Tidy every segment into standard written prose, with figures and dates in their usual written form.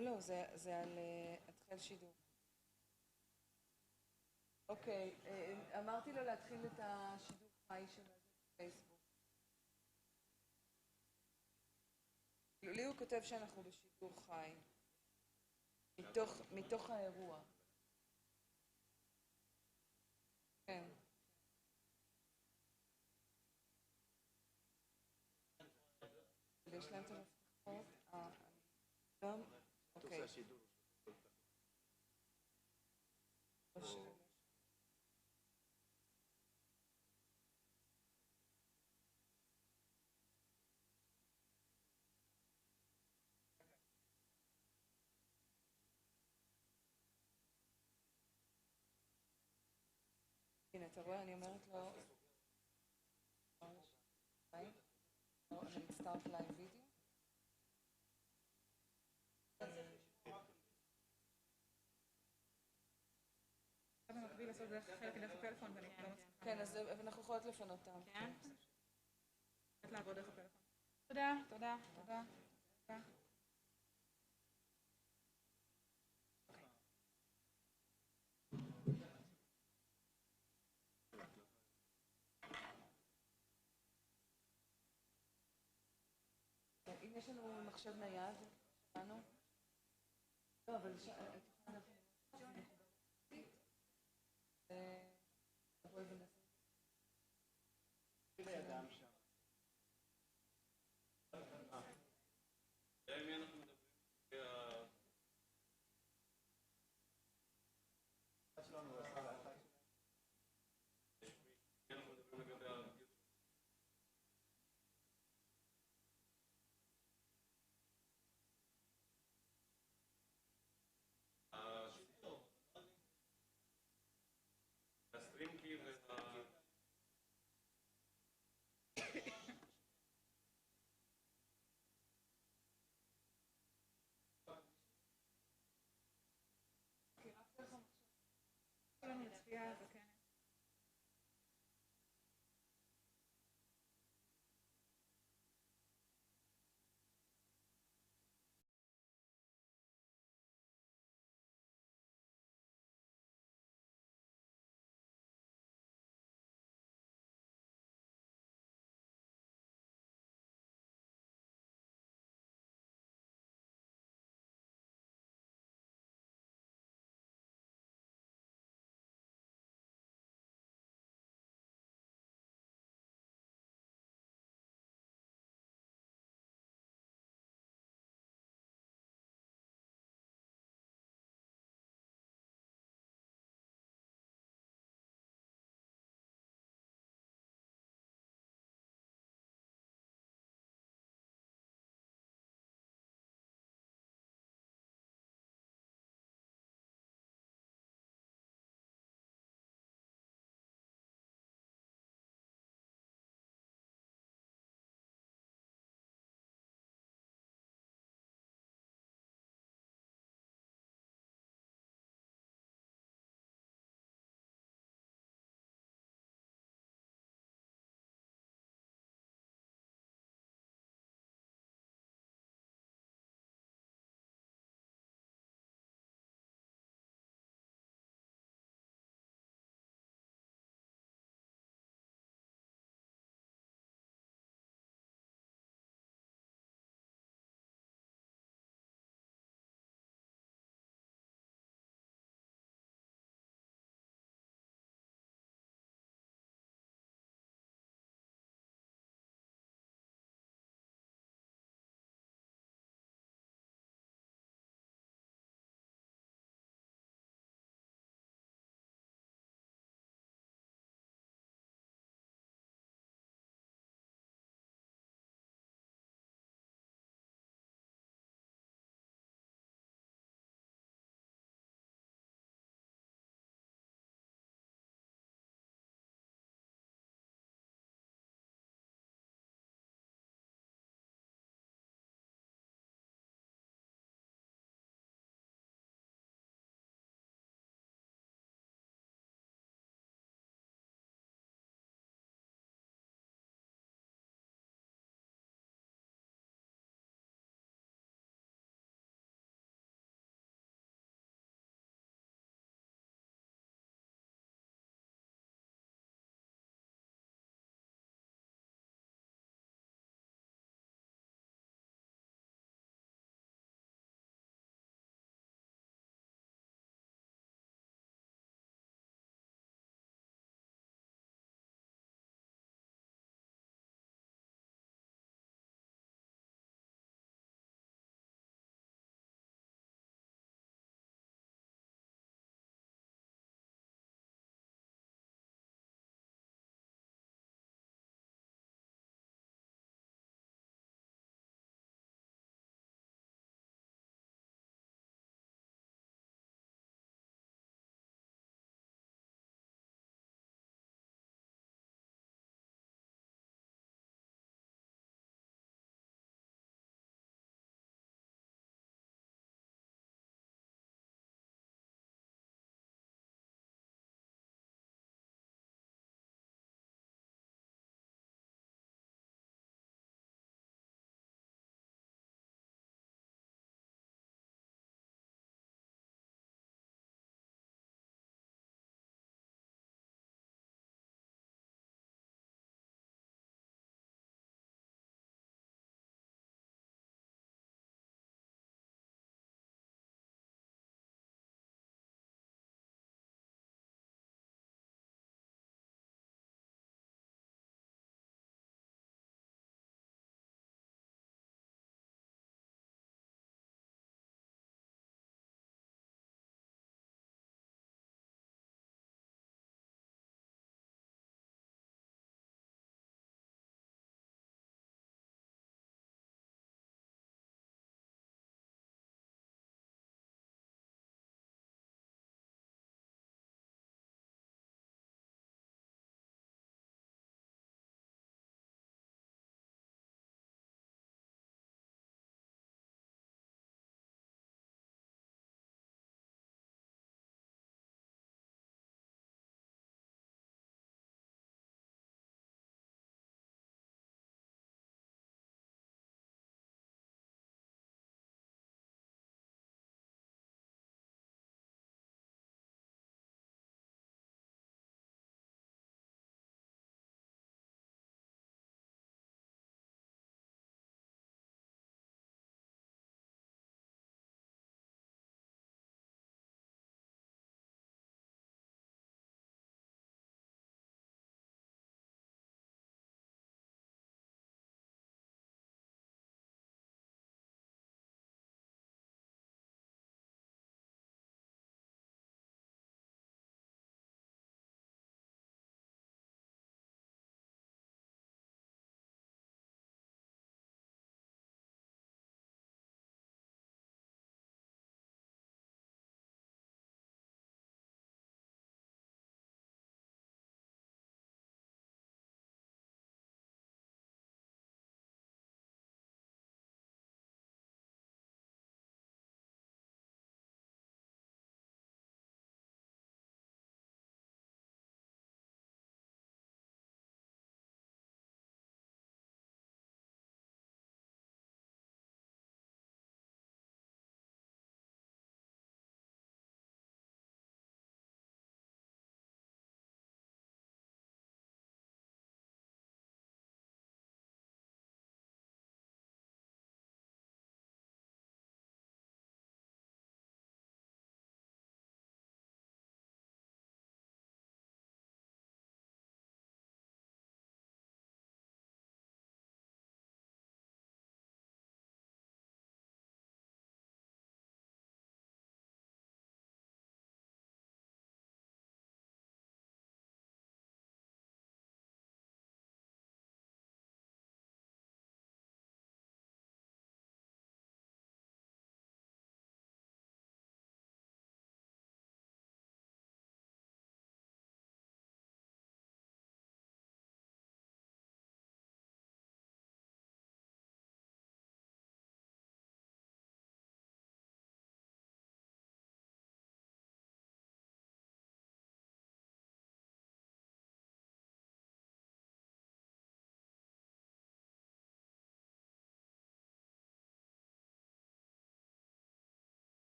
לא, זה על התחל שידור. אוקיי, אמרתי לו להתחיל את השידור חי של הפייסבוק. לי הוא כותב שאנחנו בשידור חי, מתוך האירוע. כן. יש להם את המפתחות? גם? אוקיי. הנה, אתה רואה, אני אומרת לו... אני מצטרף לייב וידאו. במקביל לעשות דרך חלק דרך הפלאפון ואני לא מצליחה. כן, אז אנחנו יכולות לפנות אותם. כן? את לעבוד דרך הפלאפון. תודה, תודה, תודה. אם יש לנו מחשב נייד, שלנו? לא, אבל... הסטרינקי וה...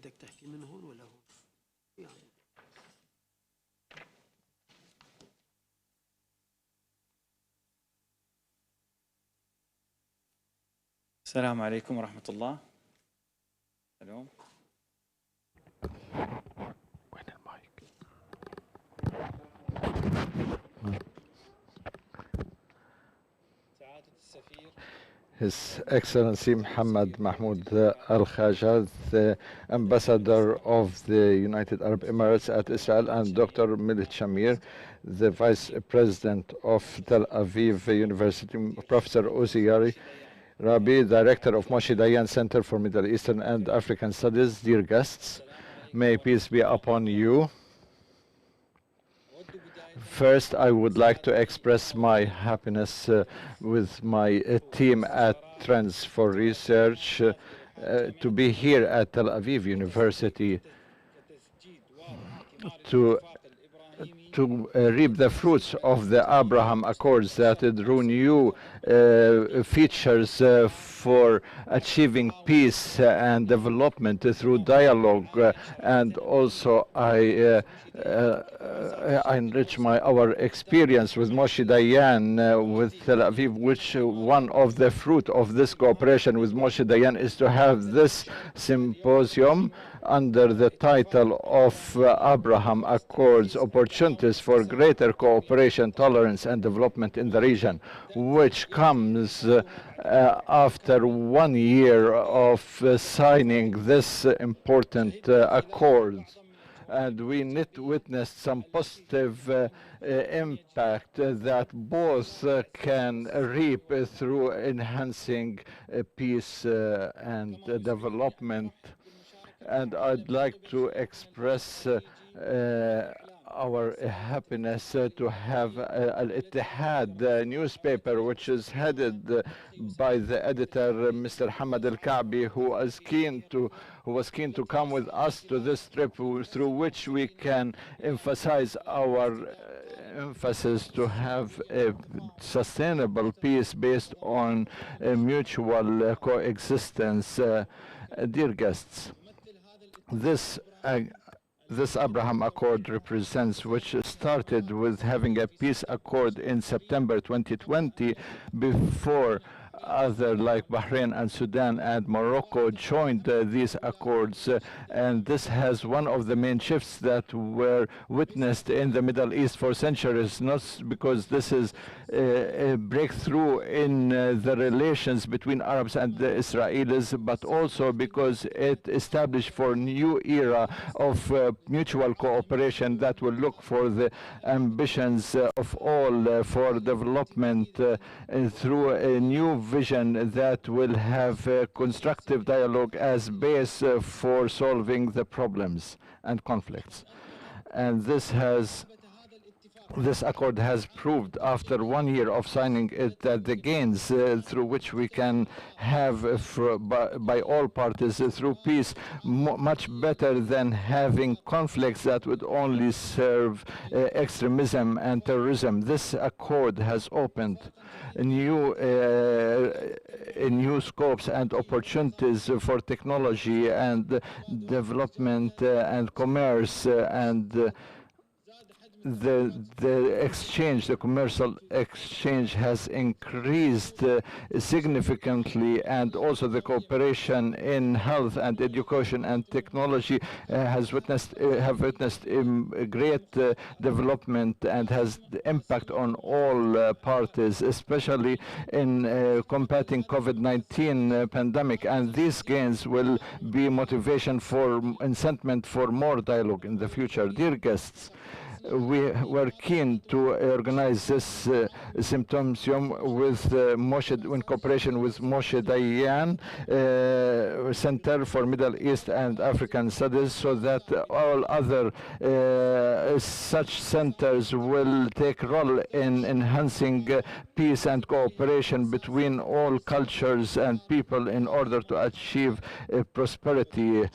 بدك تحكي من هون ولا هون؟ يعني السلام عليكم ورحمة الله. الو وين المايك؟ سعادة السفير His Excellency Mohammed Mahmoud Al Khaja, the Ambassador of the United Arab Emirates at Israel, and Dr. Milit Shamir, the Vice President of Tel Aviv University, Professor Uzi Rabi, Director of Moshe Dayan Center for Middle Eastern and African Studies, dear guests, may peace be upon you. First, I would like to express my happiness with my team at Trends for Research to be here at Tel Aviv University to reap the fruits of the Abraham Accords that drew new features for achieving peace and development through dialogue, and also I enrich our experience with Moshe Dayan with Tel Aviv, which one of the fruit of this cooperation with Moshe Dayan is to have this symposium under the title of Abraham Accords, Opportunities for Greater Cooperation, Tolerance and Development in the Region, which comes after 1 year of signing this important accord. And we witnessed some positive impact that both can reap through enhancing peace and development. And I'd like to express our happiness to have Al-Ittihad newspaper, which is headed by the editor, Mr. Hamad Al-Ka'bi, who was keen to come with us to this trip, through which we can emphasize our emphasis to have a sustainable peace based on mutual coexistence. Dear guests, this Abraham Accord represents, which started with having a peace accord in September 2020, before other like Bahrain and Sudan and Morocco joined these accords, and this has one of the main shifts that were witnessed in the Middle East for centuries, not because this is a breakthrough in the relations between Arabs and the Israelis, but also because it established for a new era of mutual cooperation that will look for the ambitions of all for development through a new vision that will have constructive dialogue as base for solving the problems and conflicts. And this accord has proved, after 1 year of signing it, that the gains through which we can have by all parties through peace much better than having conflicts that would only serve extremism and terrorism. This accord has opened new scopes and opportunities for technology and development and commerce, and the exchange, the commercial exchange has increased significantly, and also the cooperation in health and education and technology have witnessed great development and has the impact on all parties, especially in combating COVID-19 pandemic. And these gains will be motivation for incentive for more dialogue in the future. Dear guests, we were keen to organize this symposium with in cooperation with Moshe Dayan Center for Middle East and African Studies, so that all other such centers will take role in enhancing peace and cooperation between all cultures and people in order to achieve prosperity.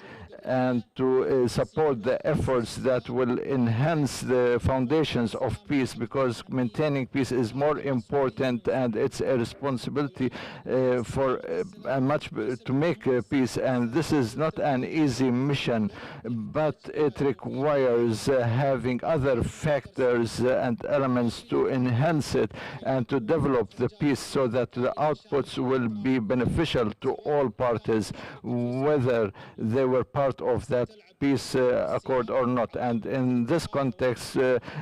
and to support the efforts that will enhance the foundations of peace, because maintaining peace is more important, and it's a responsibility to make peace. And this is not an easy mission, but it requires having other factors and elements to enhance it and to develop the peace, so that the outputs will be beneficial to all parties, whether they were part of that peace accord or not. And in this context,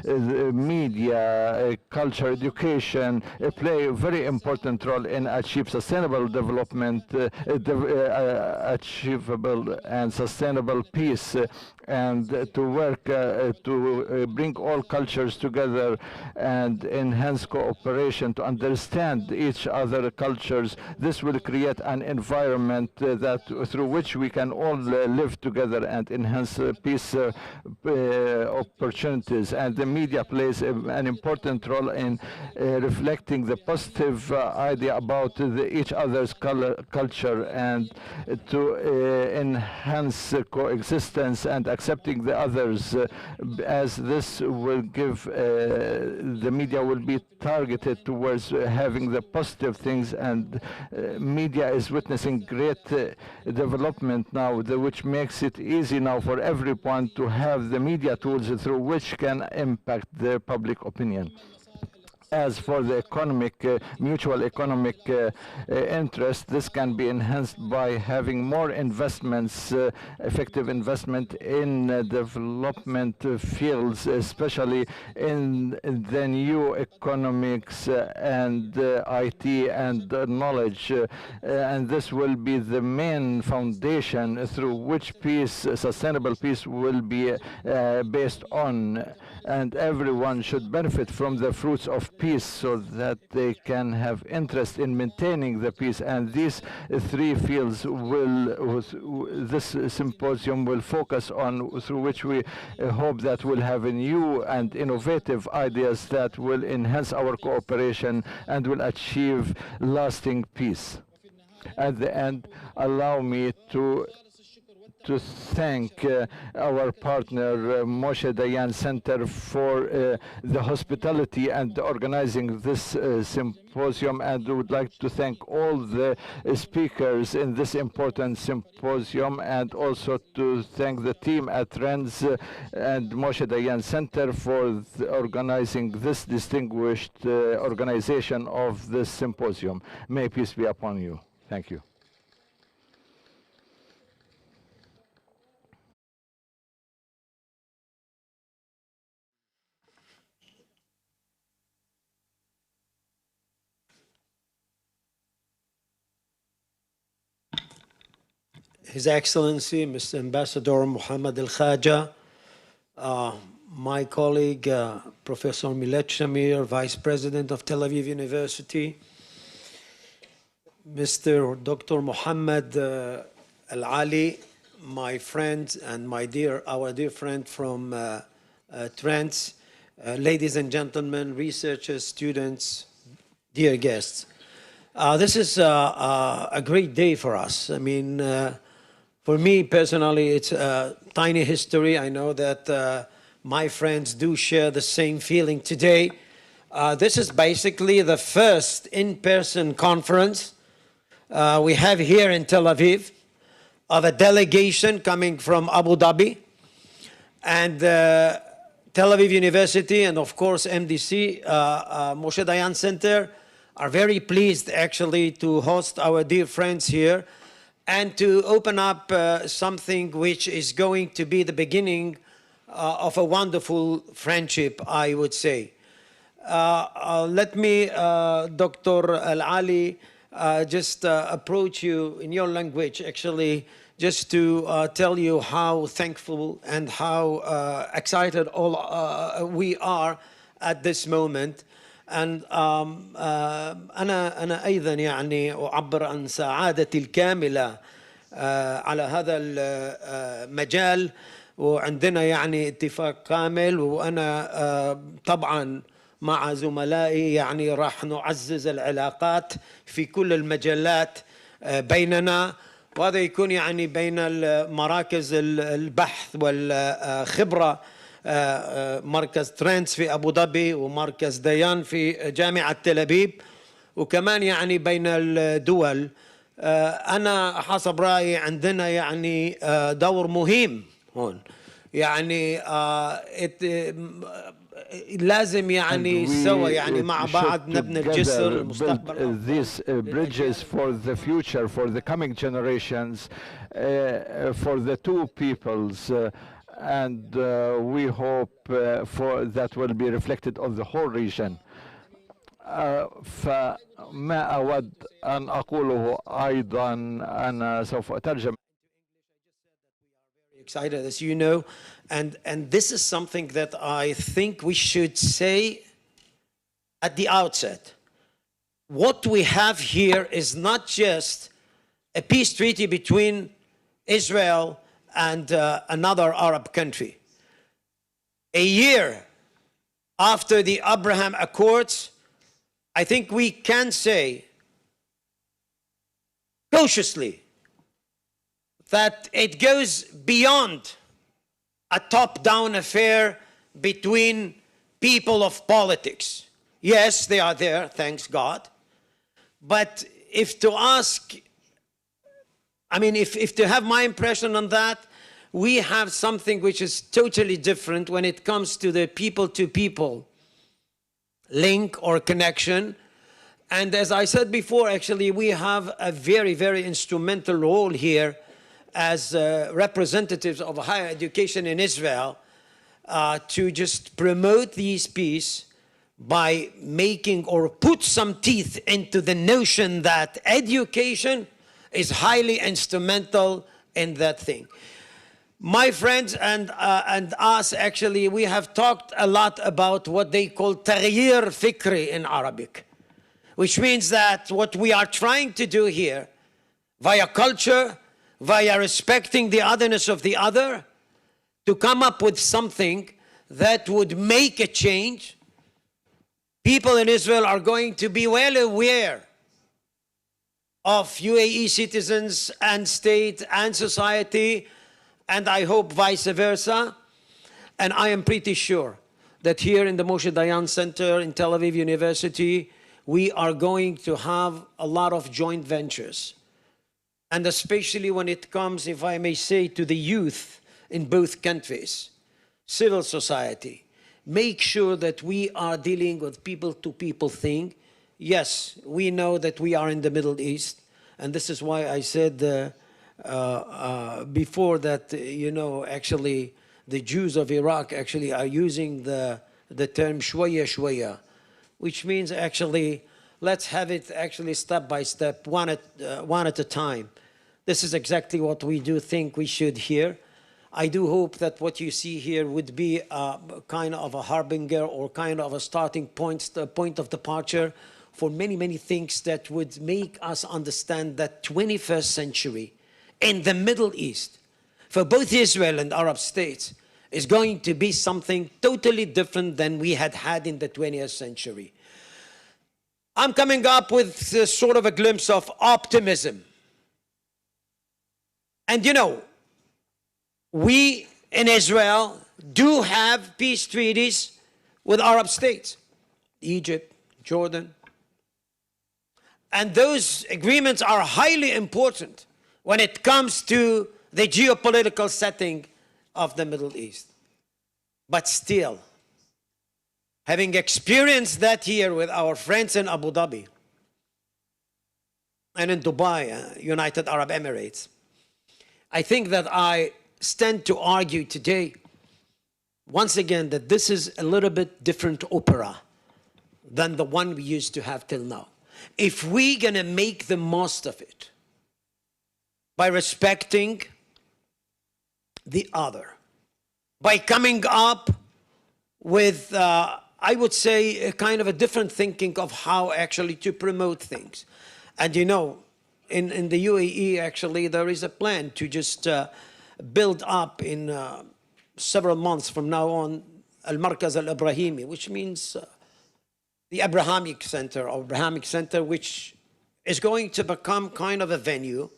media, culture, education play a very important role in achieve sustainable development, achievable and sustainable peace, and to work to bring all cultures together and enhance cooperation, to understand each other cultures. This will create an environment through which we can all live together and enhance peace opportunities. And the media plays an important role in reflecting the positive idea about each other's culture, and to enhance coexistence and accepting the others, as this will give the media will be targeted towards having the positive things. And media is witnessing great development now, which makes it easy now for everyone to have the media tools through which can impact the public opinion. As for the mutual economic interest, this can be enhanced by having more investments, effective investment in development fields, especially in the new economics and IT and knowledge. And this will be the main foundation through which sustainable peace will be based on. And everyone should benefit from the fruits of peace, so that they can have interest in maintaining the peace. And these three fields this symposium will focus on, through which we hope that we'll have new and innovative ideas that will enhance our cooperation and will achieve lasting peace. At the end, allow me to thank our partner Moshe Dayan Center for the hospitality and organizing this symposium, and would like to thank all the speakers in this important symposium, and also to thank the team at RENS and Moshe Dayan Center for organizing this distinguished organization of this symposium. May peace be upon you. Thank you. His Excellency, Mr. Ambassador Mohammed Al-Khaja, my colleague, Professor Milad Shamir, Vice President of Tel Aviv University, Mr. Dr. Mohammed Al-Ali, my friend and our dear friend from Trent, ladies and gentlemen, researchers, students, dear guests. This is a great day for us. I mean, for me personally, it's a tiny history. I know that my friends do share the same feeling today. This is basically the first in-person conference we have here in Tel Aviv of a delegation coming from Abu Dhabi, and Tel Aviv University, and of course MDC, Moshe Dayan Center, are very pleased actually to host our dear friends here and to open up something which is going to be the beginning of a wonderful friendship, I would say. Let me, Dr. Al-Ali, just approach you in your language, actually, just to tell you how thankful and how excited all we are at this moment. And أنا أيضا يعني أعبر عن سعادتي الكاملة على هذا المجال، وعندنا يعني اتفاق كامل، وأنا طبعا مع زملائي يعني راح نعزز العلاقات في كل المجالات بيننا، وهذا يكون يعني بين مراكز البحث والخبرة، مركز ترندز في أبو ظبي ومركز ديان في جامعة تل أبيب، وكمان يعني بين الدول. أنا حسب رأيي عندنا يعني دور مهم هون، يعني لازم يعني سوا يعني مع بعض نبني الجسر المستقبل. These bridges for the future, for the coming generations, for the two peoples, and we hope for that will be reflected on the whole region. فما أود أن أقوله أيضا أنا سوف أترجم. Excited, as you know, and this is something that I think we should say at the outset. What we have here is not just a peace treaty between Israel and another Arab country. A year after the Abraham Accords, I think we can say cautiously that it goes beyond a top-down affair between people of politics. Yes, they are there, thanks God. But if to ask, I mean, if to have my impression on that, we have something which is totally different when it comes to the people-to-people link or connection. And as I said before, actually, we have a very, very instrumental role here as representatives of higher education in Israel to just promote this peace by making or put some teeth into the notion that education is highly instrumental in that thing. My friends and us, actually, we have talked a lot about what they call تغيير فكري in Arabic, which means that what we are trying to do here via culture, via respecting the otherness of the other, to come up with something that would make a change. People in Israel are going to be well aware of UAE citizens and state and society, and I hope vice versa. And I am pretty sure that here in the Moshe Dayan Center in Tel Aviv University, we are going to have a lot of joint ventures. And especially when it comes, if I may say, to the youth in both countries, civil society, make sure that we are dealing with people-to-people thing. Yes, we know that we are in the Middle East, and this is why I said before that, you know, actually, the Jews of Iraq actually are using the term shwaya shwaya, which means actually, let's have it actually step by step, one at a time. This is exactly what we do think we should hear. I do hope that what you see here would be a kind of a harbinger or kind of a starting point, a point of departure for many, many things that would make us understand that 21st century in the Middle East, for both Israel and Arab states, is going to be something totally different than we had in the 20th century. I'm coming up with sort of a glimpse of optimism. And you know, we in Israel do have peace treaties with Arab states, Egypt, Jordan. And those agreements are highly important when it comes to the geopolitical setting of the Middle East. But still, having experienced that here with our friends in Abu Dhabi and in Dubai, United Arab Emirates, I think that I stand to argue today, once again, that this is a little bit different opera than the one we used to have till now. If we're going to make the most of it by respecting the other, by coming up with, I would say, a kind of a different thinking of how actually to promote things. And you know, in the UAE, actually, there is a plan to just build up in several months from now on Al-Markaz Al-Ibrahimi, which means the Abrahamic Center, which is going to become kind of a venue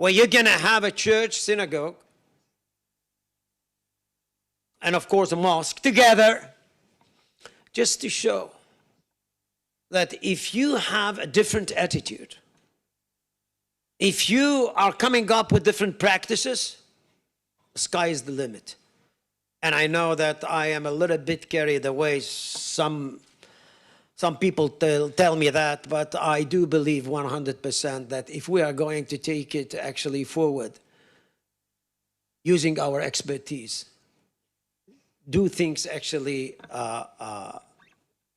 where you're going to have a church, synagogue, and of course a mosque together, just to show that if you have a different attitude, if you are coming up with different practices, the sky is the limit. And I know that I am a little bit carried away. Some people tell me that, but I do believe 100% that if we are going to take it actually forward, using our expertise, do things actually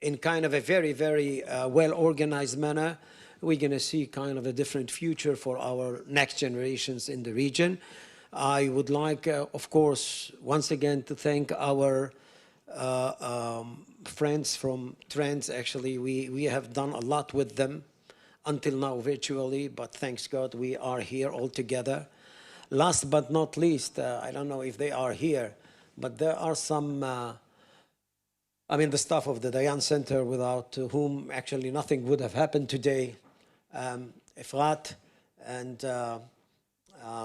in kind of a very, very well-organized manner, we're going to see kind of a different future for our next generations in the region. I would like, of course, once again to thank our friends from Trends. Actually, we have done a lot with them until now virtually, but thanks God we are here all together. Last but not least, I don't know if they are here, but there are some, the staff of the Dayan Center, without whom actually nothing would have happened today. Efrat and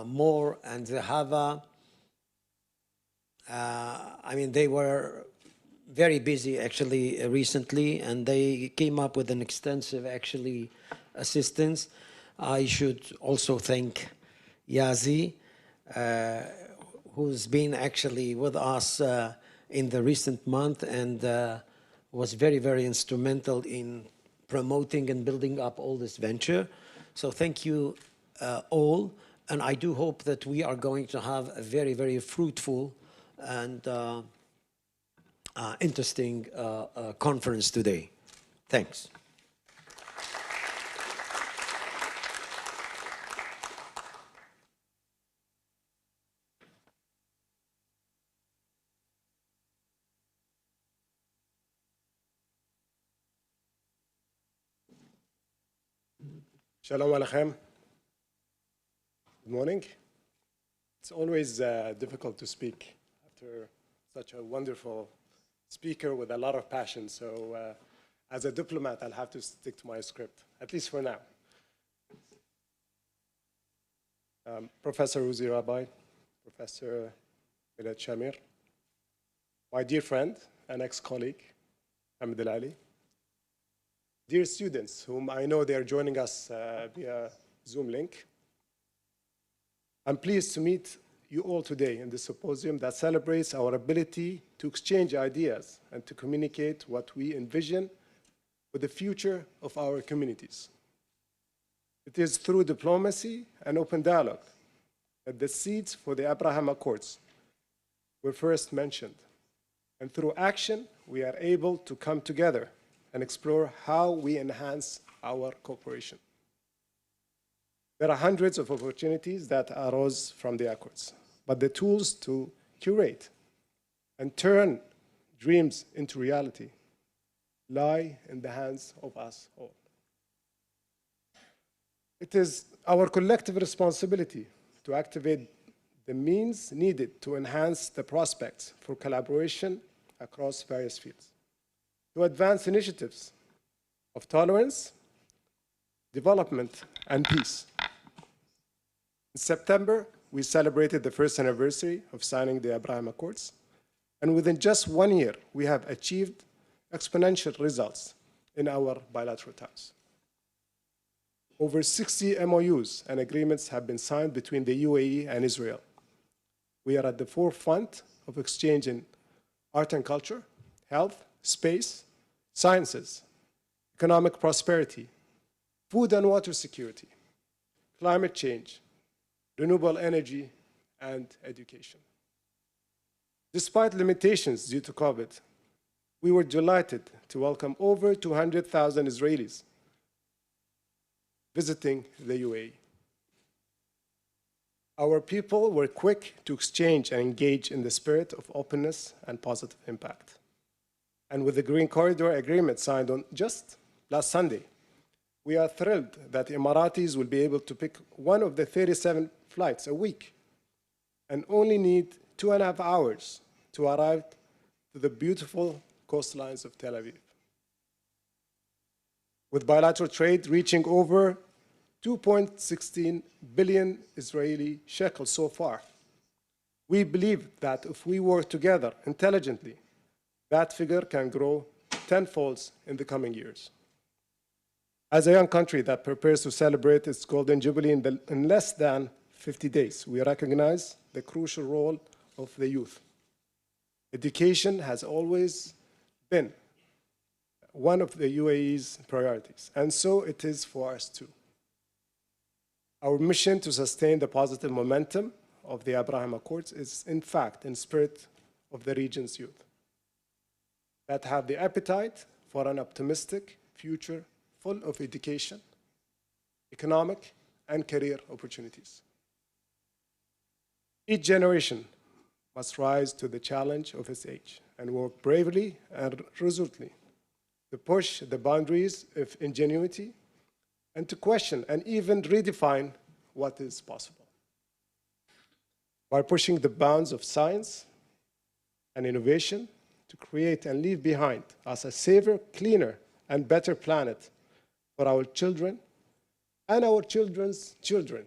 Moore and Zahava. They were very busy actually recently, and they came up with an extensive actually assistance. I should also thank Yazi, who's been actually with us in the recent month and was very, very instrumental in promoting and building up all this venture. So thank you all. And I do hope that we are going to have a very, very fruitful and interesting conference today. Thanks. Shalom Aleichem. Good morning. It's always difficult to speak after such a wonderful speaker with a lot of passion. So as a diplomat, I'll have to stick to my script, at least for now. Professor Uzi Rabbi, Professor Milad Shamir, my dear friend and ex-colleague, Hamid Al-Ali, dear students, whom I know they are joining us via Zoom link, I'm pleased to meet you all today in this symposium that celebrates our ability to exchange ideas and to communicate what we envision for the future of our communities. It is through diplomacy and open dialogue that the seeds for the Abraham Accords were first mentioned. And through action, we are able to come together and explore how we enhance our cooperation. There are hundreds of opportunities that arose from the Accords, but the tools to curate and turn dreams into reality lie in the hands of us all. It is our collective responsibility to activate the means needed to enhance the prospects for collaboration across various fields, to advance initiatives of tolerance, development, and peace. In September, we celebrated the first anniversary of signing the Abraham Accords, and within just 1 year, we have achieved exponential results in our bilateral ties. Over 60 MOUs and agreements have been signed between the UAE and Israel. We are at the forefront of exchange in art and culture, health, space, sciences, economic prosperity, food and water security, climate change, renewable energy, and education. Despite limitations due to COVID, we were delighted to welcome over 200,000 Israelis visiting the UAE. Our people were quick to exchange and engage in the spirit of openness and positive impact. And with the Green Corridor Agreement signed on just last Sunday, we are thrilled that the Emiratis will be able to pick one of the 37 flights a week and only need 2.5 hours to arrive to the beautiful coastlines of Tel Aviv. With bilateral trade reaching over 2.16 billion Israeli shekels so far. We believe that if we work together intelligently, that figure can grow tenfold in the coming years. As a young country that prepares to celebrate its Golden Jubilee in less than 50 days, we recognize the crucial role of the youth. Education has always been one of the UAE's priorities, and so it is for us too. Our mission to sustain the positive momentum of the Abraham Accords is, in fact, in spirit of the region's youth that have the appetite for an optimistic future full of education, economic, and career opportunities. Each generation must rise to the challenge of its age and work bravely and resolutely to push the boundaries of ingenuity and to question and even redefine what is possible. By pushing the bounds of science and innovation to create and leave behind us a safer, cleaner, and better planet for our children and our children's children,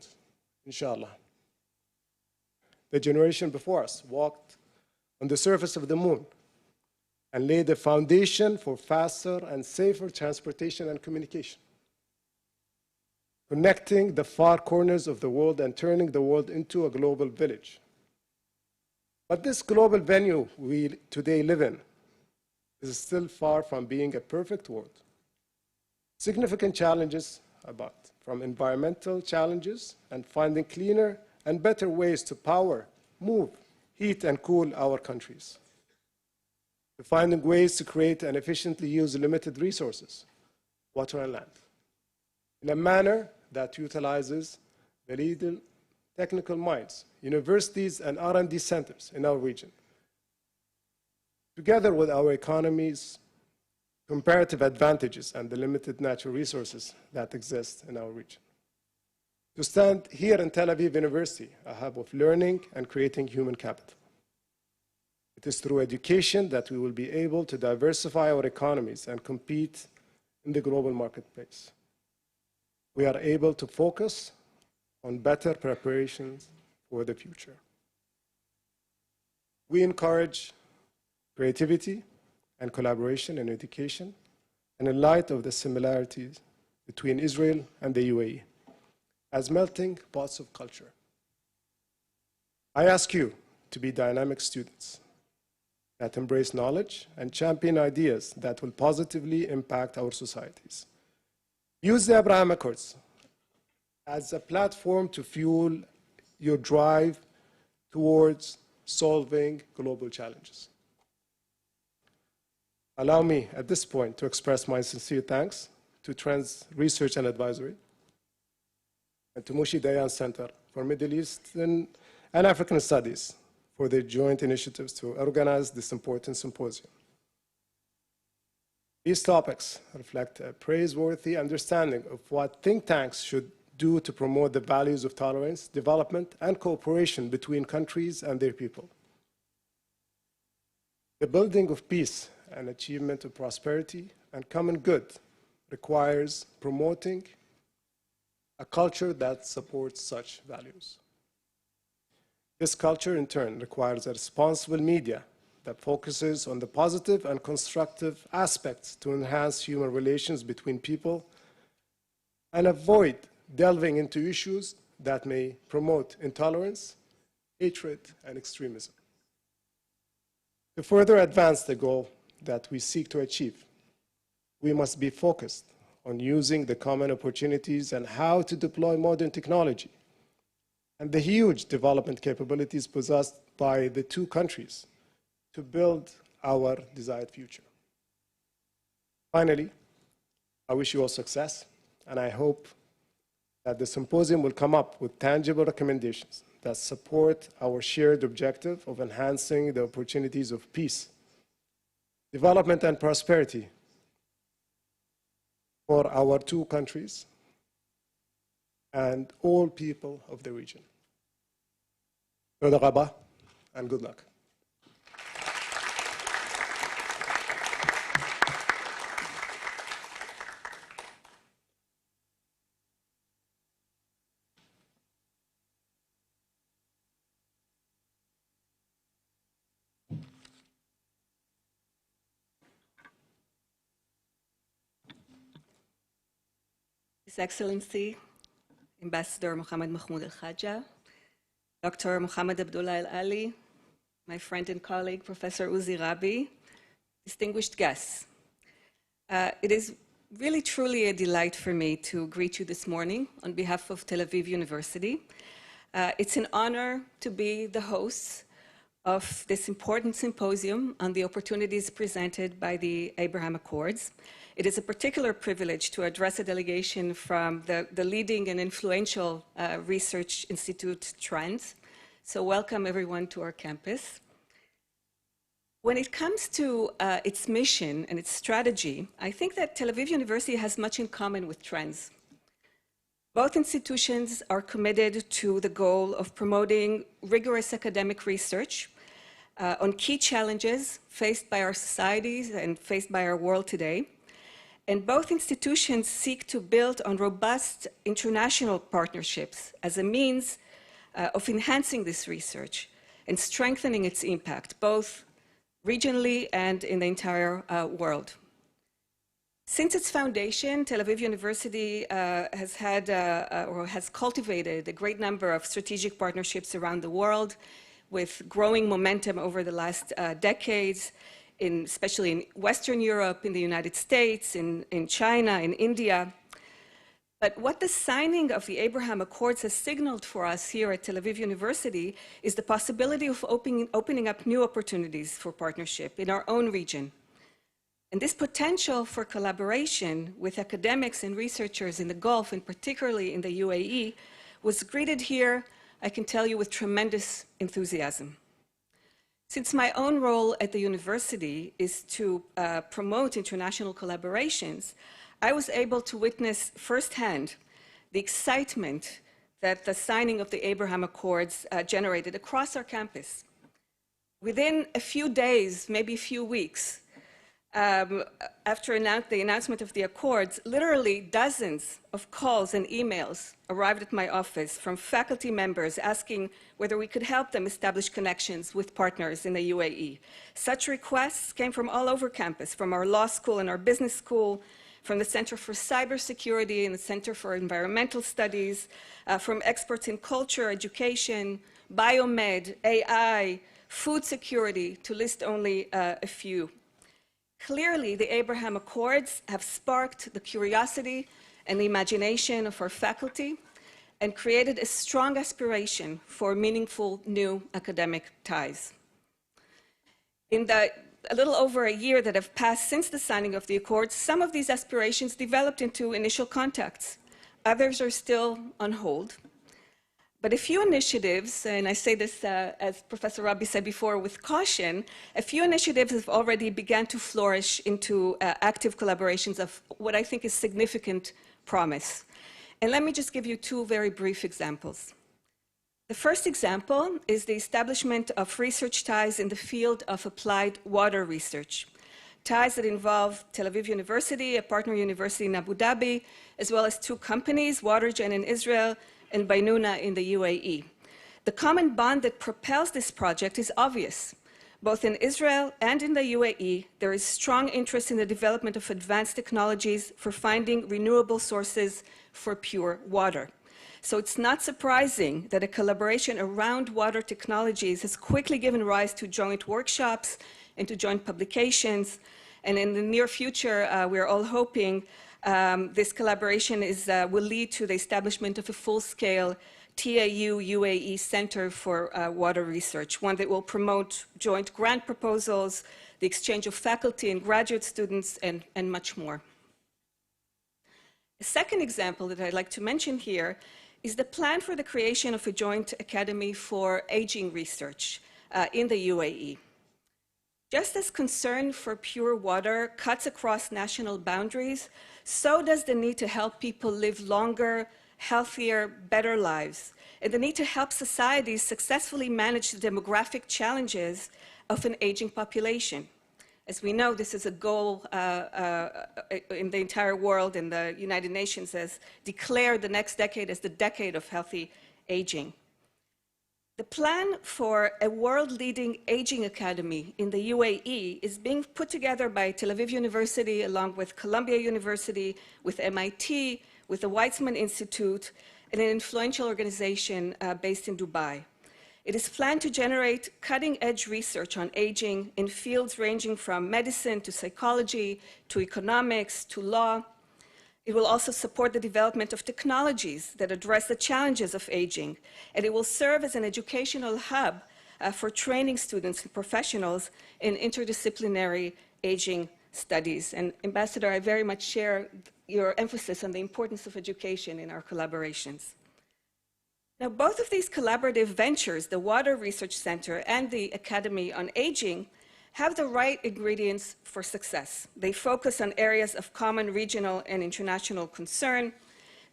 inshallah. The generation before us walked on the surface of the moon and laid the foundation for faster and safer transportation and communication, connecting the far corners of the world and turning the world into a global village. But this global venue we today live in is still far from being a perfect world. Significant challenges about, from environmental challenges and finding cleaner and better ways to power, move, heat, and cool our countries, to finding ways to create and efficiently use limited resources, water and land, in a manner that utilizes the leading technical minds, universities, and R&D centers in our region, together with our economy's comparative advantages and the limited natural resources that exist in our region. To stand here in Tel Aviv University, a hub of learning and creating human capital. It is through education that we will be able to diversify our economies and compete in the global marketplace. We are able to focus on better preparations for the future. We encourage creativity and collaboration in education, and in light of the similarities between Israel and the UAE as melting pots of culture. I ask you to be dynamic students that embrace knowledge and champion ideas that will positively impact our societies. Use the Abraham Accords as a platform to fuel your drive towards solving global challenges. Allow me at this point to express my sincere thanks to Trends Research and Advisory and to Moshe Dayan Center for Middle Eastern and African Studies for their joint initiatives to organize this important symposium. These topics reflect a praiseworthy understanding of what think tanks should do to promote the values of tolerance, development, and cooperation between countries and their people. The building of peace and achievement of prosperity and common good requires promoting a culture that supports such values. This culture, in turn, requires a responsible media that focuses on the positive and constructive aspects to enhance human relations between people and avoid delving into issues that may promote intolerance, hatred, and extremism. To further advance the goal that we seek to achieve, we must be focused on using the common opportunities and how to deploy modern technology and the huge development capabilities possessed by the two countries to build our desired future. Finally, I wish you all success, and I hope that the symposium will come up with tangible recommendations that support our shared objective of enhancing the opportunities of peace, development, and prosperity for our two countries and all people of the region. Toda Rabba, and good luck. His Excellency, Ambassador Mohammed Mahmoud Al-Khaja, Dr. Mohammed Abdullah Al-Ali, my friend and colleague, Professor Uzi Rabi, distinguished guests. It is really truly a delight for me to greet you this morning on behalf of Tel Aviv University. It's an honor to be the host of this important symposium on the opportunities presented by the Abraham Accords. It is a particular privilege to address a delegation from the leading and influential research institute, Trends. So welcome everyone to our campus. When it comes to its mission and its strategy, I think that Tel Aviv University has much in common with Trends. Both institutions are committed to the goal of promoting rigorous academic research on key challenges faced by our societies and faced by our world today. And both institutions seek to build on robust international partnerships as a means of enhancing this research and strengthening its impact, both regionally and in the entire world. Since its foundation, Tel Aviv University has cultivated a great number of strategic partnerships around the world with growing momentum over the last decades, especially in Western Europe, in the United States, in China, in India. But what the signing of the Abraham Accords has signaled for us here at Tel Aviv University is the possibility of opening up new opportunities for partnership in our own region. And this potential for collaboration with academics and researchers in the Gulf, and particularly in the UAE, was greeted here, I can tell you, with tremendous enthusiasm. Since my own role at the university is to promote international collaborations, I was able to witness firsthand the excitement that the signing of the Abraham Accords generated across our campus. Within a few days, maybe a few weeks, after the announcement of the Accords, literally dozens of calls and emails arrived at my office from faculty members asking whether we could help them establish connections with partners in the UAE. Such requests came from all over campus, from our law school and our business school, from the Center for Cybersecurity and the Center for Environmental Studies, from experts in culture, education, biomed, AI, food security, to list only a few. Clearly, the Abraham Accords have sparked the curiosity and the imagination of our faculty and created a strong aspiration for meaningful new academic ties. In a little over a year that have passed since the signing of the Accords, some of these aspirations developed into initial contacts. Others are still on hold. But a few initiatives, and I say this as Professor Rabi said before with caution, a few initiatives have already begun to flourish into active collaborations of what I think is significant promise. And let me just give you two very brief examples. The first example is the establishment of research ties in the field of applied water research, ties that involve Tel Aviv University, a partner university in Abu Dhabi, as well as two companies, Watergen in Israel and Bainuna in the UAE. The common bond that propels this project is obvious. Both in Israel and in the UAE, there is strong interest in the development of advanced technologies for finding renewable sources for pure water. So it's not surprising that a collaboration around water technologies has quickly given rise to joint workshops and to joint publications. And in the near future, we're all hoping this collaboration will lead to the establishment of a full-scale TAU UAE Center for Water Research, one that will promote joint grant proposals, the exchange of faculty and graduate students, and much more. A second example that I'd like to mention here is the plan for the creation of a joint academy for aging research in the UAE. Just as concern for pure water cuts across national boundaries, so does the need to help people live longer, healthier, better lives, and the need to help societies successfully manage the demographic challenges of an aging population. As we know, this is a goal in the entire world, and the United Nations has declared the next decade as the decade of healthy aging. The plan for a world-leading aging academy in the UAE is being put together by Tel Aviv University along with Columbia University, with MIT, with the Weizmann Institute and an influential organization based in Dubai. It is planned to generate cutting-edge research on aging in fields ranging from medicine to psychology to economics to law. It will also support the development of technologies that address the challenges of aging, and it will serve as an educational hub for training students and professionals in interdisciplinary aging studies. And Ambassador, I very much share your emphasis on the importance of education in our collaborations. Now, both of these collaborative ventures, the Water Research Center and the Academy on Aging, have the right ingredients for success. They focus on areas of common regional and international concern.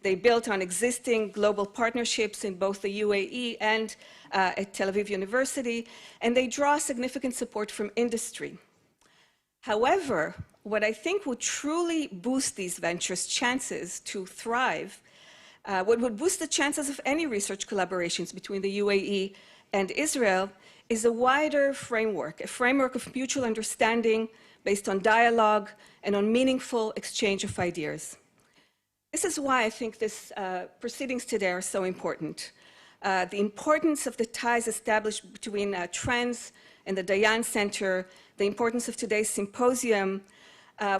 They built on existing global partnerships in both the UAE and at Tel Aviv University, and they draw significant support from industry. However, what I think would truly boost these ventures' chances to thrive, what would boost the chances of any research collaborations between the UAE and Israel, is a wider framework, a framework of mutual understanding based on dialogue and on meaningful exchange of ideas. This is why I think these proceedings today are so important. The importance of the ties established between Trends and the Dayan Center, the importance of today's symposium,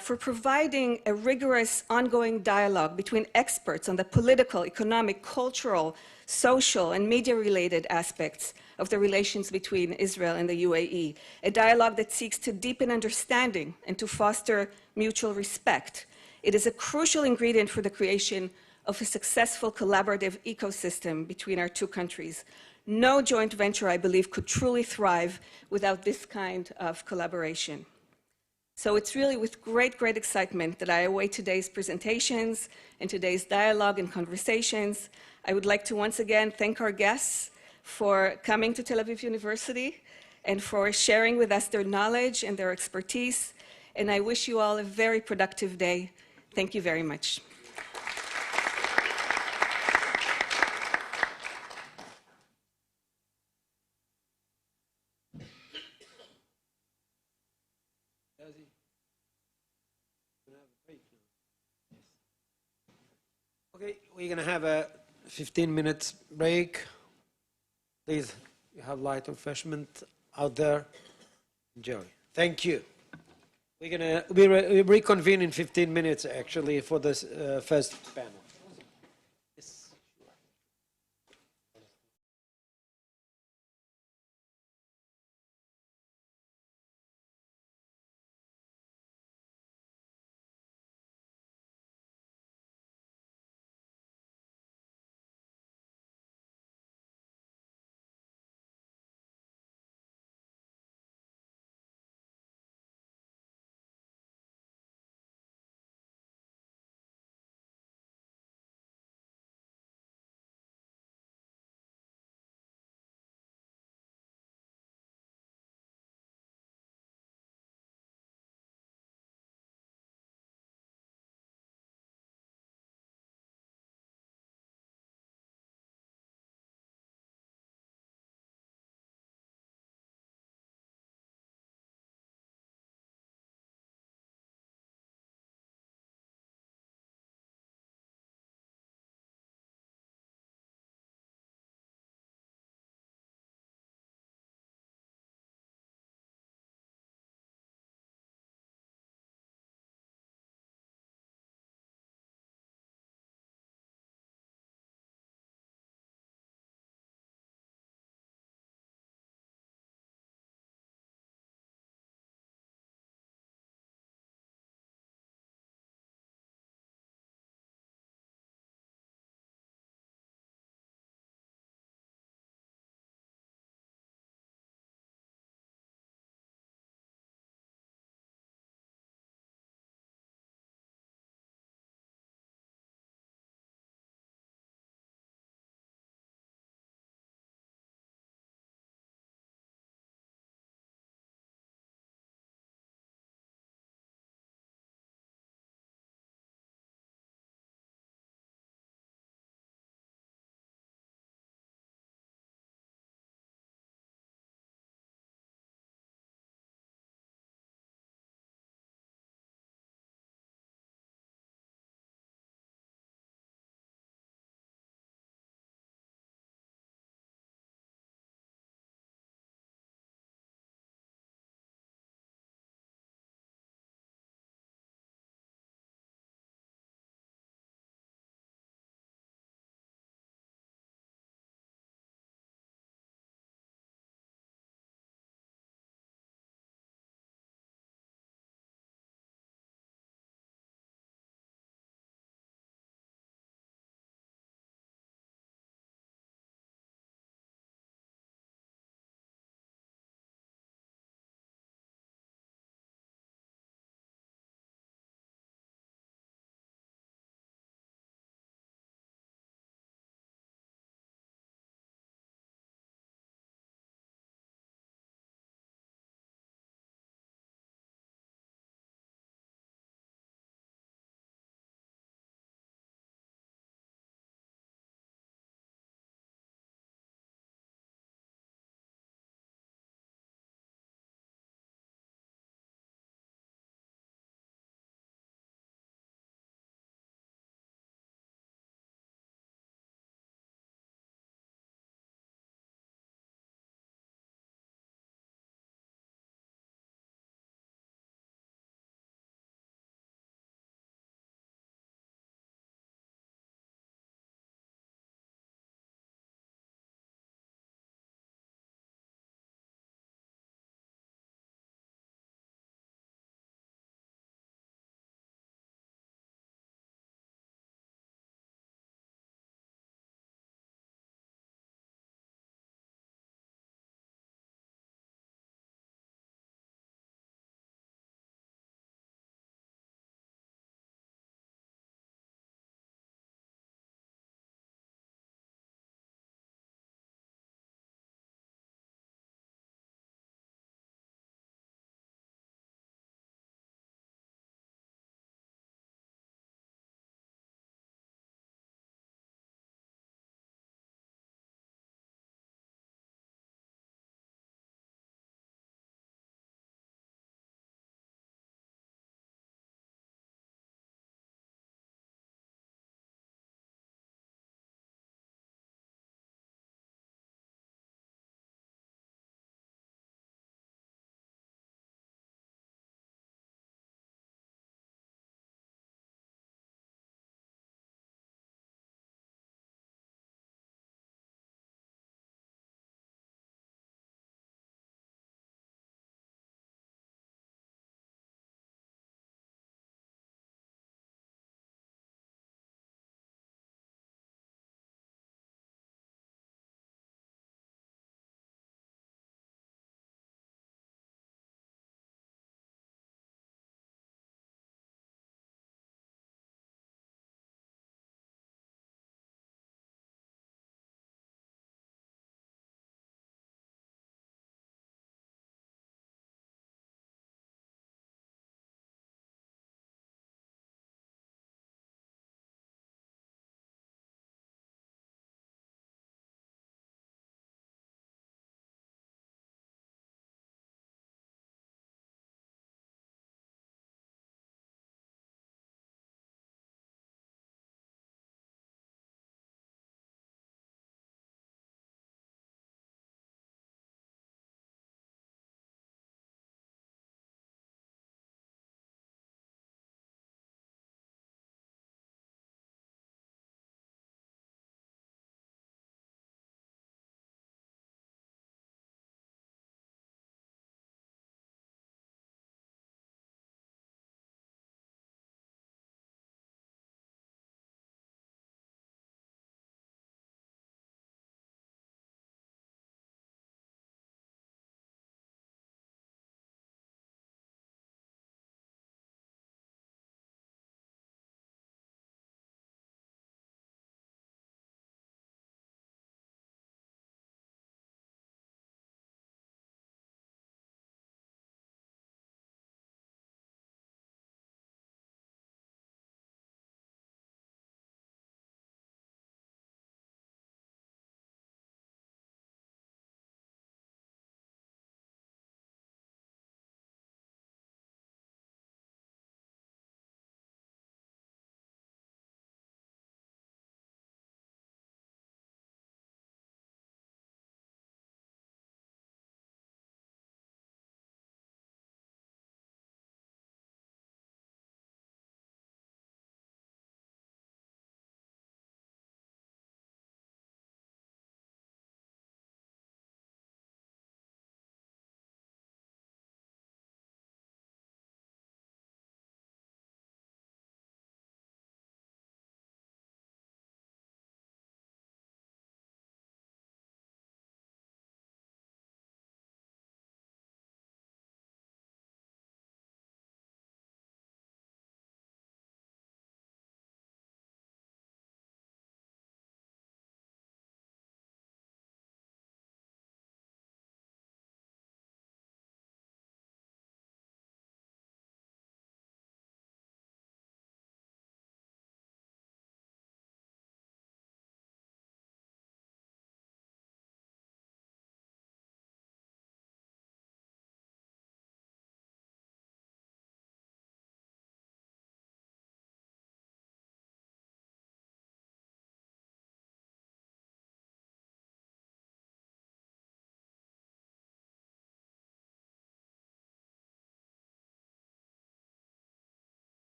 for providing a rigorous ongoing dialogue between experts on the political, economic, cultural, social, and media-related aspects of the relations between Israel and the UAE, a dialogue that seeks to deepen understanding and to foster mutual respect. It is a crucial ingredient for the creation of a successful collaborative ecosystem between our two countries. No joint venture, I believe, could truly thrive without this kind of collaboration. So it's really with great, great excitement that I await today's presentations and today's dialogue and conversations. I would like to once again thank our guests for coming to Tel Aviv University and for sharing with us their knowledge and their expertise. And I wish you all a very productive day. Thank you very much. Okay, we're going to have a 15-minute break. Please, you have light refreshment out there. Enjoy. Thank you. We're going to reconvene in 15 minutes, actually, for this first panel.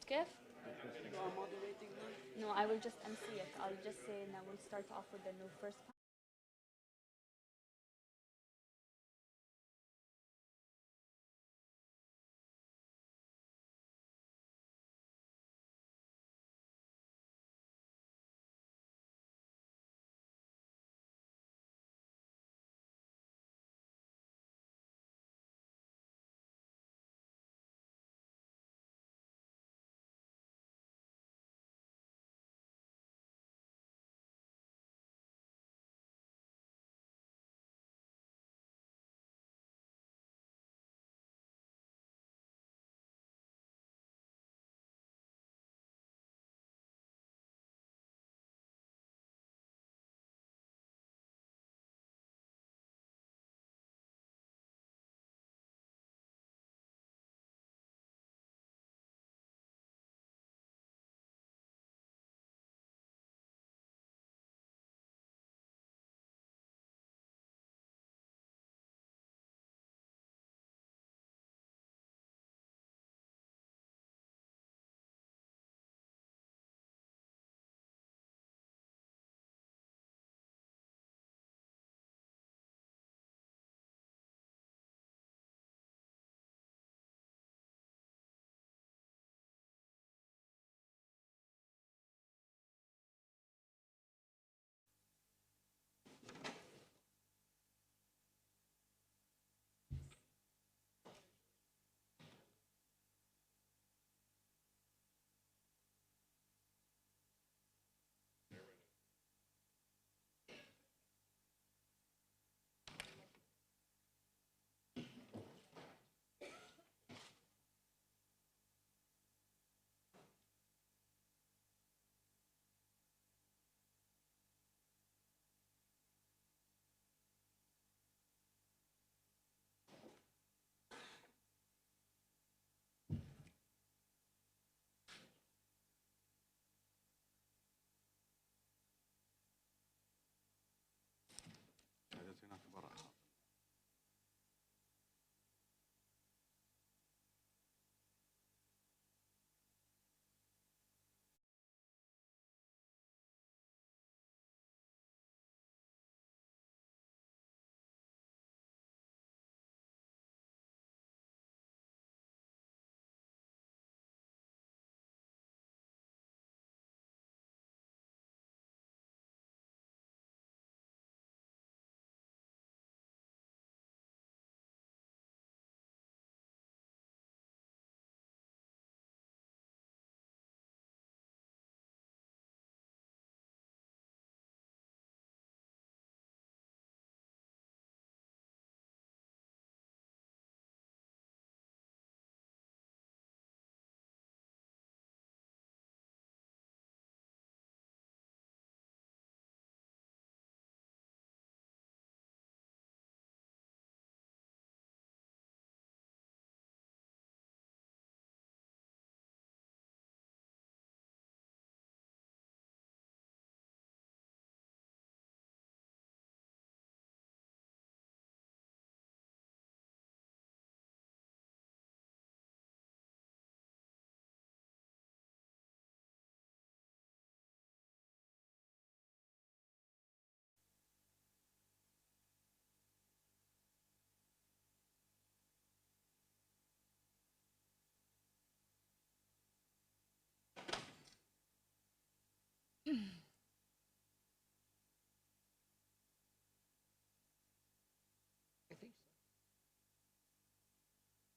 كيف? No, I will just MC it. I'll just say now we'll start off with the new first.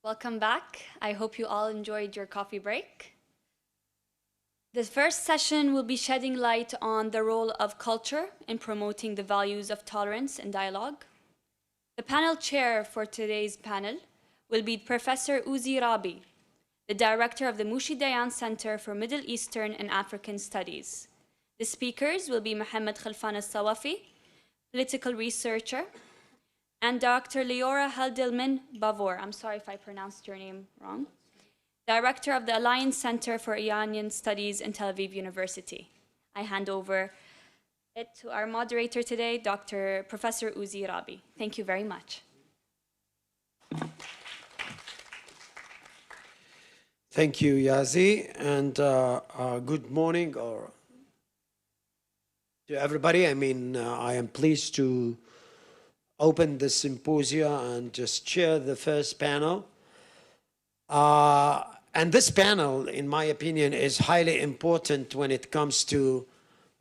Welcome back. I hope you all enjoyed your coffee break. The first session will be shedding light on the role of culture in promoting the values of tolerance and dialogue. The panel chair for today's panel will be Professor Uzi Rabi, the director of the Mushi Dayan Center for Middle Eastern and African Studies. The speakers will be Mohammed Khalfan al-Sawafi, political researcher, and Dr. Leora Haldelman Bavor, I'm sorry if I pronounced your name wrong, director of the Alliance Center for Iranian Studies in Tel Aviv University. I hand over it to our moderator today, Professor Uzi Rabi. Thank you very much. Thank you, Yazi, and good morning or to everybody. I mean, I am pleased to open the symposia and just chair the first panel. And this panel, in my opinion, is highly important when it comes to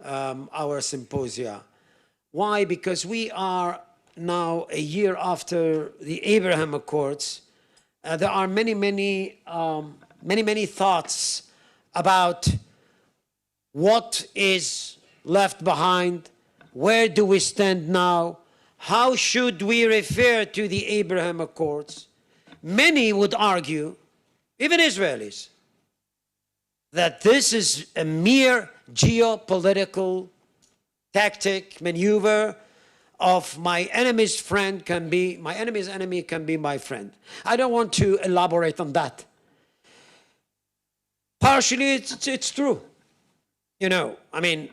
our symposia. Why? Because we are now a year after the Abraham Accords. There are many thoughts about what is left behind, where do we stand now, how should we refer to the Abraham Accords. Many would argue, even Israelis, that this is a mere geopolitical tactic, maneuver of my enemy's friend can be, my enemy's enemy can be my friend. I don't want to elaborate on that. Partially, it's true. You know, I mean,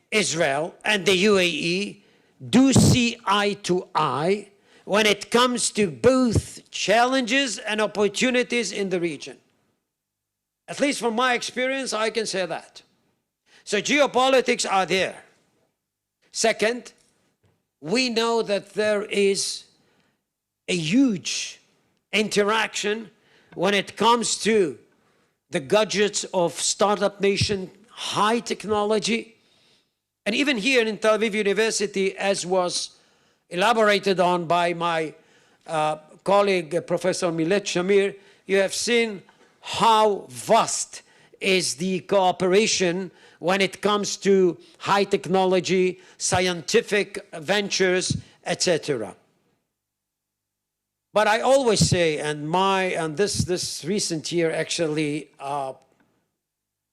Israel and the UAE do see eye to eye when it comes to both challenges and opportunities in the region. At least from my experience, I can say that. So geopolitics are there. Second, we know that there is a huge interaction when it comes to the gadgets of startup nation, high technology. And even here in Tel Aviv University, as was elaborated on by my colleague, Professor Milet Shamir, you have seen how vast is the cooperation when it comes to high technology, scientific ventures, etc. But I always say, and this recent year actually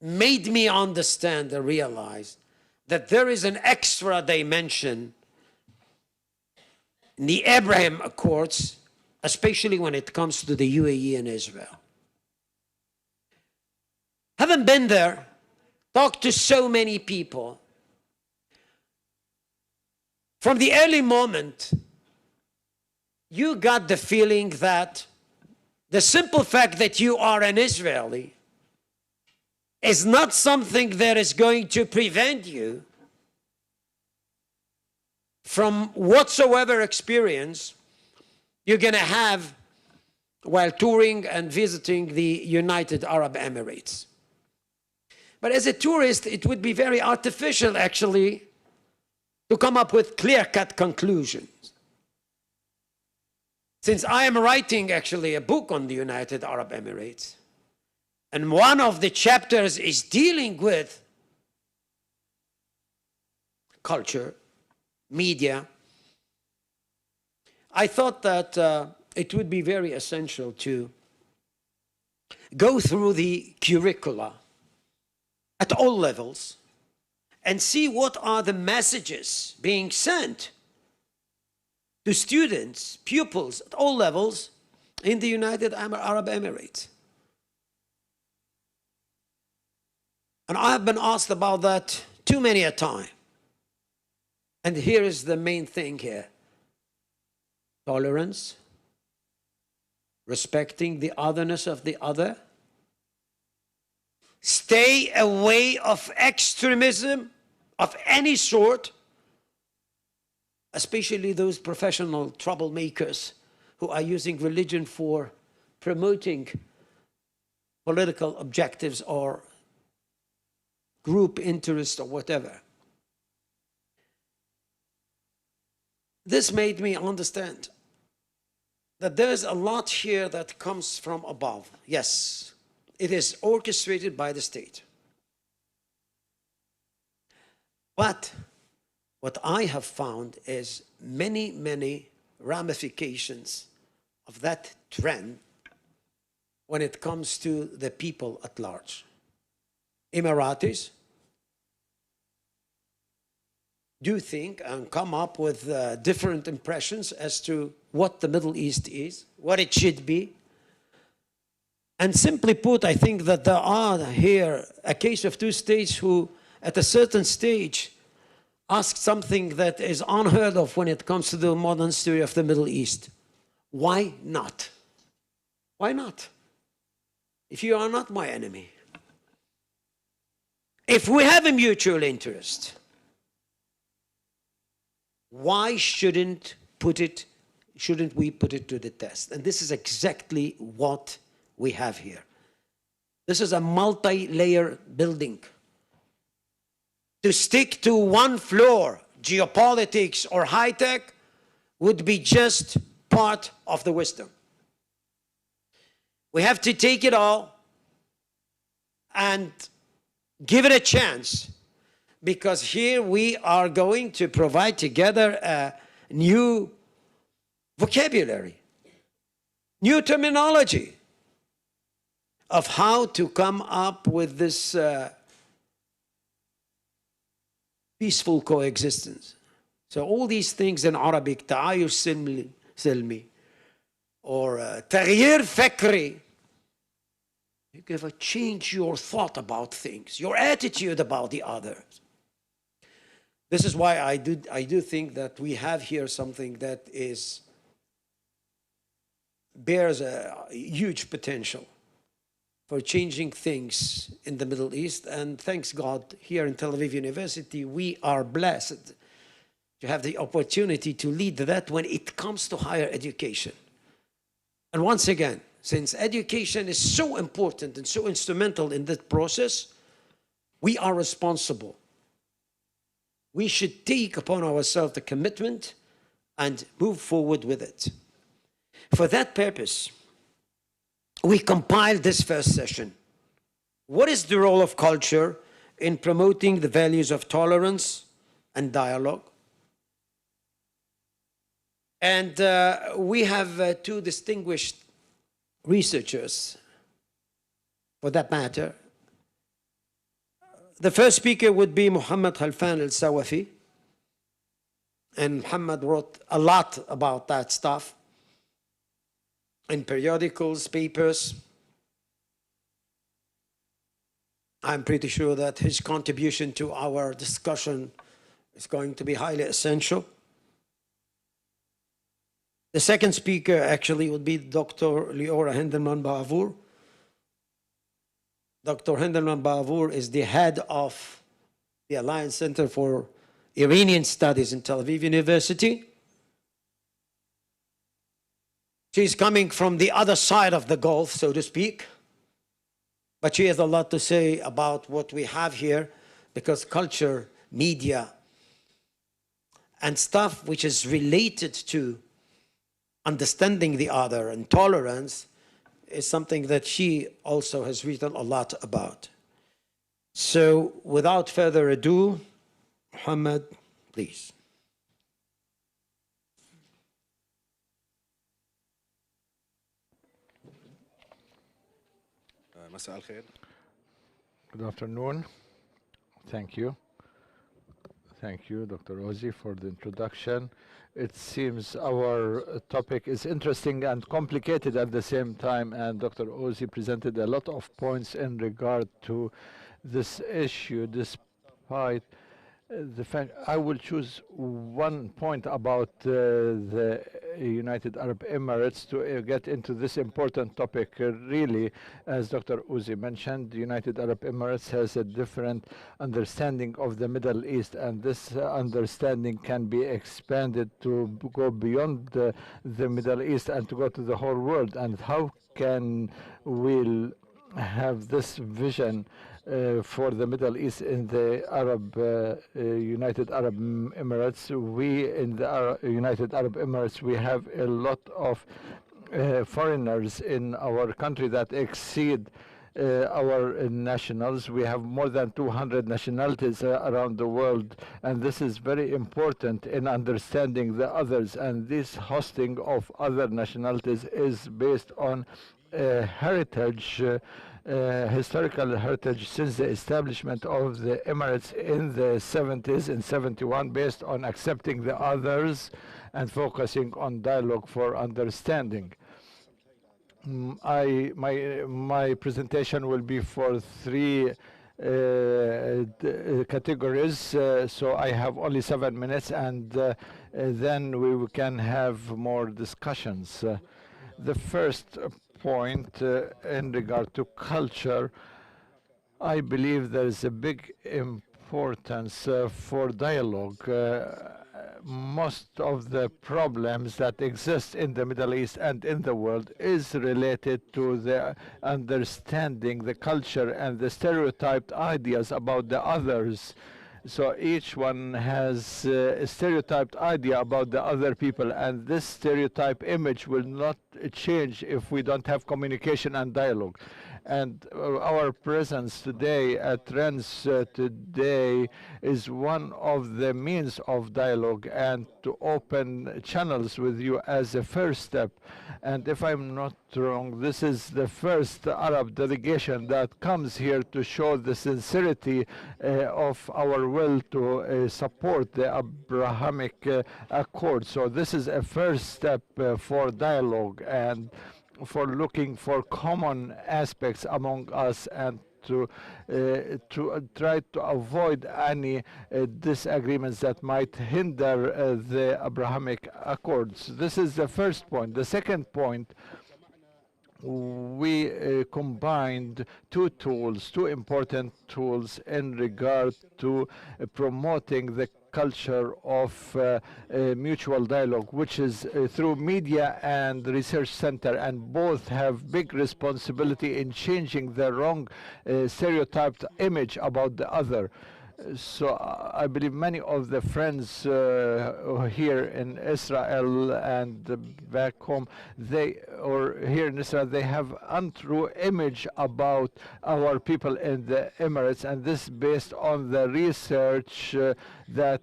made me understand and realize that there is an extra dimension in the Abraham Accords, especially when it comes to the UAE and Israel. Haven't been there, talked to so many people. From the early moment, you got the feeling that the simple fact that you are an Israeli is not something that is going to prevent you from whatsoever experience you're going to have while touring and visiting the United Arab Emirates. But as a tourist, it would be very artificial, actually, to come up with clear-cut conclusions. Since I am writing, actually, a book on the United Arab Emirates, and one of the chapters is dealing with culture, media, I thought that it would be very essential to go through the curricula at all levels and see what are the messages being sent to students, pupils at all levels in the United Arab Emirates. And I have been asked about that too many a time. And here is the main thing here. Tolerance, respecting the otherness of the other, stay away of extremism of any sort, especially those professional troublemakers who are using religion for promoting political objectives or group interest or whatever. This made me understand that there's a lot here that comes from above. Yes, it is orchestrated by the state. But what I have found is many ramifications of that trend when it comes to the people at large. Emiratis do think and come up with different impressions as to what the Middle East is, what it should be. And simply put, I think that there are here a case of two states who, at a certain stage, asked something that is unheard of when it comes to the modern story of the Middle East. Why not? Why not? if you are not my enemy? If we have a mutual interest, why shouldn't we put it to the test? And this is exactly what we have here. This is a multi-layer building. To stick to one floor, geopolitics or high-tech, would be just part of the wisdom. We have to take it all and give it a chance, because here we are going to provide together a new vocabulary, new terminology of how to come up with this peaceful coexistence. So all these things in Arabic, تعايش سلمي, or تغيير فكري, you give a change your thought about things, your attitude about the others. This is why I do think that we have here something that bears a huge potential for changing things in the Middle East. And thanks God, here in Tel Aviv University, we are blessed to have the opportunity to lead that when it comes to higher education. And once again, since education is so important and so instrumental in that process, we are responsible. We should take upon ourselves the commitment and move forward with it. For that purpose, we compiled this first session. What is the role of culture in promoting the values of tolerance and dialogue? And we have two distinguished researchers, for that matter. The first speaker would be Muhammad Khalfan al-Sawafi. And Muhammad wrote a lot about that stuff in periodicals, papers. I'm pretty sure that his contribution to our discussion is going to be highly essential. The second speaker actually would be Dr. Leora Hendelman Bavour. Dr. Hendelman Bavour is the head of the Alliance Center for Iranian Studies in Tel Aviv University. She's coming from the other side of the Gulf, so to speak. But she has a lot to say about what we have here, because culture, media, and stuff which is related to understanding the other and tolerance is something that she also has written a lot about. So without further ado, Muhammad, please. Good afternoon. Thank you. Thank you, Dr. Ozi, for the introduction. It seems our topic is interesting and complicated at the same time, and Dr. Ozi presented a lot of points in regard to this issue, despite the fact I will choose one point about the United Arab Emirates to get into this important topic. Really, as Dr. Ozi mentioned, the United Arab Emirates has a different understanding of the Middle East, and this understanding can be expanded to go beyond the Middle East and to go to the whole world. And how can we have this vision for the Middle East in the United Arab Emirates? We in the United Arab Emirates, we have a lot of foreigners in our country that exceed our nationals. We have more than 200 nationalities around the world, and this is very important in understanding the others. And this hosting of other nationalities is based on heritage, historical heritage since the establishment of the Emirates in the 70s, in 71, based on accepting the others and focusing on dialogue for understanding. My presentation will be for three categories, so I have only 7 minutes, and then we can have more discussions. The first point in regard to culture, I believe there is a big importance for dialogue. Most of the problems that exist in the Middle East and in the world is related to the understanding the culture and the stereotyped ideas about the others. So each one has a stereotyped idea about the other people, and this stereotype image will not change if we don't have communication and dialogue. And our presence today at Trends today is one of the means of dialogue and to open channels with you as a first step. And if I'm not wrong, this is the first Arab delegation that comes here to show the sincerity of our will to support the Abrahamic Accord. So this is a first step for dialogue and for looking for common aspects among us and to try to avoid any disagreements that might hinder the Abrahamic Accords. This is the first point. The second point, we combined two important tools in regard to promoting the culture of mutual dialogue, which is through media and research center, and both have big responsibility in changing the wrong stereotyped image about the other. So I believe many of the friends here in Israel and back home, or here in Israel, they have untrue image about our people in the Emirates, and this based on the research that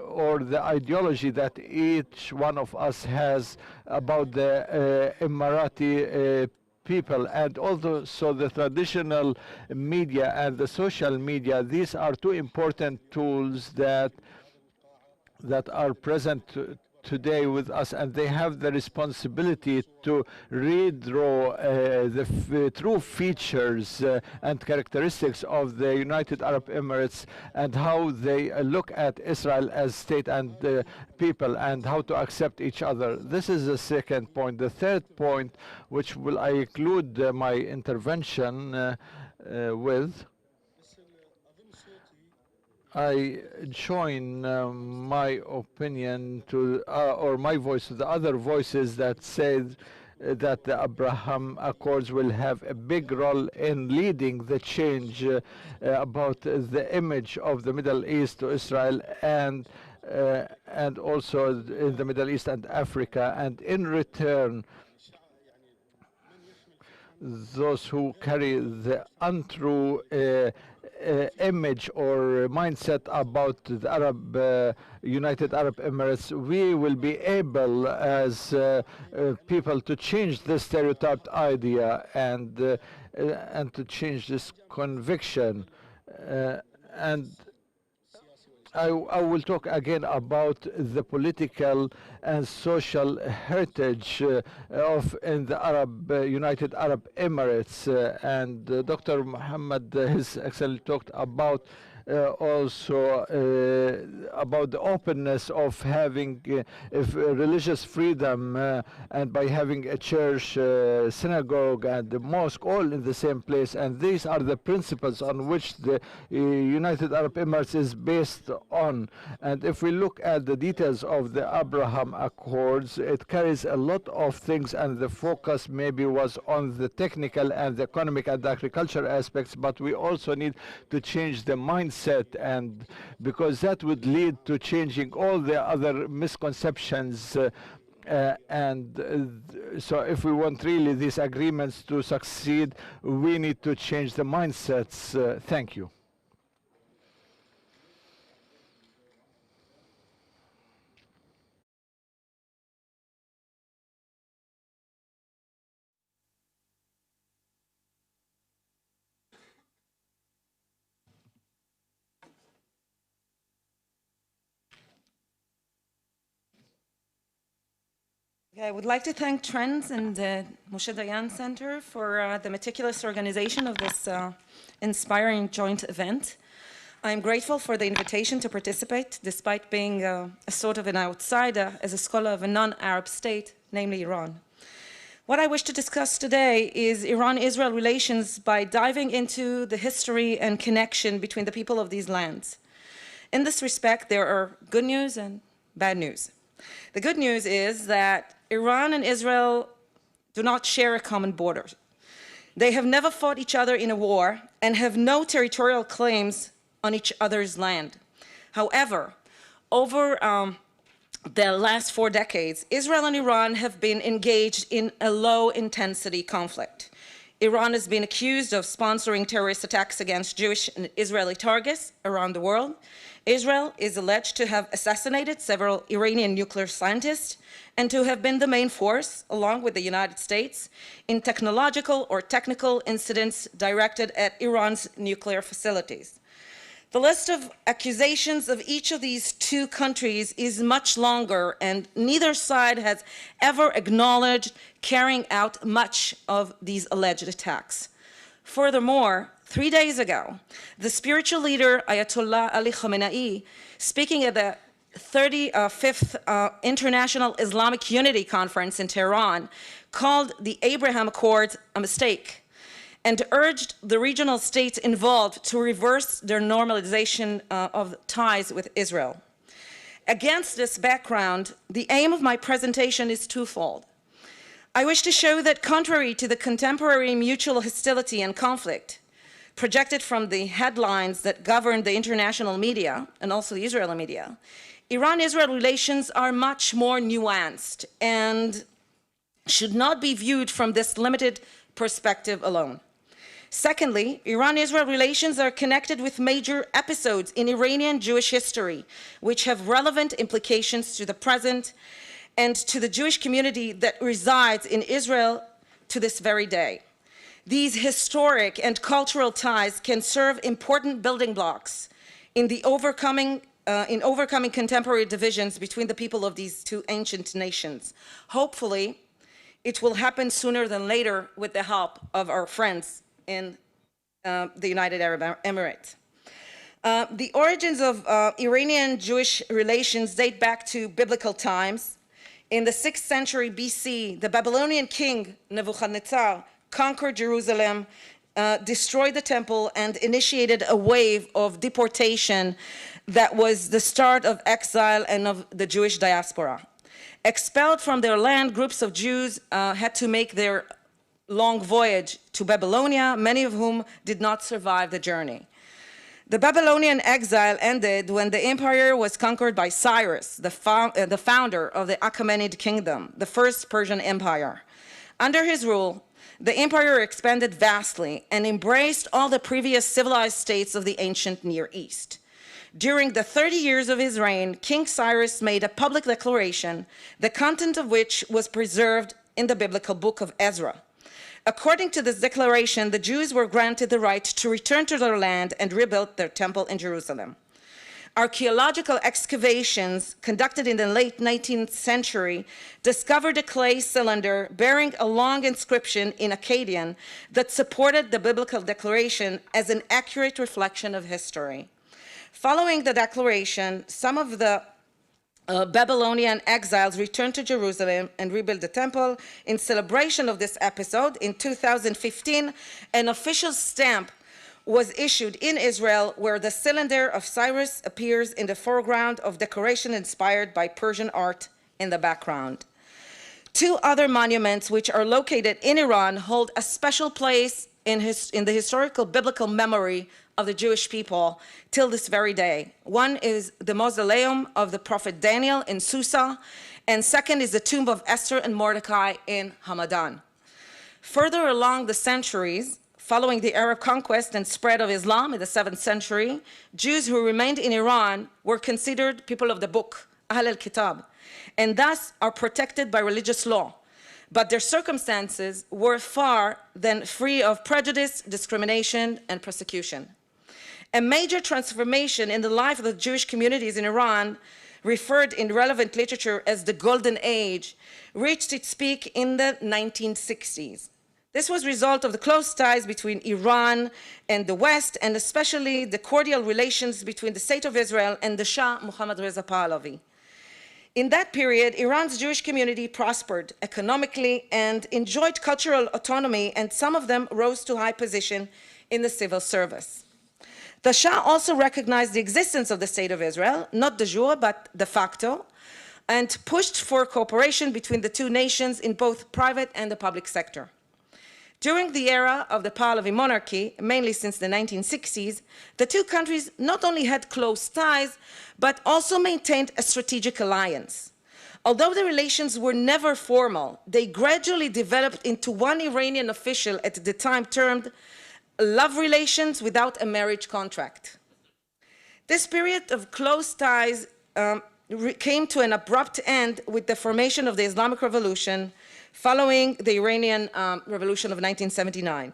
or the ideology that each one of us has about the Emirati people, and also the traditional media and the social media. These are two important tools that are present today with us, and they have the responsibility to redraw the true features and characteristics of the United Arab Emirates and how they look at Israel as state and people and how to accept each other. This is the second point. The third point, which will I include my intervention with, I join my opinion to, or my voice to the other voices that said that the Abraham Accords will have a big role in leading the change about the image of the Middle East to Israel and also in the Middle East and Africa. And in return, those who carry the untrue image or mindset about the United Arab Emirates, we will be able as people to change this stereotyped idea and to change this conviction. And I will talk again about the political and social heritage in the United Arab Emirates, and Dr. Mohammed His Excellency talked about also about the openness of having religious freedom and by having a church, synagogue and the mosque all in the same place, and these are the principles on which the United Arab Emirates is based on. And if we look at the details of the Abraham Accords, it carries a lot of things, and the focus maybe was on the technical and the economic and the agriculture aspects, but we also need to change the mindset, and because that would lead to changing all the other misconceptions so if we want really these agreements to succeed, we need to change the mindsets. Thank you. I would like to thank Trends and the Moshe Dayan Center for the meticulous organization of this inspiring joint event. I'm grateful for the invitation to participate, despite being a sort of an outsider as a scholar of a non-Arab state, namely Iran. What I wish to discuss today is Iran-Israel relations by diving into the history and connection between the people of these lands. In this respect, there are good news and bad news. The good news is that Iran and Israel do not share a common border. They have never fought each other in a war and have no territorial claims on each other's land. However, over the last 4 decades, Israel and Iran have been engaged in a low-intensity conflict. Iran has been accused of sponsoring terrorist attacks against Jewish and Israeli targets around the world. Israel is alleged to have assassinated several Iranian nuclear scientists and to have been the main force, along with the United States, in technological or technical incidents directed at Iran's nuclear facilities. The list of accusations of each of these 2 countries is much longer, and neither side has ever acknowledged carrying out much of these alleged attacks. Furthermore, 3 days ago, the spiritual leader Ayatollah Ali Khamenei, speaking at the 35th International Islamic Unity Conference in Tehran, called the Abraham Accords a mistake and urged the regional states involved to reverse their normalization of ties with Israel. Against this background, the aim of my presentation is twofold. I wish to show that contrary to the contemporary mutual hostility and conflict projected from the headlines that govern the international media and also the Israeli media, Iran-Israel relations are much more nuanced and should not be viewed from this limited perspective alone. Secondly, Iran-Israel relations are connected with major episodes in Iranian Jewish history, which have relevant implications to the present and to the Jewish community that resides in Israel to this very day. These historic and cultural ties can serve important building blocks in overcoming contemporary divisions between the people of these 2 ancient nations. Hopefully, it will happen sooner than later with the help of our friends in the United Arab Emirates. The origins of Iranian-Jewish relations date back to biblical times. In the 6th century BC, the Babylonian king Nebuchadnezzar conquered Jerusalem, destroyed the temple, and initiated a wave of deportation that was the start of exile and of the Jewish diaspora. Expelled from their land, groups of Jews had to make their long voyage to Babylonia, many of whom did not survive the journey. The Babylonian exile ended when the empire was conquered by Cyrus, the founder of the Achaemenid kingdom, the first Persian empire. Under his rule, the empire expanded vastly and embraced all the previous civilized states of the ancient Near East. During the 30 years of his reign, King Cyrus made a public declaration, the content of which was preserved in the biblical book of Ezra. According to this declaration, the Jews were granted the right to return to their land and rebuild their temple in Jerusalem. Archaeological excavations conducted in the late 19th century discovered a clay cylinder bearing a long inscription in Akkadian that supported the biblical declaration as an accurate reflection of history. Following the declaration, some of the Babylonian exiles returned to Jerusalem and rebuilt the temple. In celebration of this episode, in 2015, an official stamp was issued in Israel where the cylinder of Cyrus appears in the foreground of decoration inspired by Persian art in the background. 2 other monuments which are located in Iran hold a special place in the historical biblical memory of the Jewish people till this very day. One is the mausoleum of the prophet Daniel in Susa, and second is the tomb of Esther and Mordecai in Hamadan. Further along the centuries, following the Arab conquest and spread of Islam in the 7th century, Jews who remained in Iran were considered people of the book, Ahl al-Kitab, and thus are protected by religious law. But their circumstances were far from free of prejudice, discrimination, and persecution. A major transformation in the life of the Jewish communities in Iran, referred in relevant literature as the Golden Age, reached its peak in the 1960s. This was a result of the close ties between Iran and the West, and especially the cordial relations between the State of Israel and the Shah Mohammad Reza Pahlavi. In that period, Iran's Jewish community prospered economically and enjoyed cultural autonomy, and some of them rose to high position in the civil service. The Shah also recognized the existence of the State of Israel, not de jure, but de facto, and pushed for cooperation between the two nations in both private and the public sector. During the era of the Pahlavi monarchy, mainly since the 1960s, the two countries not only had close ties, but also maintained a strategic alliance. Although the relations were never formal, they gradually developed into one Iranian official at the time termed love relations without a marriage contract. This period of close ties came to an abrupt end with the formation of the Islamic Revolution following the Iranian Revolution of 1979.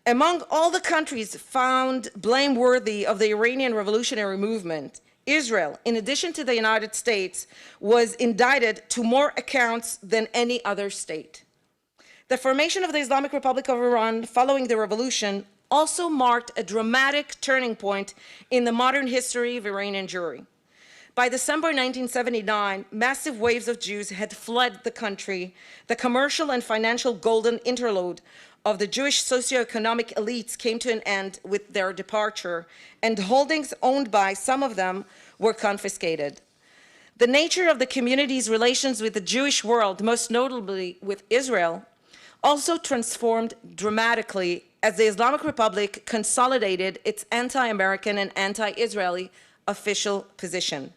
Among all the countries found blameworthy of the Iranian revolutionary movement, Israel, in addition to the United States, was indicted to more accounts than any other state. The formation of the Islamic Republic of Iran following the revolution also marked a dramatic turning point in the modern history of Iranian Jewry. By December 1979, massive waves of Jews had fled the country. The commercial and financial golden interlude of the Jewish socioeconomic elites came to an end with their departure, and holdings owned by some of them were confiscated. The nature of the community's relations with the Jewish world, most notably with Israel, also transformed dramatically as the Islamic Republic consolidated its anti-American and anti-Israeli official position.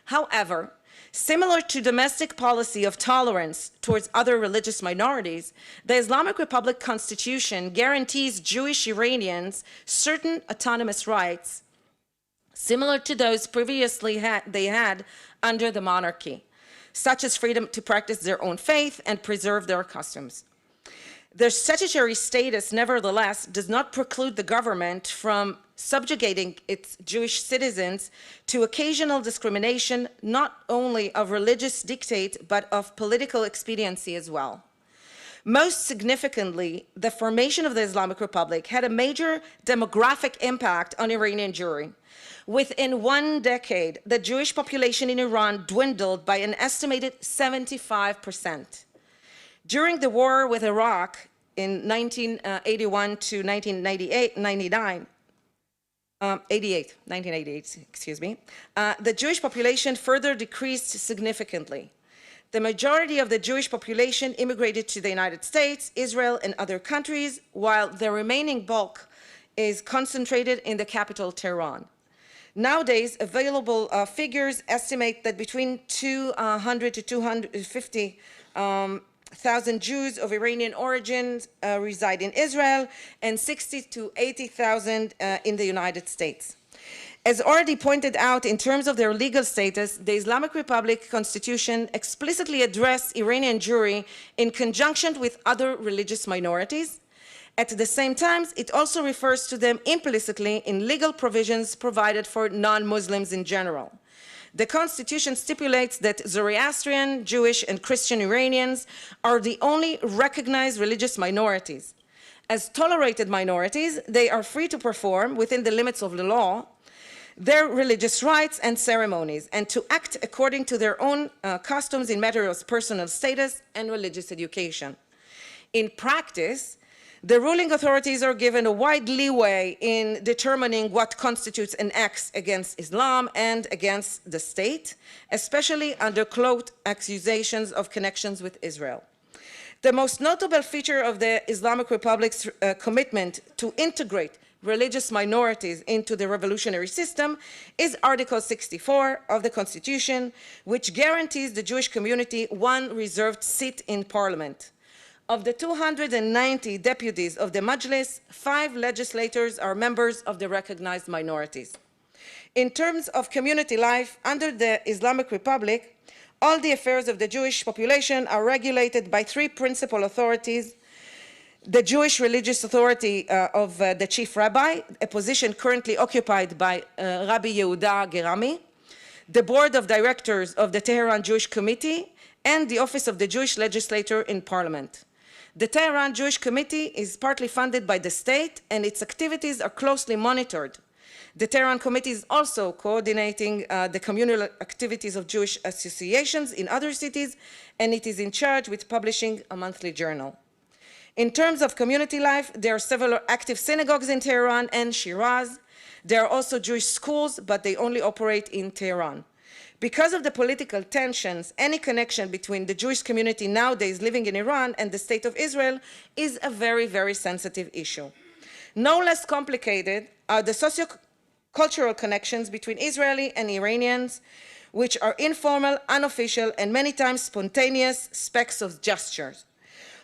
However, similar to domestic policy of tolerance towards other religious minorities, the Islamic Republic Constitution guarantees Jewish Iranians certain autonomous rights similar to those previously they had under the monarchy, such as freedom to practice their own faith and preserve their customs. Their statutory status, nevertheless, does not preclude the government from subjugating its Jewish citizens to occasional discrimination, not only of religious dictate, but of political expediency as well. Most significantly, the formation of the Islamic Republic had a major demographic impact on Iranian Jewry. Within 1 decade, the Jewish population in Iran dwindled by an estimated 75%. During the war with Iraq in 1981 to 1988, excuse me, the Jewish population further decreased significantly. The majority of the Jewish population immigrated to the United States, Israel, and other countries, while the remaining bulk is concentrated in the capital, Tehran. Nowadays, available figures estimate that between 200 to 250,000 Jews of Iranian origin reside in Israel, and 60 to 80,000 in the United States. As already pointed out, in terms of their legal status, the Islamic Republic Constitution explicitly addressed Iranian Jewry in conjunction with other religious minorities. At the same time, it also refers to them implicitly in legal provisions provided for non-Muslims in general. The Constitution stipulates that Zoroastrian, Jewish, and Christian Iranians are the only recognized religious minorities. As tolerated minorities, they are free to perform, within the limits of the law, their religious rites and ceremonies, and to act according to their own customs in matters of personal status and religious education. In practice, the ruling authorities are given a wide leeway in determining what constitutes an act against Islam and against the state, especially under cloaked accusations of connections with Israel. The most notable feature of the Islamic Republic's commitment to integrate religious minorities into the revolutionary system is Article 64 of the Constitution, which guarantees the Jewish community one reserved seat in parliament. Of the 290 deputies of the Majlis, 5 legislators are members of the recognized minorities. In terms of community life, under the Islamic Republic, all the affairs of the Jewish population are regulated by 3 principal authorities: the Jewish Religious Authority of the Chief Rabbi, a position currently occupied by Rabbi Yehuda Gerami, the Board of Directors of the Tehran Jewish Committee, and the Office of the Jewish Legislator in Parliament. The Tehran Jewish Committee is partly funded by the state, and its activities are closely monitored. The Tehran Committee is also coordinating the communal activities of Jewish associations in other cities, and it is in charge with publishing a monthly journal. In terms of community life, there are several active synagogues in Tehran and Shiraz. There are also Jewish schools, but they only operate in Tehran. Because of the political tensions, any connection between the Jewish community nowadays living in Iran and the State of Israel is a very, very sensitive issue. No less complicated are the socio-cultural connections between Israeli and Iranians, which are informal, unofficial, and many times spontaneous specks of gestures.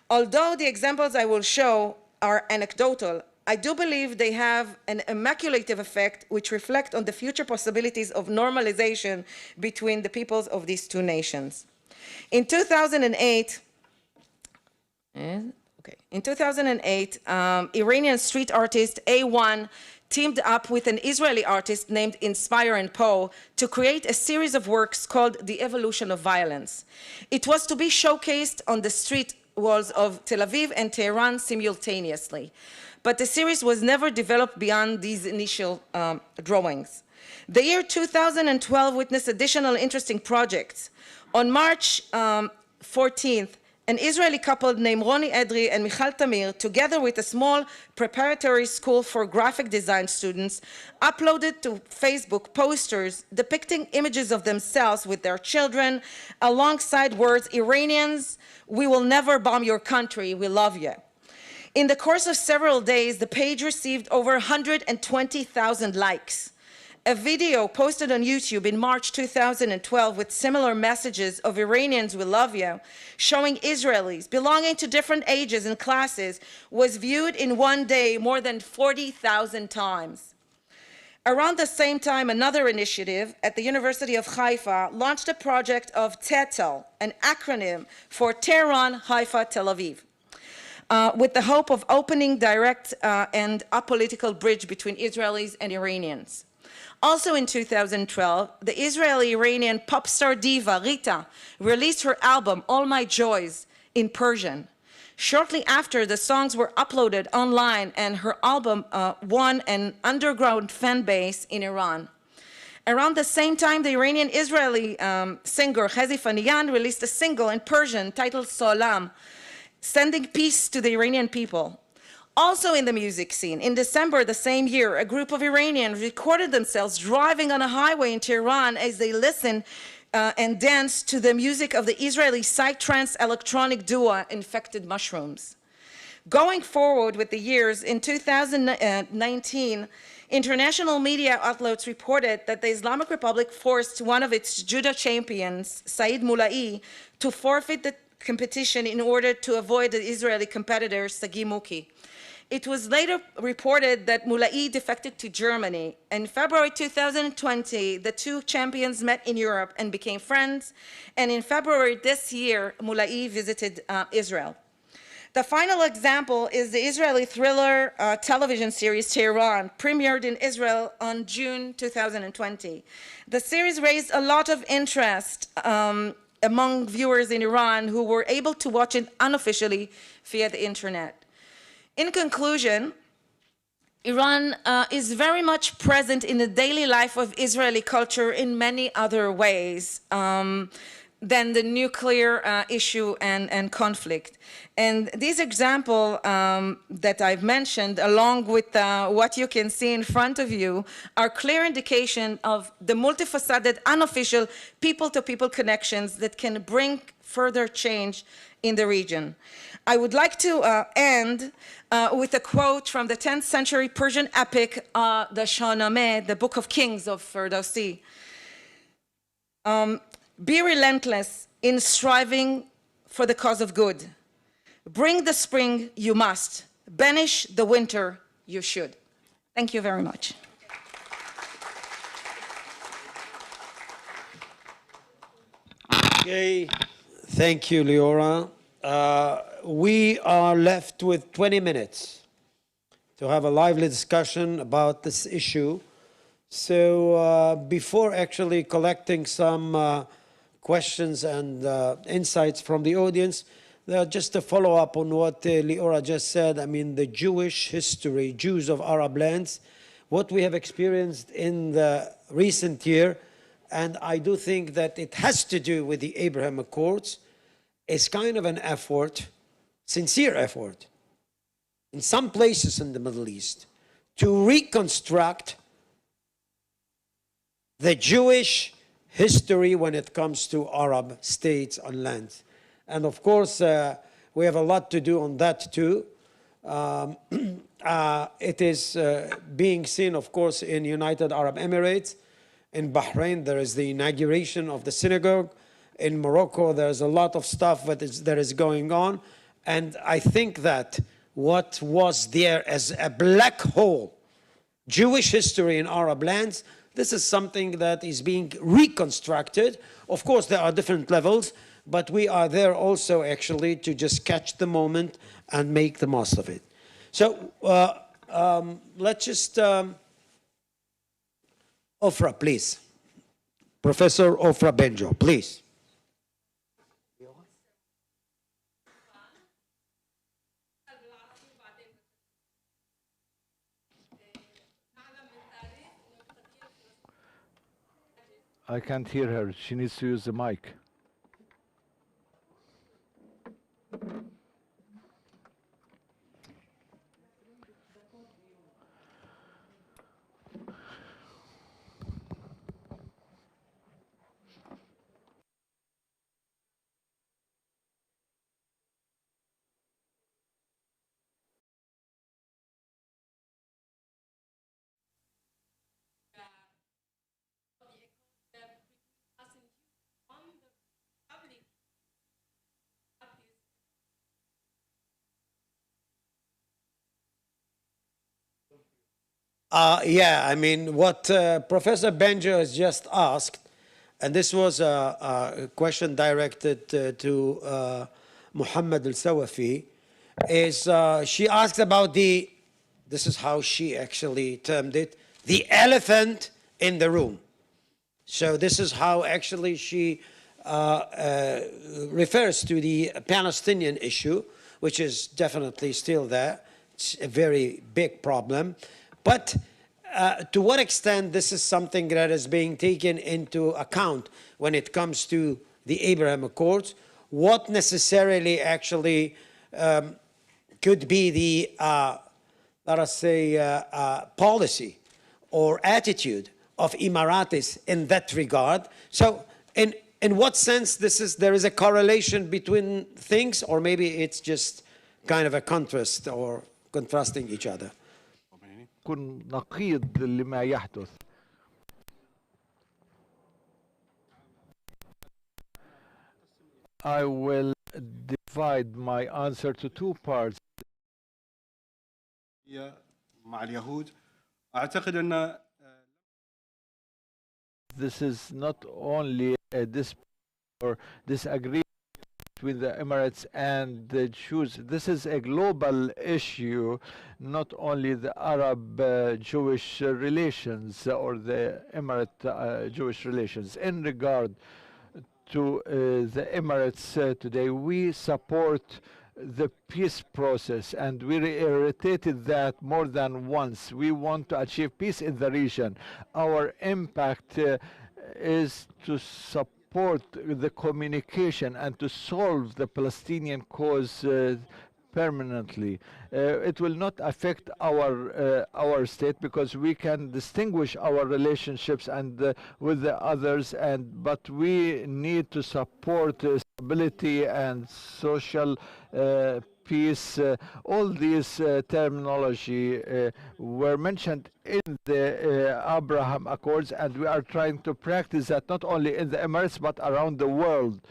Although the examples I will show are anecdotal, I do believe they have an immaculative effect which reflect on the future possibilities of normalization between the peoples of these two nations. In 2008, Iranian street artist A1 teamed up with an Israeli artist named Inspire and Poe to create a series of works called The Evolution of Violence. It was to be showcased on the street walls of Tel Aviv and Tehran simultaneously. But the series was never developed beyond these initial drawings. The year 2012 witnessed additional interesting projects. On March 14th, an Israeli couple named Roni Edri and Michal Tamir, together with a small preparatory school for graphic design students, uploaded to Facebook posters depicting images of themselves with their children, alongside words, "Iranians, we will never bomb your country, we love you." In the course of several days, the page received over 120,000 likes. A video posted on YouTube in March 2012 with similar messages of "Iranians, we love you," showing Israelis belonging to different ages and classes, was viewed in one day more than 40,000 times. Around the same time, another initiative at the University of Haifa launched a project of TETEL, an acronym for Tehran, Haifa, Tel Aviv, with the hope of opening direct and apolitical bridge between Israelis and Iranians. Also in 2012, the Israeli-Iranian pop star diva Rita released her album All My Joys in Persian. Shortly after, the songs were uploaded online and her album won an underground fan base in Iran. Around the same time, the Iranian-Israeli singer Hezi Faniyan released a single in Persian titled Solam, sending peace to the Iranian people. Also in the music scene, in December the same year, a group of Iranians recorded themselves driving on a highway in Tehran as they listened and danced to the music of the Israeli psytrance electronic duo Infected Mushrooms. Going forward with the years, in 2019, international media outlets reported that the Islamic Republic forced one of its judo champions, Said Mulai, to forfeit the competition in order to avoid the Israeli competitor, Sagi Muki. It was later reported that Mulai defected to Germany. In February 2020, the two champions met in Europe and became friends. And in February this year, Mulai visited Israel. The final example is the Israeli thriller television series Tehran, premiered in Israel on June 2020. The series raised a lot of interest among viewers in Iran who were able to watch it unofficially via the internet. In conclusion, Iran is very much present in the daily life of Israeli culture in many other ways than the nuclear issue and conflict. And this example that I've mentioned, along with what you can see in front of you, are clear indication of the multifaceted, unofficial, people-to-people connections that can bring further change in the region. I would like to end with a quote from the 10th century Persian epic, the Shahnameh, the Book of Kings of Ferdowsi. Be relentless in striving for the cause of good. Bring the spring, you must. Banish the winter, you should. Thank you very much. Okay, thank you, Leora. We are left with 20 minutes to have a lively discussion about this issue. So before actually collecting some questions and insights from the audience, just to follow up on what Leora just said, I mean, the Jewish history, Jews of Arab lands, what we have experienced in the recent year, and I do think that it has to do with the Abraham Accords, is kind of an effort, sincere effort, in some places in the Middle East, to reconstruct the Jewish history when it comes to Arab states on land. And of course, we have a lot to do on that too. It is being seen, of course, in United Arab Emirates. In Bahrain, there is the inauguration of the synagogue. In Morocco, there's a lot of stuff that is going on. And I think that what was there as a black hole, Jewish history in Arab lands, this is something that is being reconstructed. Of course, there are different levels, but we are there also actually to just catch the moment and make the most of it. So let's just, Ofra, please. Professor Ofra Benjo, please. I can't hear her. She needs to use the mic. Yeah, I mean, what Professor Benjo has just asked, and this was a question directed to Muhammad al-Sawafi, is she asked about this is how she actually termed it, the elephant in the room. So this is how actually she refers to the Palestinian issue, which is definitely still there. It's a very big problem. But to what extent this is something that is being taken into account when it comes to the Abraham Accords? What necessarily actually could be the, let us say, policy or attitude of Emiratis in that regard? So in what sense there is a correlation between things, or maybe it's just kind of a contrast or contrasting each other? يكون نقيض لما يحدث. I will divide my answer to two parts. مع اليهود أعتقد أن This is not only a dispute or disagreement between the Emirates and the Jews. This is a global issue, not only the Arab-Jewish relations or the Emirate-Jewish relations. In regard to the Emirates today, we support the peace process, and we reiterated that more than once. We want to achieve peace in the region. Our impact is to support the communication and to solve the Palestinian cause permanently. It will not affect our state because we can distinguish our relationships and with the others, but we need to support stability and social peace. All these terminology were mentioned in the Abraham Accords, and we are trying to practice that not only in the Emirates but around the world.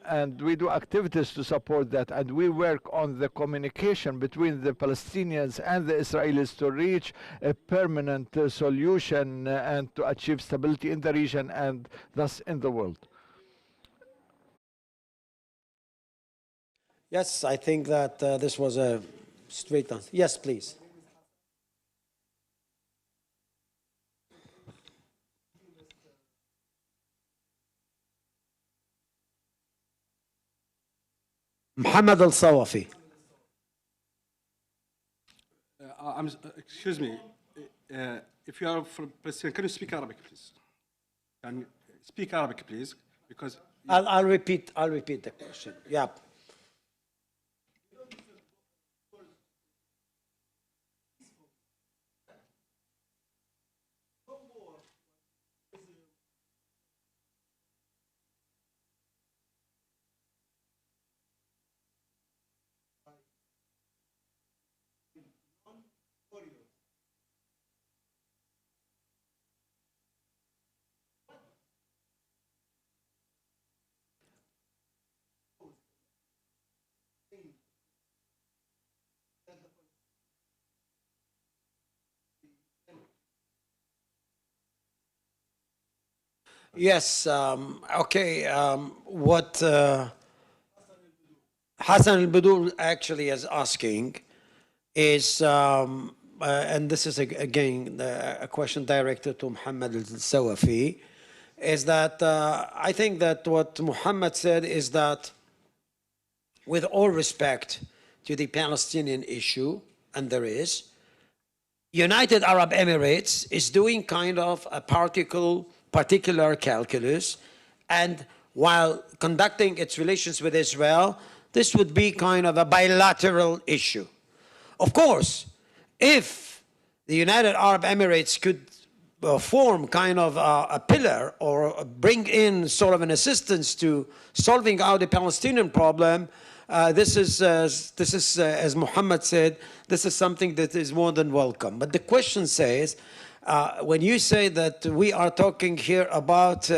And we do activities to support that, and we work on the communication between the Palestinians and the Israelis to reach a permanent solution and to achieve stability in the region and thus in the world. Yes, I think that this was a straight answer. Yes, please. Muhammad al-Sawafi. excuse me, if you are from Palestine, can you speak Arabic, please? Can you speak Arabic, please? Because I'll repeat the question. Yeah. Yes, okay. What Hassan al-Budul actually is asking is, and this is again a question directed to Muhammad al-Sawafi, is that I think that what Muhammad said is that with all respect to the Palestinian issue, and there is, United Arab Emirates is doing kind of a particular calculus, and while conducting its relations with Israel, this would be kind of a bilateral issue. Of course, if the United Arab Emirates could form kind of a pillar or bring in sort of an assistance to solving out the Palestinian problem, this is, as Muhammad said, this is something that is more than welcome. But the question says, when you say that we are talking here about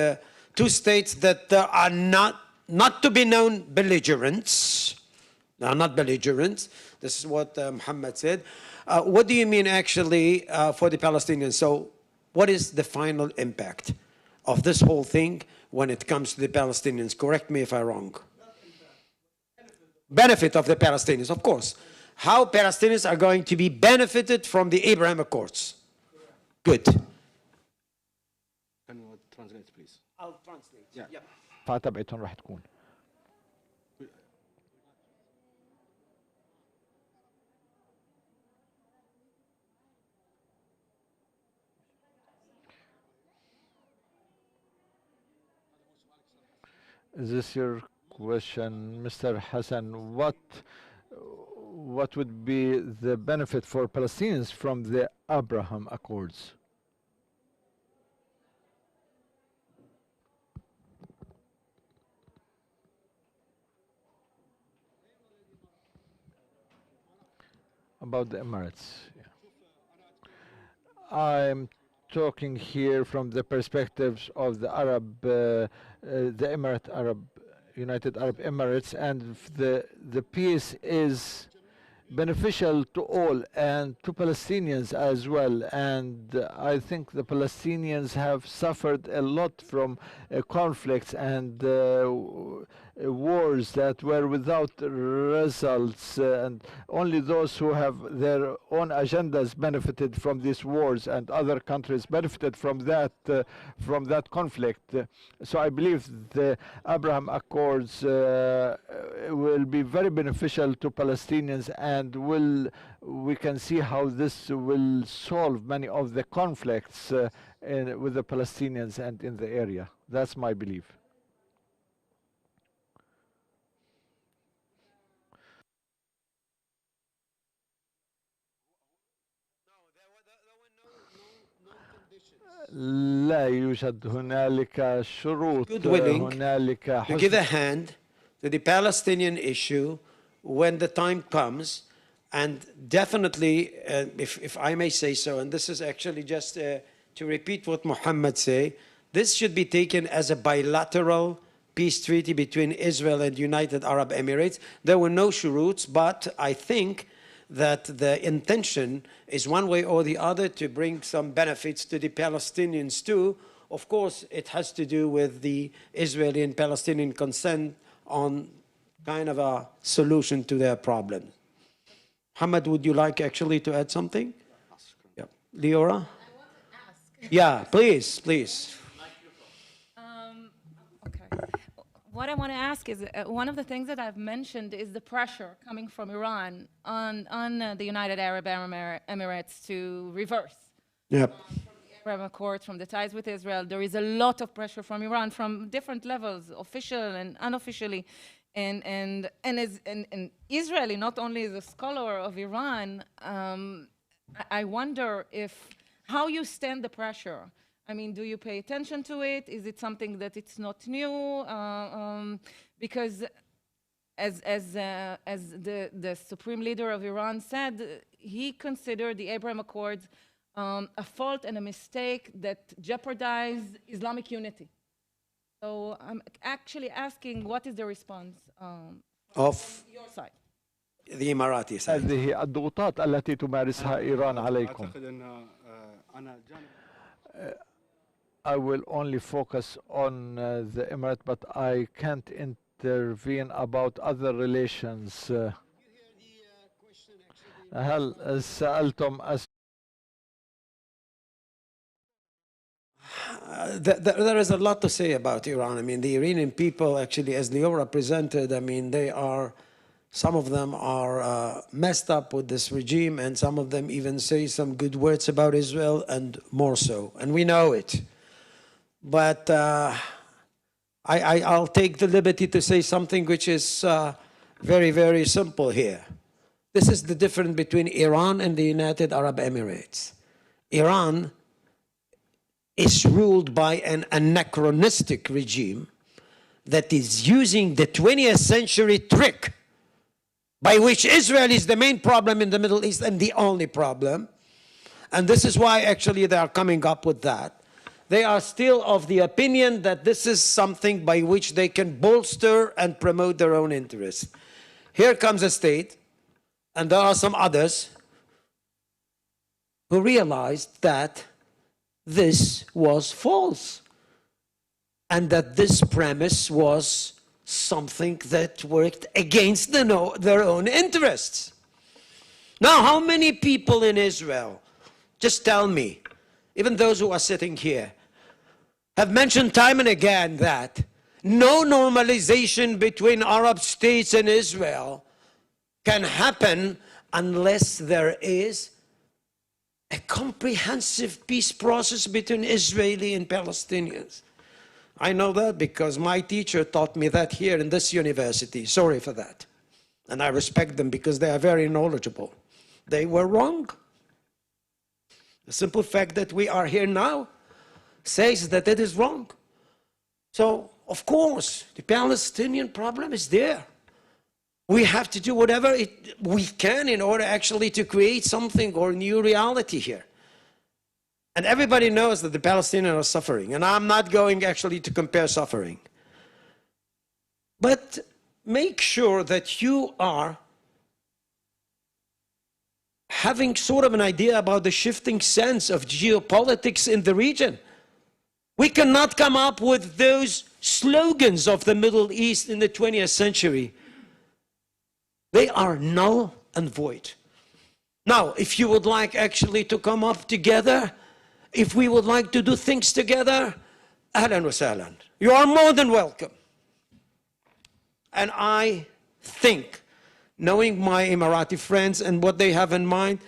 two states that are not to be known belligerents, they are not belligerents, this is what Muhammad said. What do you mean actually for the Palestinians? So what is the final impact of this whole thing when it comes to the Palestinians? Correct me if I'm wrong. Benefit of the Palestinians, of course. How Palestinians are going to be benefited from the Abraham Accords. Good. can you translate, please? I'll translate. Yeah. فتبعتهم راح تكون. Is this your question, Mr. Hassan? What would be the benefit for Palestinians from the Abraham Accords? About the Emirates. Yeah. I'm talking here from the perspectives of the United Arab Emirates, and the peace is beneficial to all and to Palestinians as well. And I think the Palestinians have suffered a lot from conflicts and wars that were without results, and only those who have their own agendas benefited from these wars, and other countries benefited from that conflict. So I believe the Abraham Accords will be very beneficial to Palestinians, and we can see how this will solve many of the conflicts with the Palestinians and in the area. That's my belief. لا يوجد هنالك شروط هنالك to give a hand to the Palestinian issue when the time comes, and definitely, if I may say so, and this is actually just to repeat what Muhammad said, this should be taken as a bilateral peace treaty between Israel and United Arab Emirates. There were no shuruts, but I think that the intention is one way or the other to bring some benefits to the Palestinians too. Of course, it has to do with the Israeli and Palestinian consent on kind of a solution to their problem. Muhammad, would you like actually to add something? Yeah. Leora? I want to ask. Yeah, please, please. Okay. What I want to ask is, one of the things that I've mentioned is the pressure coming from Iran on the United Arab Emirates to reverse Yep. Abraham Accords, from the ties with Israel. There is a lot of pressure from Iran, from different levels, official and unofficially. And Israeli, not only as a scholar of Iran, I wonder how you stand the pressure. I mean, do you pay attention to it? Is it something that it's not new? Because as the supreme leader of Iran said, he considered the Abraham Accords a fault and a mistake that jeopardized Islamic unity. So I'm actually asking, what is the response Of from your side? the Emirati side. هذه الضغوطات التي تمارسها إيران عليكم. أعتقد أن أنا جانب I will only focus on the Emirate, but I can't intervene about other relations. هل سألتم There is a lot to say about Iran. I mean, the Iranian people, actually, as Leo represented, I mean, some of them are messed up with this regime, and some of them even say some good words about Israel, and more so. And we know it. But I'll take the liberty to say something which is very, very simple here. This is the difference between Iran and the United Arab Emirates. Iran is ruled by an anachronistic regime that is using the 20th century trick by which Israel is the main problem in the Middle East and the only problem. And this is why actually they are coming up with that. They are still of the opinion that this is something by which they can bolster and promote their own interests. Here comes a state, and there are some others who realized that this was false, and that this premise was something that worked against their own interests. Now, how many people in Israel, just tell me, even those who are sitting here, have mentioned time and again that no normalization between Arab states and Israel can happen unless there is a comprehensive peace process between Israeli and Palestinians. I know that because my teacher taught me that here in this university. Sorry for that. And I respect them because they are very knowledgeable. They were wrong. The simple fact that we are here now says that it is wrong. So, of course, the Palestinian problem is there. We have to do whatever we can in order actually to create something or new reality here. And everybody knows that the Palestinians are suffering, and I'm not going actually to compare suffering. But make sure that you are having sort of an idea about the shifting sense of geopolitics in the region. We cannot come up with those slogans of the Middle East in the 20th century. They are null and void. Now, if you would like actually to come up together, if we would like to do things together, ahlan wa sahlan. You are more than welcome. And I think, knowing my Emirati friends and what they have in mind,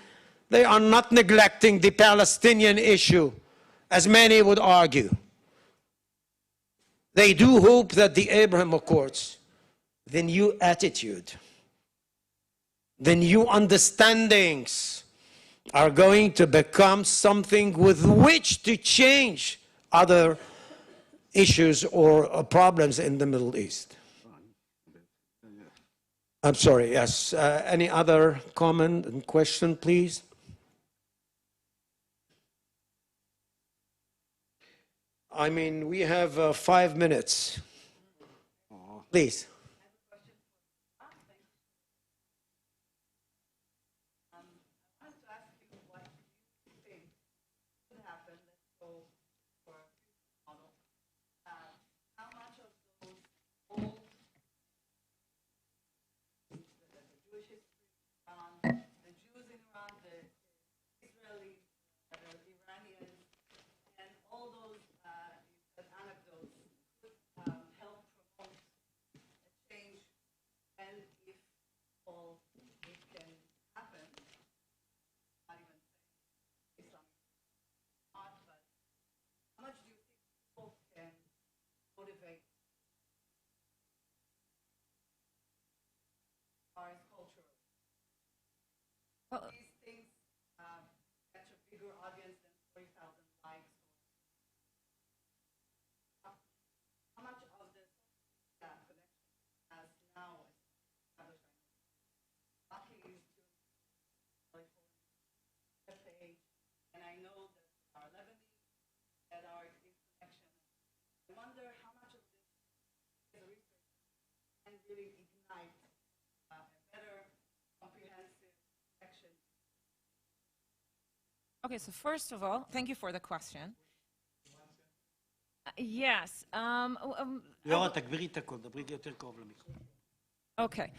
they are not neglecting the Palestinian issue, as many would argue. They do hope that the Abraham Accords, the new attitude, the new understandings are going to become something with which to change other issues or problems in the Middle East. I'm sorry, yes. Any other comment and question, please? I mean, we have 5 minutes. Please. these things catch a bigger audience than 40,000 likes? How much of this connection has now established? Luckily, page, and I know that there are Lebanese that are in connection. I wonder how much of this is research can really ignite a better, comprehensive connection. Okay, so first of all, thank you for the question. Yes. ליאורה, תגבירי את הקול, דברי יותר קרוב למיקרופון. Okay.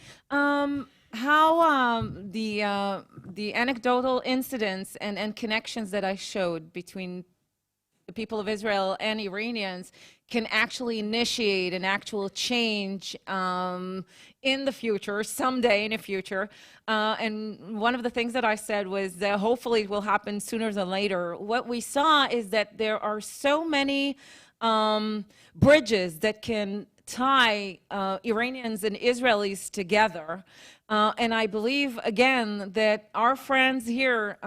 How the anecdotal incidents and connections that I showed between the people of Israel and Iranians can actually initiate an actual change in the future, someday in the future. And one of the things that I said was that hopefully it will happen sooner than later. What we saw is that there are so many bridges that can tie Iranians and Israelis together. And I believe, again, that our friends here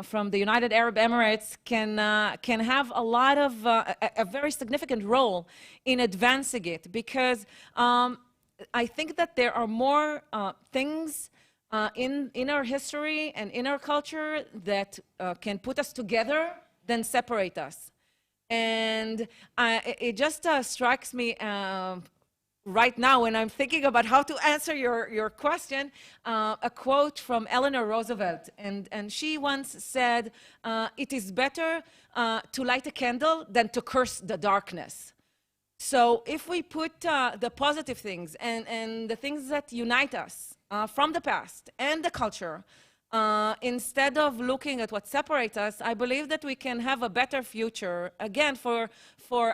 from the United Arab Emirates can have a lot of, a very significant role in advancing it, because I think that there are more things in our history and in our culture that can put us together than separate us. And it just strikes me right now when I'm thinking about how to answer your question, a quote from Eleanor Roosevelt. And she once said, it is better to light a candle than to curse the darkness. So if we put the positive things and the things that unite us from the past and the culture, instead of looking at what separates us, I believe that we can have a better future, again, for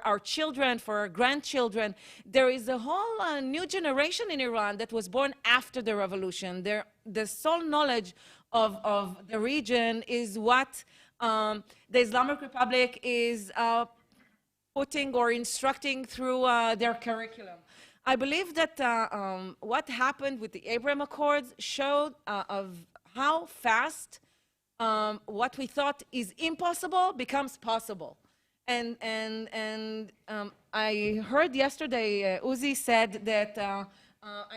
our children, for our grandchildren. There is a whole new generation in Iran that was born after the revolution. The sole knowledge of the region is what the Islamic Republic is putting or instructing through their curriculum. I believe that what happened with the Abraham Accords showed of how fast what we thought is impossible becomes possible. And I heard yesterday Uzi said that,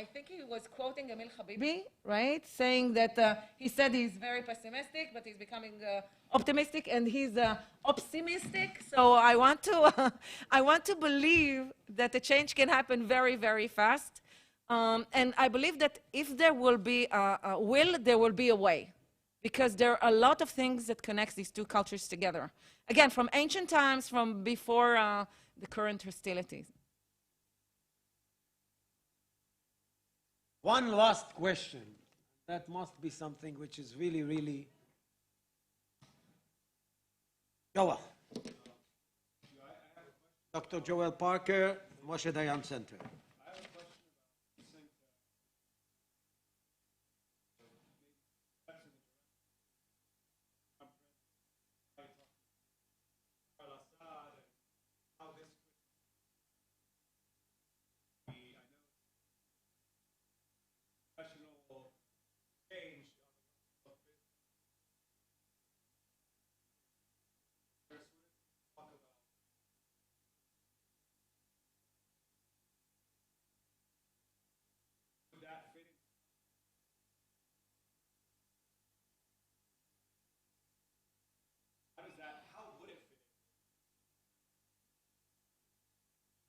I think he was quoting Emil Habibi, right? Saying that he said he's very pessimistic, but he's becoming optimistic, and he's optimistic. So I want to believe that the change can happen very, very fast. And I believe that if there will be a will, there will be a way, because there are a lot of things that connect these two cultures together. Again, from ancient times, from before the current hostilities. One last question. That must be something which is really, really... Joel. Dr. Joel Parker, Moshe Dayan Center.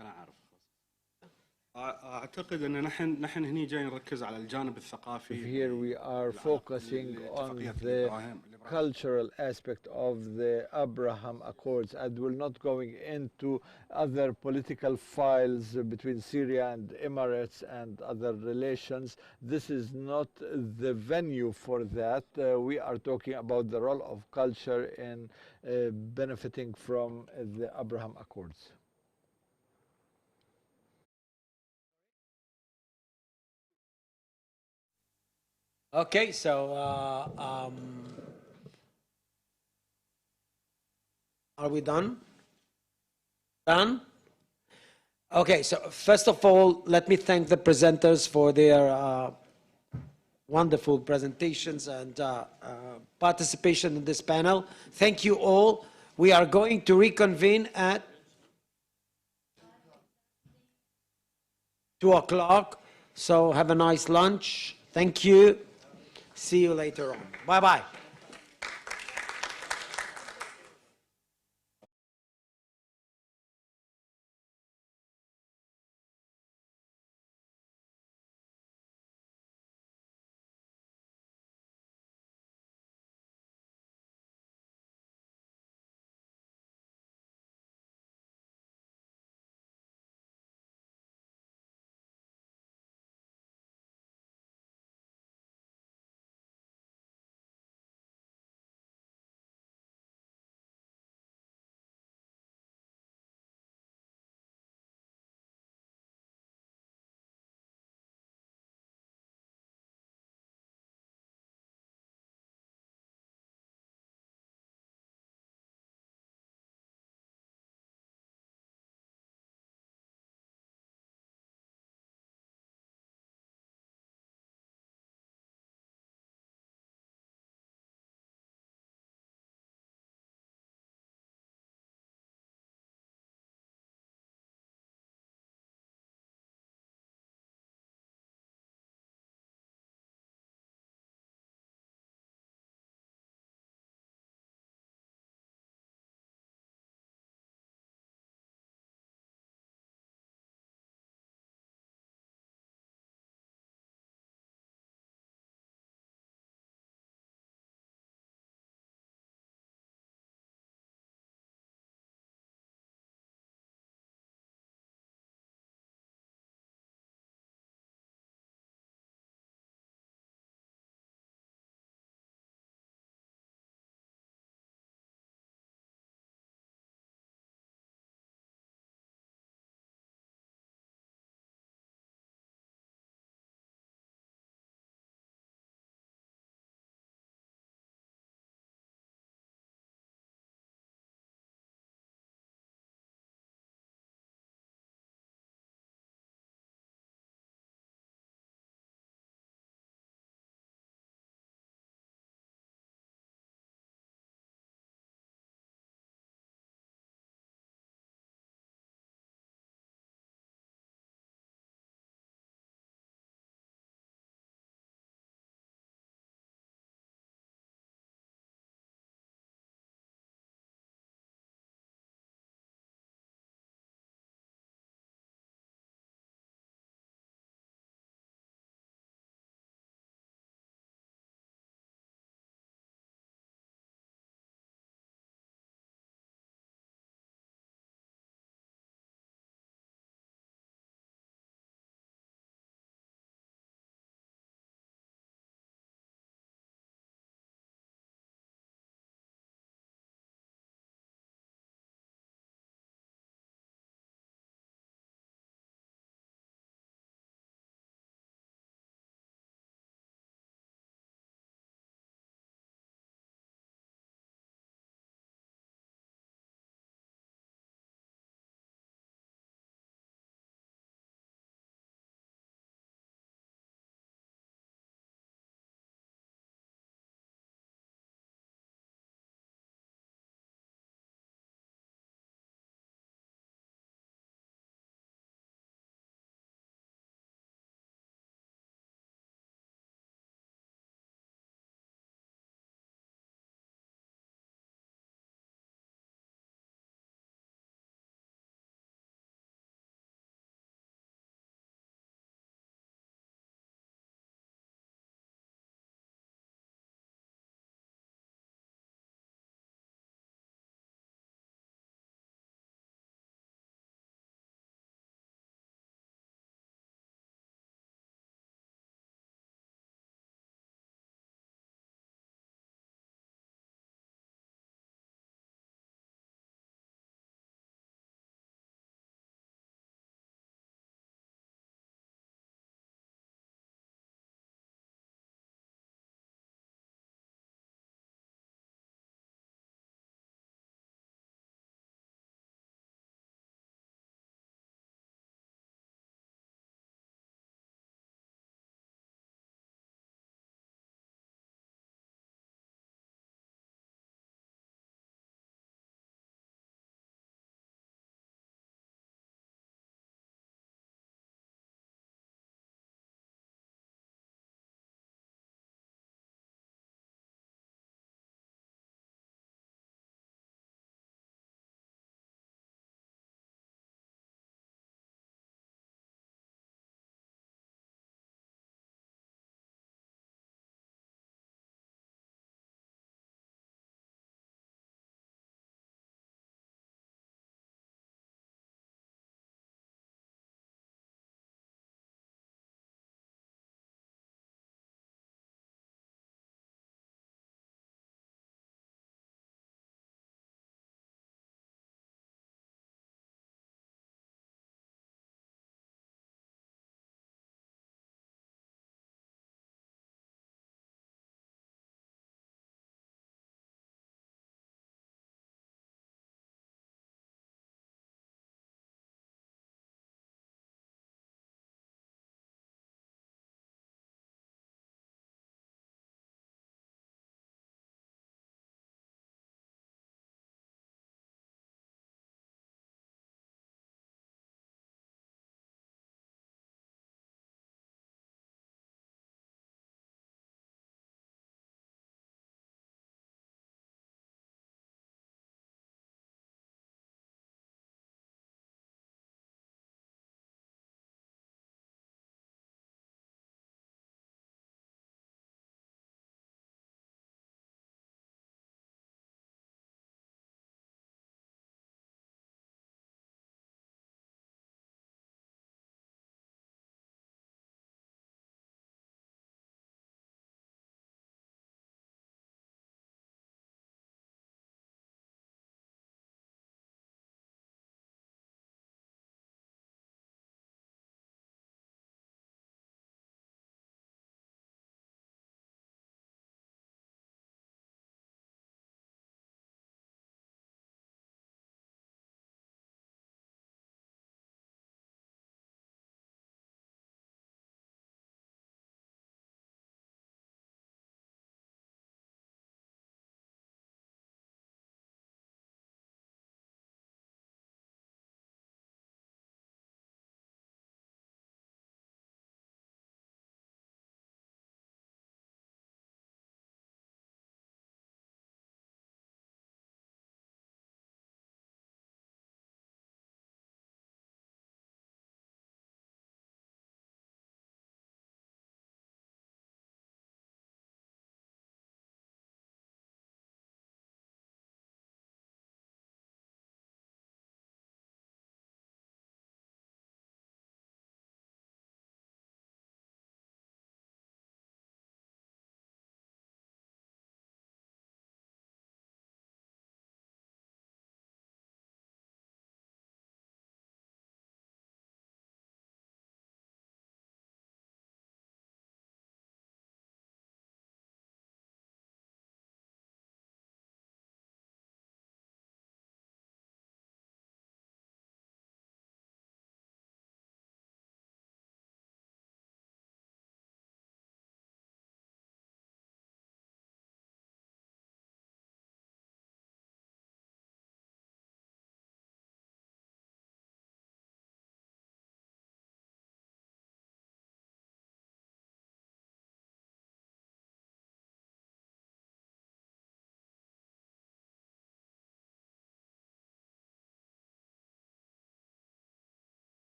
أنا أعرف. أعتقد أن نحن هني جاي نركز على الجانب الثقافي. Here we are focusing on the cultural aspect of the Abraham Accords, and we're not going into other political files between Syria and Emirates and other relations. This is not the venue for that. We are talking about the role of culture in benefiting from the Abraham Accords. Okay, so are we done? Done? Okay, so first of all, let me thank the presenters for their wonderful presentations and participation in this panel. Thank you all. We are going to reconvene at 2 o'clock. So have a nice lunch. Thank you. See you later on. Bye-bye.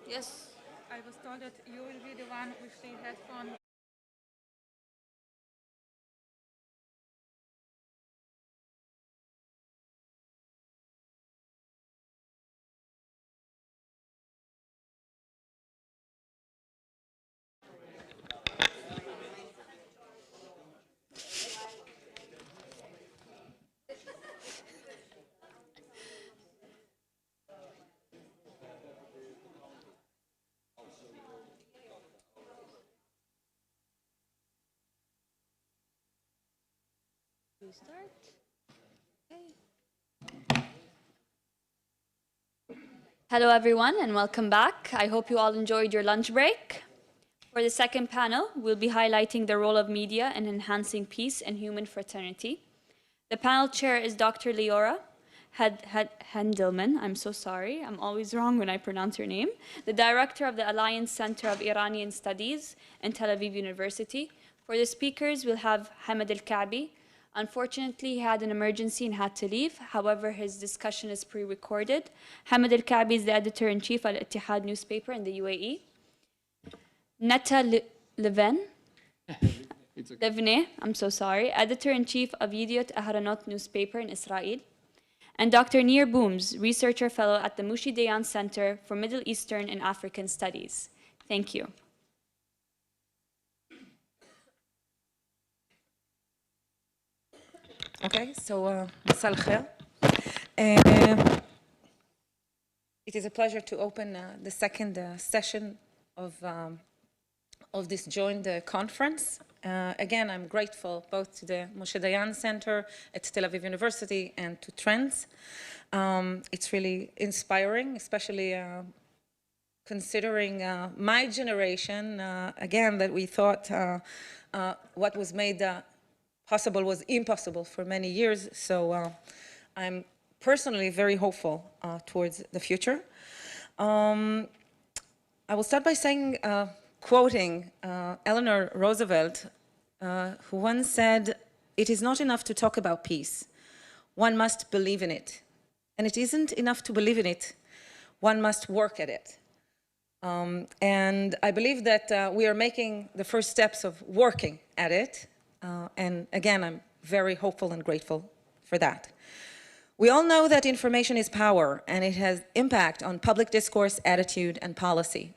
Yes. I was told that you will be the one with the headphone. We start. Okay. Hello, everyone, and welcome back. I hope you all enjoyed your lunch break. For the second panel, we'll be highlighting the role of media in enhancing peace and human fraternity. The panel chair is Dr. Leora Hendelman. I'm so sorry. I'm always wrong when I pronounce your name. The director of the Alliance Center of Iranian Studies in Tel Aviv University. For the speakers, we'll have Hamad Al-Ka'bi. Unfortunately, he had an emergency and had to leave. However, his discussion is pre-recorded. Hamad Al-Ka'bi is the editor-in-chief of Al-Ittihad newspaper in the UAE. Netta Levene, I'm so sorry, editor-in-chief of Yediot Ahronot newspaper in Israel. And Dr. Nir Booms, researcher fellow at the Moshe Dayan Center for Middle Eastern and African Studies. Thank you. Okay, so مساء الخير. It is a pleasure to open the second session of this joint conference. Again, I'm grateful both to the Moshe Dayan Center at Tel Aviv University and to Trends. It's really inspiring, especially considering my generation, again, that we thought what was made possible was impossible for many years. So I'm personally very hopeful towards the future. I will start by saying, quoting Eleanor Roosevelt, who once said, "It is not enough to talk about peace. One must believe in it. And it isn't enough to believe in it. One must work at it." And I believe that we are making the first steps of working at it. And again, I'm very hopeful and grateful for that. We all know that information is power, and it has impact on public discourse, attitude, and policy.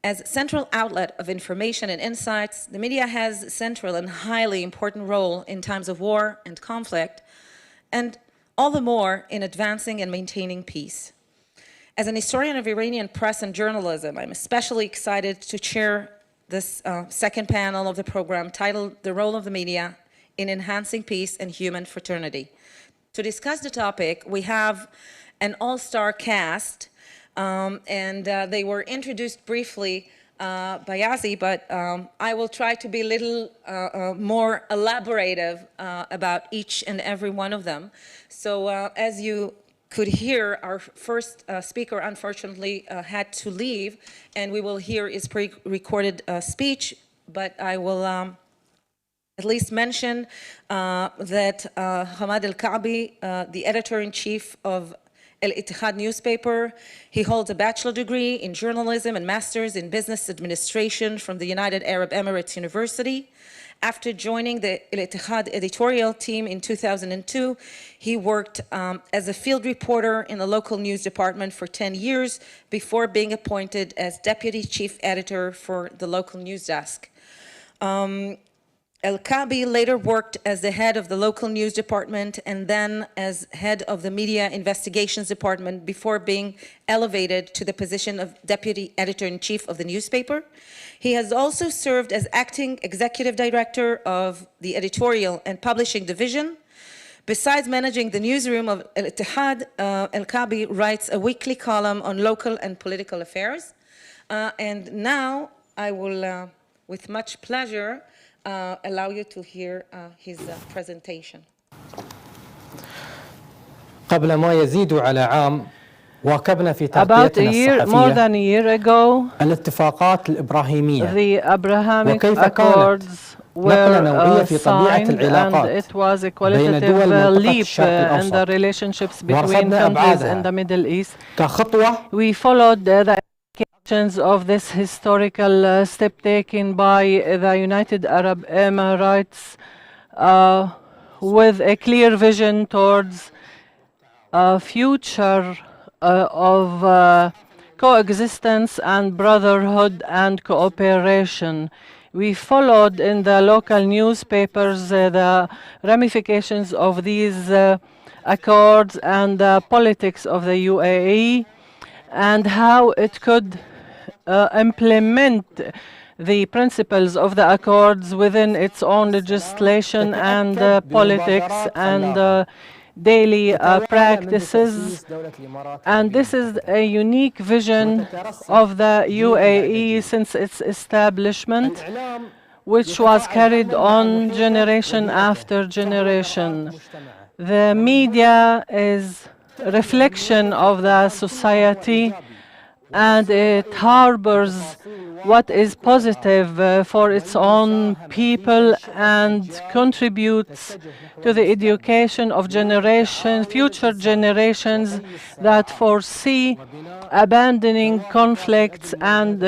As central outlet of information and insights, the media has a central and highly important role in times of war and conflict, and all the more in advancing and maintaining peace. As an historian of Iranian press and journalism, I'm especially excited to chair this second panel of the program titled "The Role of the Media in Enhancing Peace and Human Fraternity." To discuss the topic, we have an all-star cast, and they were introduced briefly by Yazi, but I will try to be a little more elaborative about each and every one of them. So as you could hear, our first speaker unfortunately had to leave, and we will hear his pre-recorded speech, but I will at least mention that Hamad Al-Ka'bi, the editor-in-chief of Al-Ittihad newspaper, he holds a bachelor degree in journalism and master's in business administration from the United Arab Emirates University. After joining the Al-Ittihad editorial team in 2002, he worked as a field reporter in the local news department for 10 years before being appointed as deputy chief editor for the local news desk. Al-Ka'bi later worked as the head of the local news department and then as head of the media investigations department before being elevated to the position of deputy editor-in-chief of the newspaper. He has also served as acting executive director of the editorial and publishing division. Besides managing the newsroom of Al-Ittihad, Al-Ka'bi writes a weekly column on local and political affairs. And now I will, with much pleasure, allow you to hear his presentation. قبل ما يزيد على عام واكبنا في About a تغطيتنا year, more الصحفية than a year ago, الاتفاقات الإبراهيمية the Abrahamic وكيف Accords نقلة نوعية were في طبيعة signed, and العلاقات it was a بين دول qualitative منطقة leap الشرق in the الأوسط relationships between ورصدنا countries in أبعادها the Middle East. كخطوة We followed the of this historical step taken by the United Arab Emirates with a clear vision towards a future of coexistence and brotherhood and cooperation. We followed in the local newspapers the ramifications of these accords and the politics of the UAE and how it could implement the principles of the accords within its own legislation and politics and daily practices. And this is a unique vision of the UAE since its establishment, which was carried on generation after generation. The media is a reflection of the society, and it harbors what is positive for its own people and contributes to the education of future generations that foresee abandoning conflicts and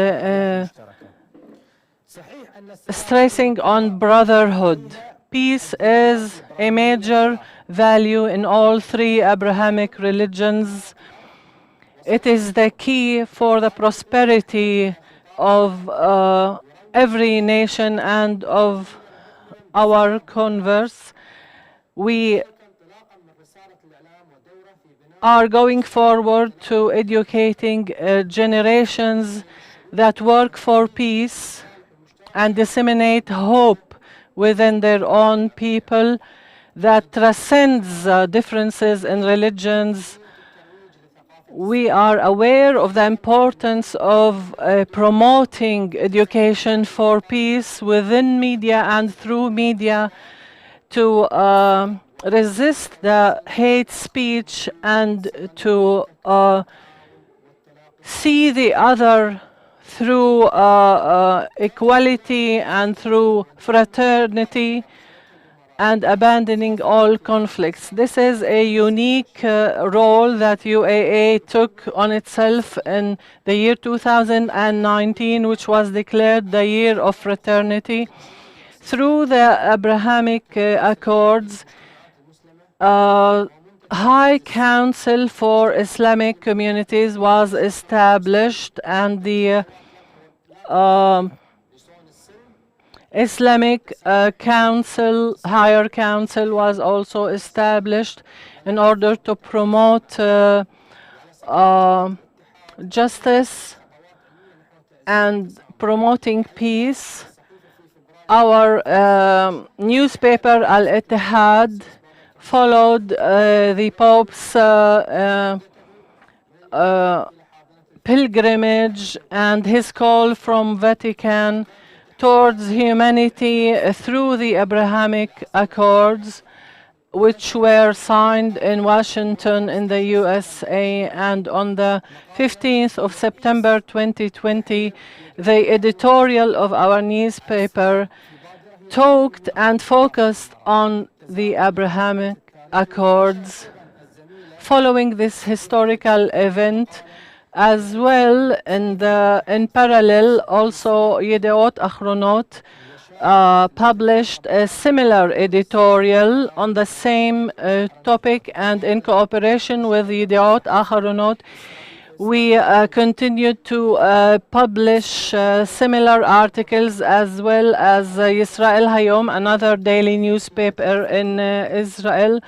stressing on brotherhood. Peace is a major value in all three Abrahamic religions. It is the key for the prosperity of every nation and of our converse. We are going forward to educating generations that work for peace and disseminate hope within their own people that transcends differences in religions. We are aware of the importance of promoting education for peace within media and through media to resist the hate speech and to see the other through equality and through fraternity and abandoning all conflicts. This is a unique role that UAE took on itself in the year 2019, which was declared the Year of Fraternity. Through the Abrahamic Accords, High Council for Islamic Communities was established, and the Islamic Higher Council was also established in order to promote justice and promoting peace. Our newspaper Al-Ittihad followed the Pope's pilgrimage and his call from Vatican towards humanity through the Abrahamic Accords, which were signed in Washington in the USA. And on the 15th of September 2020, the editorial of our newspaper talked and focused on the Abrahamic Accords. Following this historical event, as well, in parallel, also Yedeot Achronot published a similar editorial on the same topic, and in cooperation with Yedeot Achronot, we continued to publish similar articles, as well as Yisrael Hayom, another daily newspaper in Israel.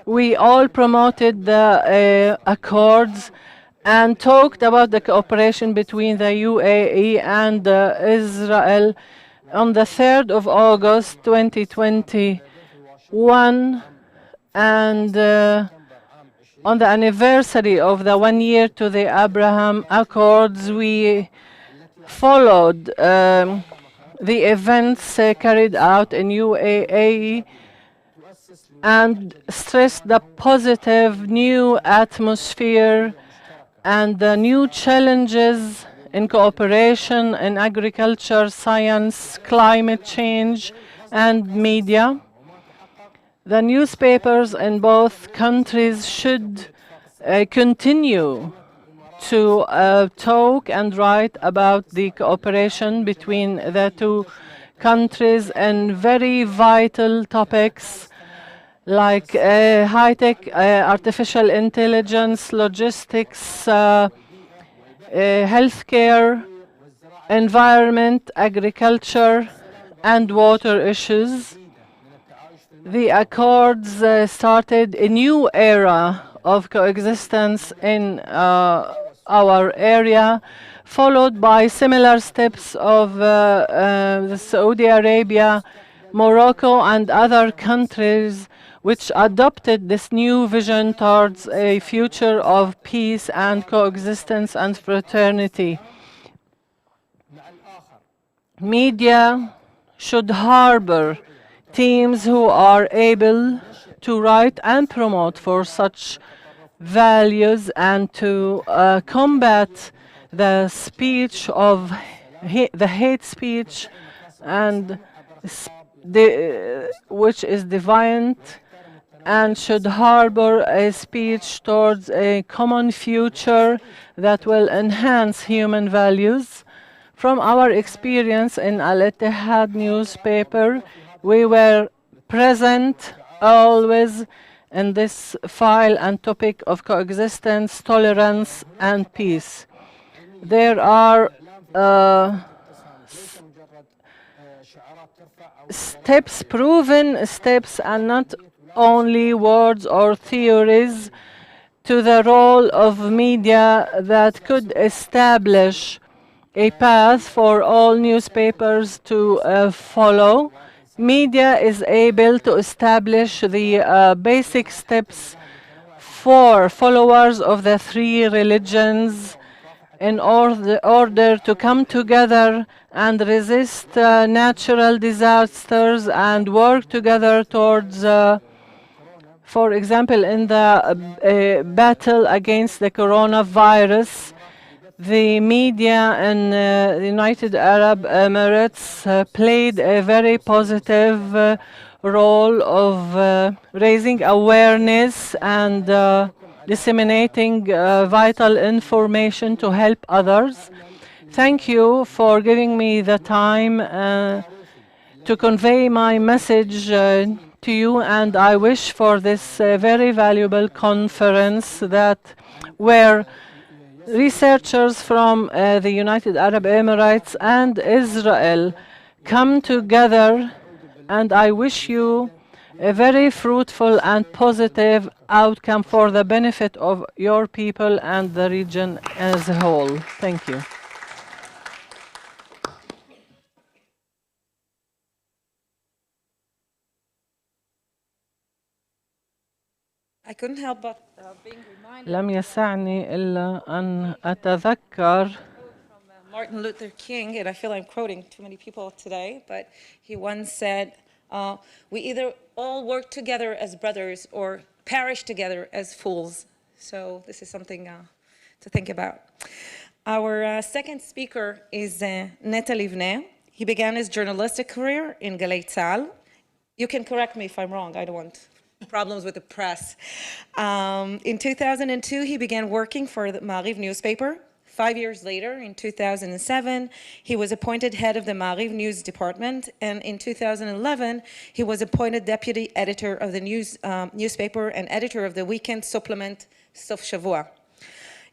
We all promoted the accords and talked about the cooperation between the UAE and Israel. On the 3rd of August 2021, and on the anniversary of the 1 year to the Abraham Accords, we followed the events carried out in UAE and stressed the positive new atmosphere and the new challenges in cooperation in agriculture, science, climate change, and media. The newspapers in both countries should continue to talk and write about the cooperation between the two countries and very vital topics like high-tech, artificial intelligence, logistics, healthcare, environment, agriculture, and water issues. The accords started a new era of coexistence in our area, followed by similar steps of Saudi Arabia, Morocco, and other countries which adopted this new vision towards a future of peace and coexistence and fraternity. Media should harbor teams who are able to write and promote for such values and to combat the speech of the hate speech and which is deviant, and should harbor a speech towards a common future that will enhance human values. From our experience in Al-Ittihad newspaper, we were present always in this file and topic of coexistence, tolerance, and peace. There are steps, proven steps, and not only words or theories to the role of media that could establish a path for all newspapers to follow. Media is able to establish the basic steps for followers of the three religions in order to come together and resist natural disasters and work together towards, for example, in the battle against the coronavirus. The media in the United Arab Emirates played a very positive role of raising awareness and disseminating vital information to help others. Thank you for giving me the time to convey my message to you, and I wish for this very valuable conference where researchers from the United Arab Emirates and Israel come together, and I wish you a very fruitful and positive outcome for the benefit of your people and the region as a whole. Thank you. I couldn't help but being reminded لم يسعني إلا أن أتذكر Martin Luther King, and I feel I'm quoting too many people today, but he once said, we either all work together as brothers or perish together as fools. So this is something to think about. Our second speaker is Netta Livne. He began his journalistic career in Galei Tzahal. You can correct me if I'm wrong, I don't want problems with the press. In 2002, he began working for the Ma'ariv newspaper. 5 years later, in 2007, he was appointed head of the Ma'ariv news department, and in 2011, he was appointed deputy editor of the newspaper and editor of the weekend supplement Sof Shavua.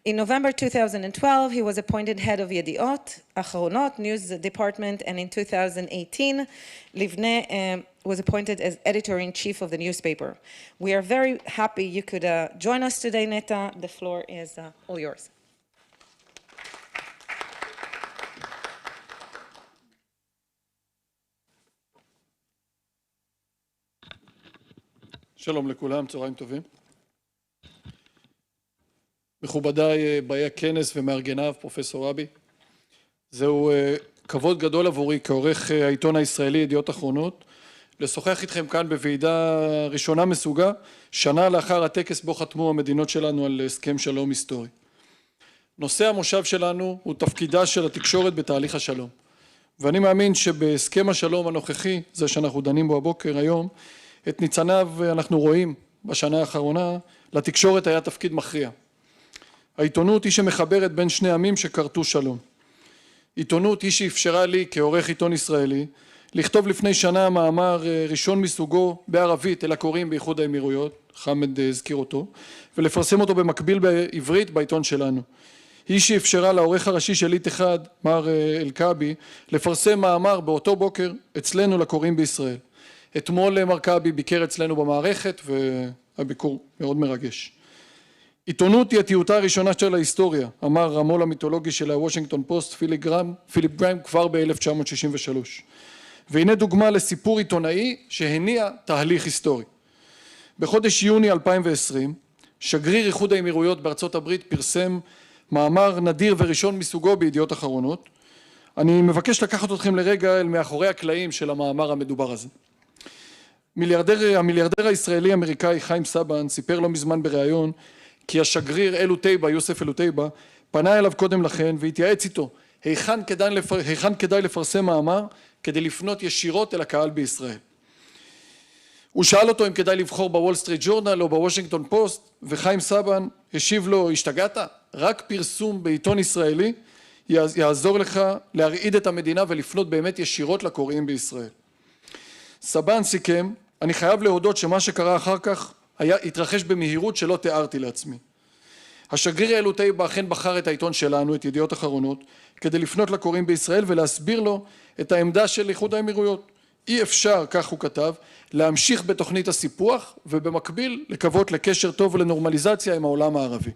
In November 2012, he was appointed head of Yediot Achronot news department, and in 2018, Livne was appointed as editor-in-chief of the newspaper. We are very happy you could join us today, Netta. The floor is all yours. שלום לכולם, צהריים טובים. מכובדיי באי הכנס ומארגניו, פרופסור רבי. זהו כבוד גדול עבורי כעורך העיתון הישראלי ידיעות אחרונות, לשוחח איתכם כאן בוועידה ראשונה מסוגה, שנה לאחר הטקס בו חתמו המדינות שלנו על הסכם שלום היסטורי. נושא המושב שלנו הוא תפקידה של התקשורת בתהליך השלום. ואני מאמין שבהסכם השלום הנוכחי, זה שאנחנו דנים בו הבוקר היום, את ניצניו אנחנו רואים בשנה האחרונה, לתקשורת היה תפקיד מכריע. העיתונות היא שמחברת בין שני עמים שכרתו שלום. עיתונות היא שאפשרה לי כעורך עיתון ישראלי לכתוב לפני שנה מאמר ראשון מסוגו בערבית אל הקוראים באיחוד האמירויות, חמד הזכיר אותו, ולפרסם אותו במקביל בעברית בעיתון שלנו. היא שאפשרה לעורך הראשי של עית אחד, מר אל-כעבי, לפרסם מאמר באותו בוקר אצלנו לקוראים בישראל. אתמול מר כעבי ביקר אצלנו במערכת והביקור מאוד מרגש. עיתונות היא הטיוטה הראשונה של ההיסטוריה, אמר המו"ל המיתולוגי של הוושינגטון פוסט פיליפ גרהם כבר ב-1963. והנה דוגמה לסיפור עיתונאי שהניע תהליך היסטורי. בחודש יוני 2020, שגריר איחוד האמירויות בארצות הברית פרסם מאמר נדיר וראשון מסוגו בידיעות אחרונות. אני מבקש לקחת אתכם לרגע אל מאחורי הקלעים של המאמר המדובר הזה. המיליארדר הישראלי-אמריקאי חיים סבן סיפר לא מזמן בריאיון כי השגריר יוסף אלוטייבה פנה אליו קודם לכן והתייעץ איתו היכן כדאי לפרסם מאמר כדי לפנות ישירות אל הקהל בישראל. הוא שאל אותו אם כדאי לבחור בוול סטריט ג'ורנל או בוושינגטון פוסט, וחיים סבן השיב לו, השתגעת? רק פרסום בעיתון ישראלי יעזור לך להרעיד את המדינה ולפנות באמת ישירות לקוראים בישראל. סבן סיכם, אני חייב להודות שמה שקרה אחר כך התרחש במהירות שלא תיארתי לעצמי. השגריר אלוטייבה אכן בחר את העיתון שלנו, את ידיעות אחרונות, כדי לפנות לקוראים בישראל ולהסביר לו את העמדה של איחוד האמירויות. אי אפשר, כך הוא כתב, להמשיך בתוכנית הסיפוח ובמקביל לקוות לקשר טוב ולנורמליזציה עם העולם הערבי.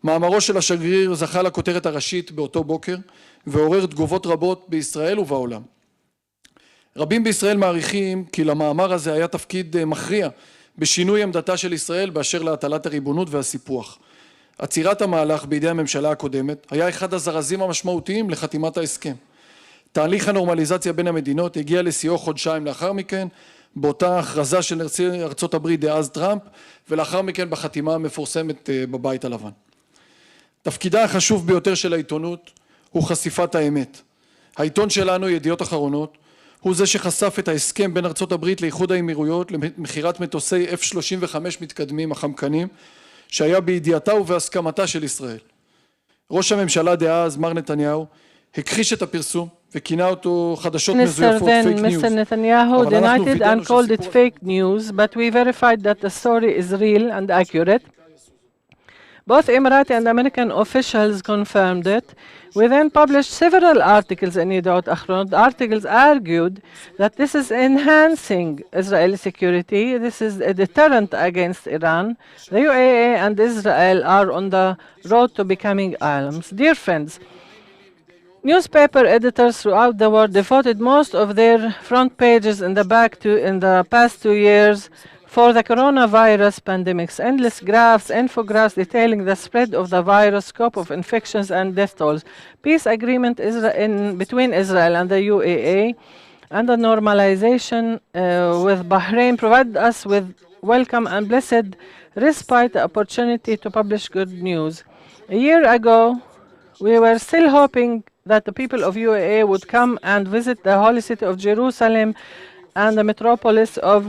מאמרו של השגריר זכה לכותרת הראשית באותו בוקר ועורר תגובות רבות בישראל ובעולם. רבים בישראל מעריכים כי למאמר הזה היה תפקיד מכריע בשינוי עמדתה של ישראל באשר להטלת הריבונות והסיפוח. עצירת המהלך בידי הממשלה הקודמת היה אחד הזרזים המשמעותיים לחתימת ההסכם. תהליך הנורמליזציה בין המדינות הגיע לשיאו חודשיים לאחר מכן, באותה הכרזה של נשיא ארצות הברית דאז טראמפ, ולאחר מכן בחתימה המפורסמת בבית הלבן. תפקידה החשוב ביותר של העיתונות הוא חשיפת האמת. העיתון שלנו, ידיעות אחרונות, הוא זה שחשף את ההסכם בין ארצות הברית לאיחוד האמירויות למכירת מטוסי F-35 מתקדמים החמקנים, שהיה בידיעתה ובהסכמתה של ישראל. ראש הממשלה דאז, מר נתניהו, הכחיש את הפרסום וכינה אותו חדשות מזויפות, פייק ניוז. Mr. Netanyahu denied it and called it fake news, but we verified that the story is real and accurate. Both Emirati and American officials confirmed it. We then published several articles in Yediot Ahronot. The articles argued that this is enhancing Israeli security. This is a deterrent against Iran. The UAE and Israel are on the road to becoming allies. Dear friends, newspaper editors throughout the world devoted most of their front pages in the past 2 years for the coronavirus pandemics, endless graphs, infographics detailing the spread of the virus, scope of infections and death tolls. Peace agreement between Israel and the UAE and the normalization with Bahrain provided us with welcome and blessed respite, the opportunity to publish good news. A year ago, we were still hoping that the people of UAE would come and visit the holy city of Jerusalem and the metropolis of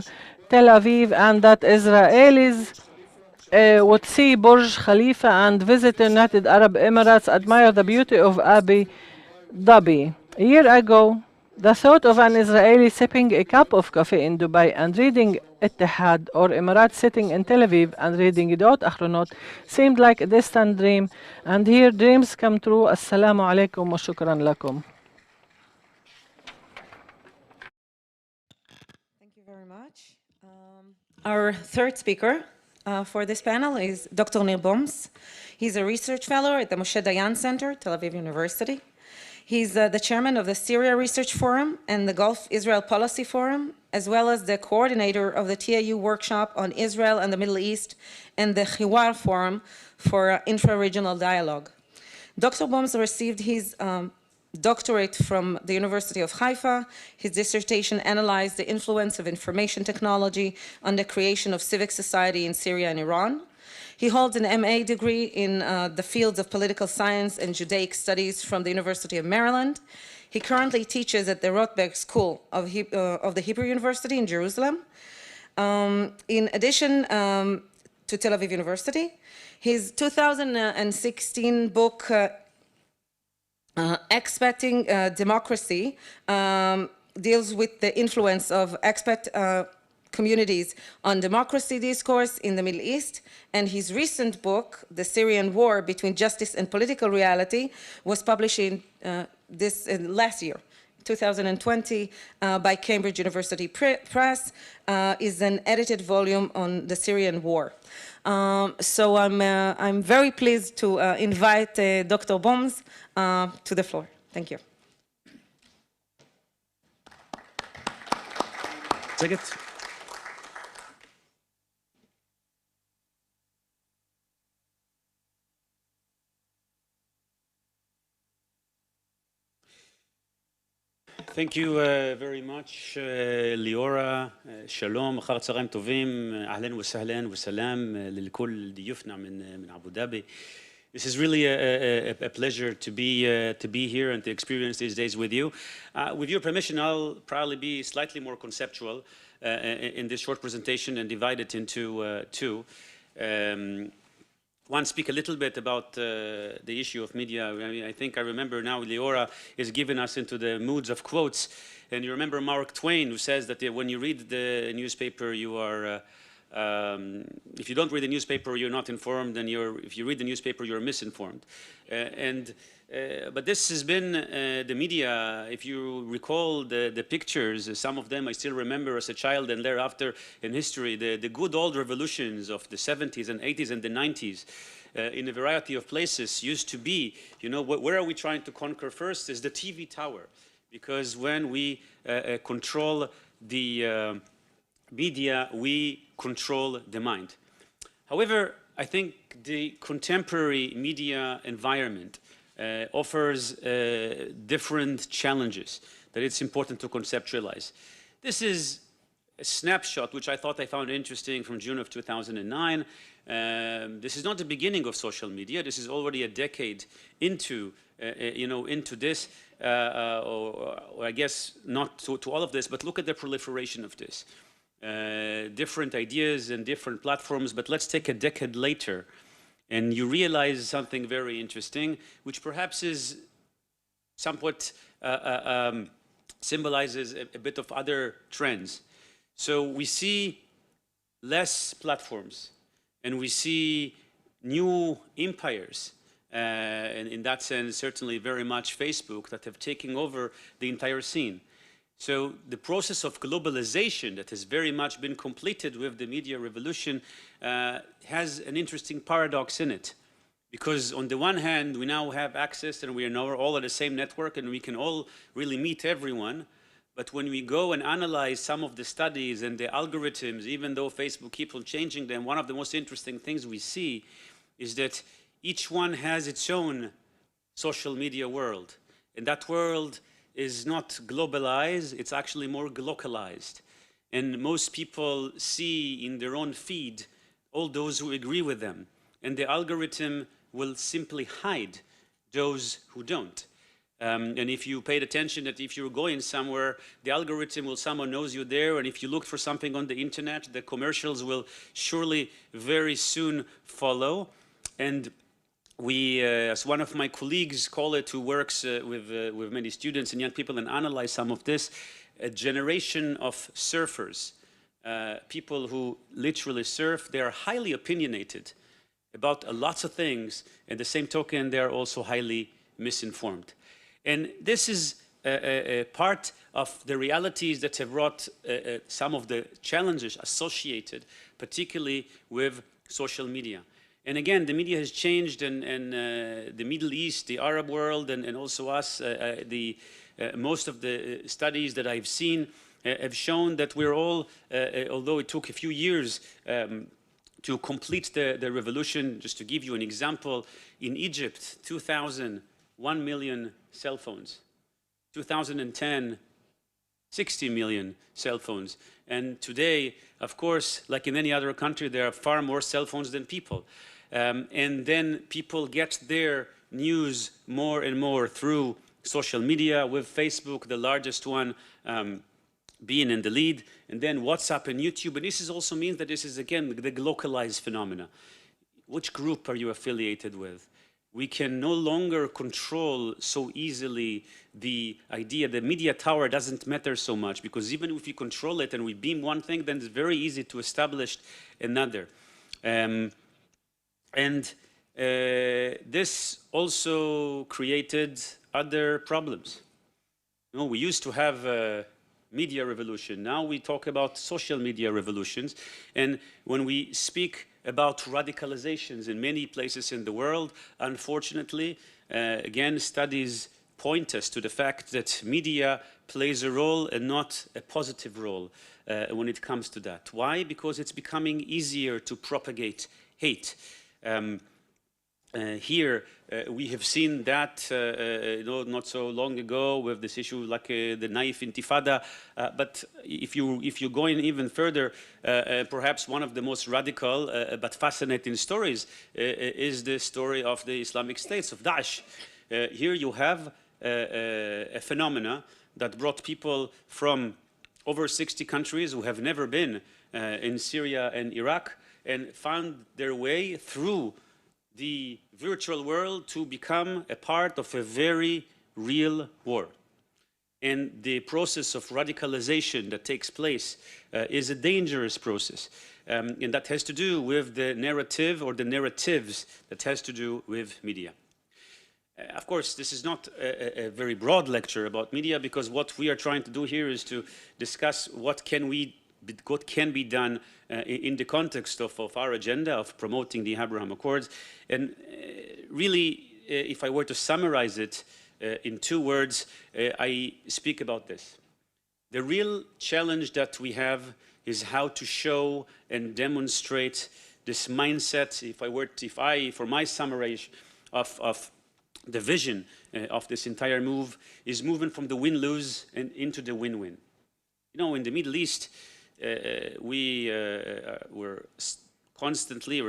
Tel Aviv, and that Israelis would see Burj Khalifa and visit the United Arab Emirates, admire the beauty of Abu Dhabi. A year ago, the thought of an Israeli sipping a cup of coffee in Dubai and reading Ittihad, or Emirates sitting in Tel Aviv and reading Yediot Ahronot seemed like a distant dream, and here dreams come true. Assalamu alaikum wa shukran lakum. Thank you very much. Our third speaker for this panel is Dr. Nir Boms. He's a research fellow at the Moshe Dayan Center, Tel Aviv University. He's the chairman of the Syria Research Forum and the Gulf Israel Policy Forum, as well as the coordinator of the TAU workshop on Israel and the Middle East and the Khiwar Forum for intra-regional dialogue. Dr. Boms received his doctorate from the University of Haifa. His dissertation analyzed the influence of information technology on the creation of civic society in Syria and Iran. He holds an MA degree in the fields of political science and Judaic studies from the University of Maryland. He currently teaches at the Rotberg School of the Hebrew University in Jerusalem. In addition to Tel Aviv University. His 2016 book, Expecting Democracy, deals with the influence of expat communities on democracy discourse in the Middle East, and his recent book, The Syrian War Between Justice and Political Reality, was published in last year, 2020, by Cambridge University Press, is an edited volume on the Syrian war. So I'm very pleased to invite Dr. Boms to the floor. Thank you. Take it. Thank you very much, Liora. Shalom, אחר צהריים טובים, أهلا وسهلا وسلام لكل ضيوفنا من أبو ظبي. This is really a pleasure to be here and to experience these days with you. With your permission, I'll probably be slightly more conceptual in this short presentation and divide it into two. One, speak a little bit about the issue of media. I mean, I think I remember now Liora is giving us into the moods of quotes. And you remember Mark Twain, who says that when you read the newspaper, you are, if you don't read the newspaper, you're not informed, and if you read the newspaper, you're misinformed. But this has been the media. If you recall the pictures, some of them I still remember as a child, and thereafter in history, the good old revolutions of the 70s and 80s and the 90s in a variety of places used to be, you know, where are we trying to conquer first is the TV tower. Because when we control the media, we control the mind. However, I think the contemporary media environment offers different challenges that it's important to conceptualize. This is a snapshot which I thought I found interesting from June of 2009. This is not the beginning of social media. This is already a decade into, into this, or I guess not to all of this, but look at the proliferation of this. Different ideas and different platforms, but let's take a decade later and you realize something very interesting, which perhaps is somewhat symbolizes a bit of other trends. So we see less platforms and we see new empires, and in that sense, certainly very much Facebook, that have taken over the entire scene. So the process of globalization that has very much been completed with the media revolution has an interesting paradox in it. Because on the one hand, we now have access and we are now all on the same network and we can all really meet everyone. But when we go and analyze some of the studies and the algorithms, even though Facebook keeps on changing them, one of the most interesting things we see is that each one has its own social media world. And that world is not globalized, it's actually more localized. And most people see in their own feed all those who agree with them. And the algorithm will simply hide those who don't. And if you paid attention that if you're going somewhere, the algorithm will somehow knows you there, and if you looked for something on the internet, the commercials will surely very soon follow. And we, as one of my colleagues call it, who works with many students and young people and analyze some of this, a generation of surfers, people who literally surf. They are highly opinionated about lots of things, and the same token, they are also highly misinformed. And this is a part of the realities that have brought some of the challenges associated, particularly with social media. And again, the media has changed, and the Middle East, the Arab world, and also us, most of the studies that I've seen have shown that we're all, although it took a few years to complete the revolution, just to give you an example, in Egypt, 1 million cell phones. 2010, 60 million cell phones. And today, of course, like in any other country, there are far more cell phones than people. And then people get their news more and more through social media, with Facebook, the largest one, being in the lead, and then WhatsApp and YouTube. And this also means that this is, again, the localized phenomena. Which group are you affiliated with? We can no longer control so easily the idea. The media tower doesn't matter so much, because even if we control it and we beam one thing, then it's very easy to establish another. This also created other problems. You know, we used to have a media revolution. Now we talk about social media revolutions. And when we speak about radicalizations in many places in the world, unfortunately, again, studies point us to the fact that media plays a role and not a positive role when it comes to that. Why? Because it's becoming easier to propagate hate. Here, we have seen that not so long ago with this issue like the naive intifada. But if you go in even further, perhaps one of the most radical but fascinating stories is the story of the Islamic States, of Daesh. Here you have a phenomena that brought people from over 60 countries who have never been in Syria and Iraq and found their way through the virtual world to become a part of a very real war. And the process of radicalization that takes place is a dangerous process. And that has to do with the narrative or the narratives that has to do with media. Of course, this is not a very broad lecture about media, because what we are trying to do here is to discuss what can be done in the context of our agenda of promoting the Abraham Accords. And really, if I were to summarize it in 2 words, I speak about this. The real challenge that we have is how to show and demonstrate this mindset. For my summation of the vision of this entire move is moving from the win-lose and into the win-win. You know, in the Middle East, we're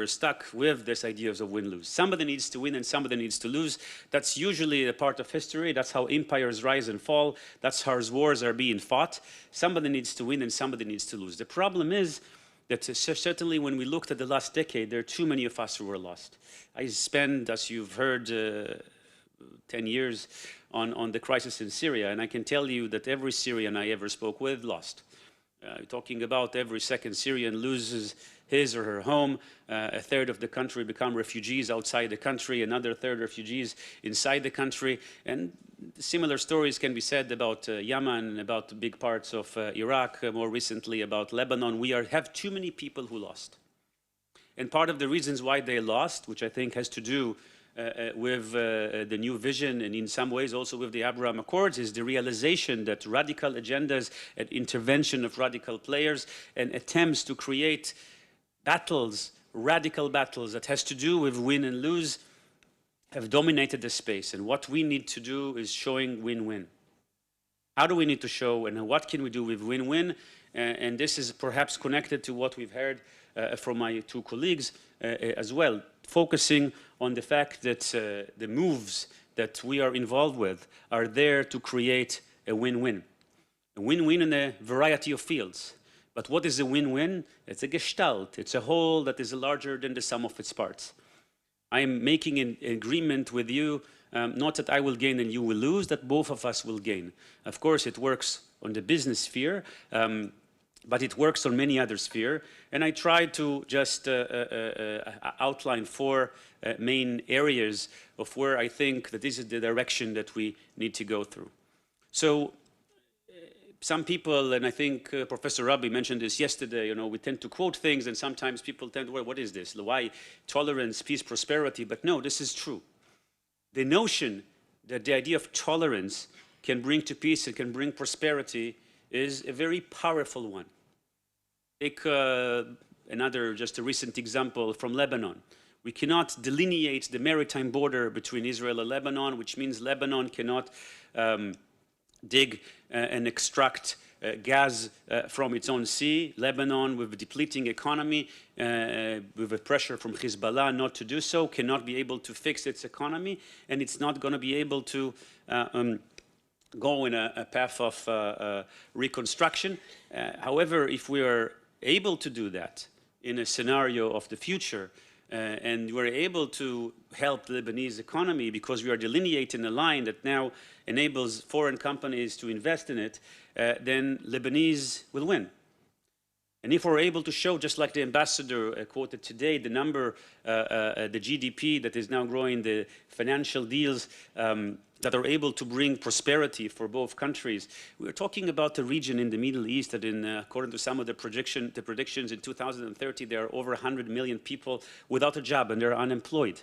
stuck with this idea of win-lose. Somebody needs to win and somebody needs to lose. That's usually a part of history. That's how empires rise and fall. That's how wars are being fought. Somebody needs to win and somebody needs to lose. The problem is that certainly when we looked at the last decade, there are too many of us who were lost. I spent, as you've heard, 10 years on the crisis in Syria, and I can tell you that every Syrian I ever spoke with lost. Talking about every second Syrian loses his or her home, a third of the country become refugees outside the country, another third refugees inside the country, and similar stories can be said about Yemen, about big parts of Iraq, more recently about Lebanon. We have too many people who lost. And part of the reasons why they lost, which I think has to do with the new vision and in some ways also with the Abraham Accords, is the realization that radical agendas and intervention of radical players and attempts to create battles, radical battles that has to do with win and lose have dominated the space. And what we need to do is showing win-win. How do we need to show and what can we do with win-win? And this is perhaps connected to what we've heard from my 2 colleagues as well, focusing on the fact that the moves that we are involved with are there to create a win-win. A win-win in a variety of fields. But what is a win-win? It's a gestalt. It's a whole that is larger than the sum of its parts. I am making an agreement with you, not that I will gain and you will lose, that both of us will gain. Of course, it works on the business sphere, but it works on many other spheres. And I tried to just outline 4 main areas of where I think that this is the direction that we need to go through. So some people, and I think Professor Rabi mentioned this yesterday, you know, we tend to quote things and sometimes people tend to, well, what is this? Why tolerance, peace, prosperity? But no, this is true. The notion that the idea of tolerance can bring to peace and can bring prosperity is a very powerful one. Take another, just a recent example from Lebanon. We cannot delineate the maritime border between Israel and Lebanon, which means Lebanon cannot dig and extract gas from its own sea. Lebanon, with a depleting economy, with a pressure from Hezbollah not to do so, cannot be able to fix its economy, and it's not going to be able to go in a path of reconstruction. However, if we are able to do that in a scenario of the future, and we're able to help the Lebanese economy because we are delineating a line that now enables foreign companies to invest in it, then Lebanese will win. And if we're able to show, just like the ambassador quoted today, the number, the GDP that is now growing, the financial deals that are able to bring prosperity for both countries. We're talking about a region in the Middle East that according to some of the predictions in 2030, there are over 100 million people without a job and they're unemployed.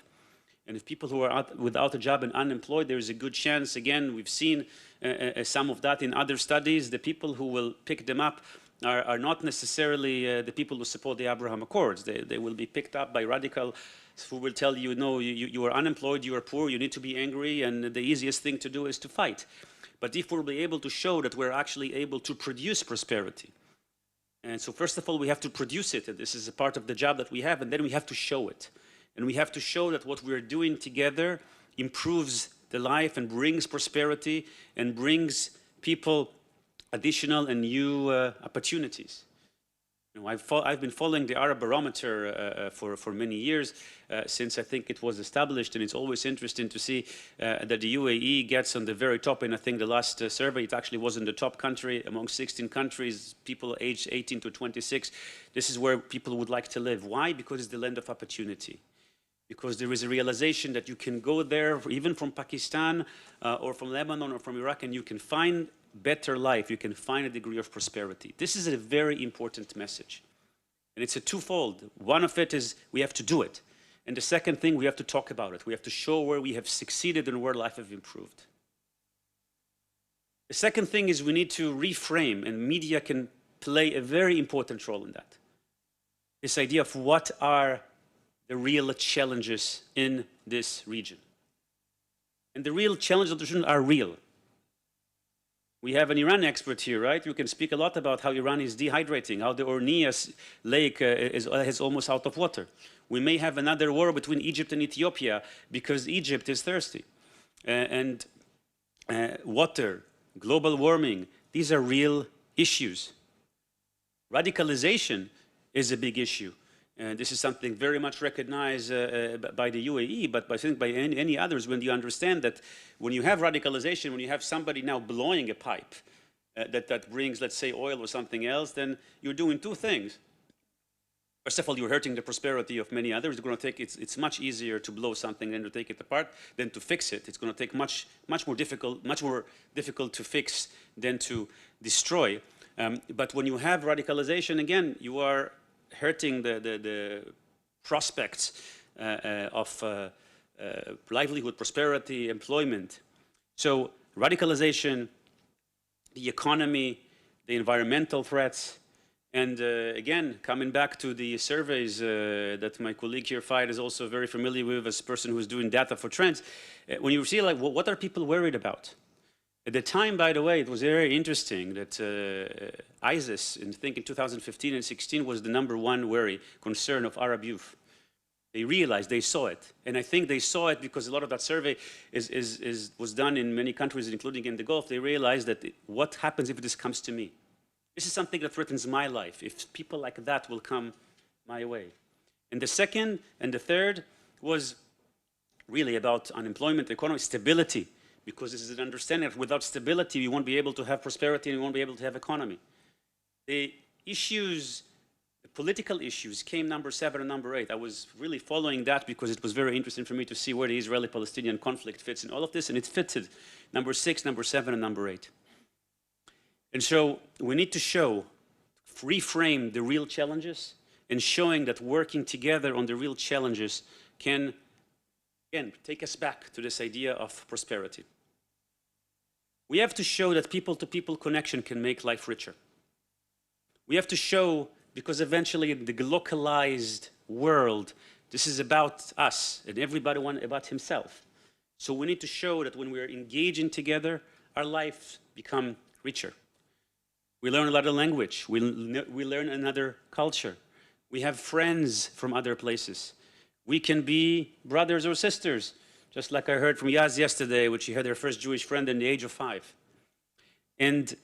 And if people who are without a job and unemployed, there is a good chance, again, we've seen some of that in other studies, the people who will pick them up are not necessarily the people who support the Abraham Accords. They will be picked up by radicals who will tell you, no, you are unemployed, you are poor, you need to be angry, and the easiest thing to do is to fight. But if we'll be able to show that we're actually able to produce prosperity, and so first of all, we have to produce it, and this is a part of the job that we have, and then we have to show it. And we have to show that what we're doing together improves the life and brings prosperity and brings people additional and new opportunities. You know, I've been following the Arab Barometer for many years, since I think it was established, and it's always interesting to see that the UAE gets on the very top. And I think the last survey, it actually was in the top country among 16 countries, people aged 18 to 26. This is where people would like to live. Why? Because it's the land of opportunity. Because there is a realization that you can go there, even from Pakistan or from Lebanon or from Iraq, and you can find better life, you can find a degree of prosperity. This is a very important message. And it's a twofold. One of it is we have to do it. And the second thing, we have to talk about it. We have to show where we have succeeded and where life has improved. The second thing is we need to reframe, and media can play a very important role in that. This idea of what are the real challenges in this region. And the real challenges of the region are real. We have an Iran expert here, right? You can speak a lot about how Iran is dehydrating, how the Ornias lake is almost out of water. We may have another war between Egypt and Ethiopia because Egypt is thirsty. Water, global warming, these are real issues. Radicalization is a big issue. And this is something very much recognized by the UAE, but I think by any others, when you understand that when you have radicalization, when you have somebody now blowing a pipe that brings, let's say, oil or something else, then you're doing two things. First of all, you're hurting the prosperity of many others. It's much easier to blow something than to take it apart than to fix it. It's going to take much more difficult to fix than to destroy. But when you have radicalization, again, you are hurting the prospects of livelihood, prosperity, employment. So radicalization, the economy, the environmental threats, and again, coming back to the surveys that my colleague here, Fayed, is also very familiar with as a person who's doing data for trends, when you see like, what are people worried about? At the time, by the way, it was very interesting that ISIS, I think in 2015 and 16, was the #1 worry, concern of Arab youth. They realized, they saw it. And I think they saw it because a lot of that survey was done in many countries, including in the Gulf. They realized that what happens if this comes to me? This is something that threatens my life, if people like that will come my way. And the second and the third was really about unemployment, economy, stability. Because this is an understanding that without stability, we won't be able to have prosperity and we won't be able to have economy. The issues, the political issues came #7 and #8. I was really following that because it was very interesting for me to see where the Israeli-Palestinian conflict fits in all of this, and it fitted #6, #7, and #8. And so we need to show, reframe the real challenges, and showing that working together on the real challenges can, again, take us back to this idea of prosperity. We have to show that people-to-people connection can make life richer. We have to show, because eventually in the localized world, this is about us and everybody about himself. So we need to show that when we're engaging together, our lives become richer. We learn another language. We learn another culture. We have friends from other places. We can be brothers or sisters, just like I heard from Yaz yesterday, which she had her first Jewish friend in the age of 5. And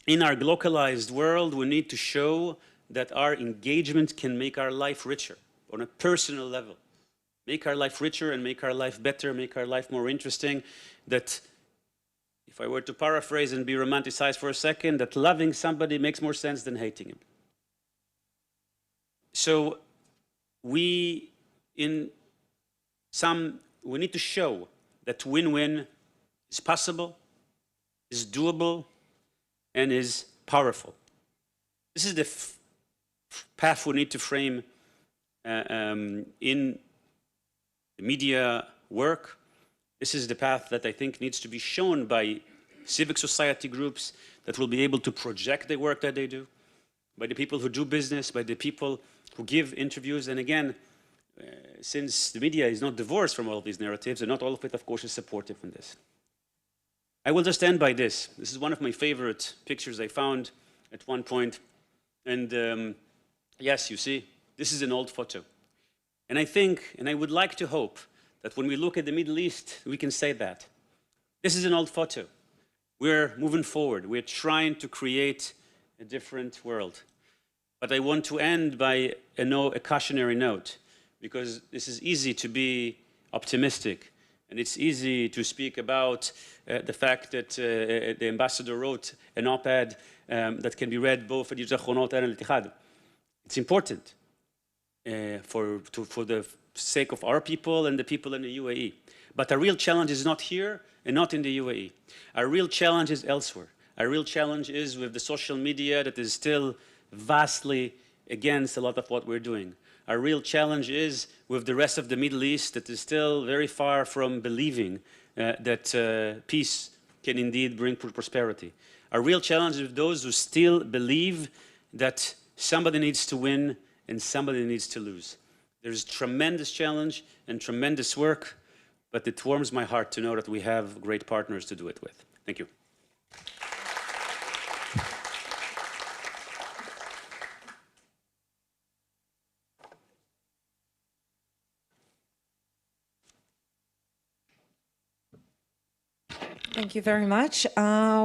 in our globalized world, we need to show that our engagement can make our life richer on a personal level. Make our life richer and make our life better, make our life more interesting. That, if I were to paraphrase and be romanticized for a second, that loving somebody makes more sense than hating him. So we need to show that win-win is possible, is doable, and is powerful. This is the path we need to frame in the media work. This is the path that I think needs to be shown by civic society groups that will be able to project the work that they do, by the people who do business, by the people who give interviews. And again, since the media is not divorced from all of these narratives, and not all of it, of course, is supportive in this. I will just end by this. This is one of my favorite pictures I found at one point. And yes, you see, this is an old photo. And I think, and I would like to hope, that when we look at the Middle East, we can say that. This is an old photo. We're moving forward. We're trying to create a different world. But I want to end by a cautionary note, because this is easy to be optimistic, and it's easy to speak about the fact that the ambassador wrote an op-ed that can be read both at Yediot Achronot and Al-Ittihad. It's important for the sake of our people and the people in the UAE. But our real challenge is not here and not in the UAE. Our real challenge is elsewhere. Our real challenge is with the social media that is still vastly against a lot of what we're doing. Our real challenge is with the rest of the Middle East that is still very far from believing that peace can indeed bring prosperity. Our real challenge is with those who still believe that somebody needs to win and somebody needs to lose. There's tremendous challenge and tremendous work, but it warms my heart to know that we have great partners to do it with. Thank you. Thank you very much.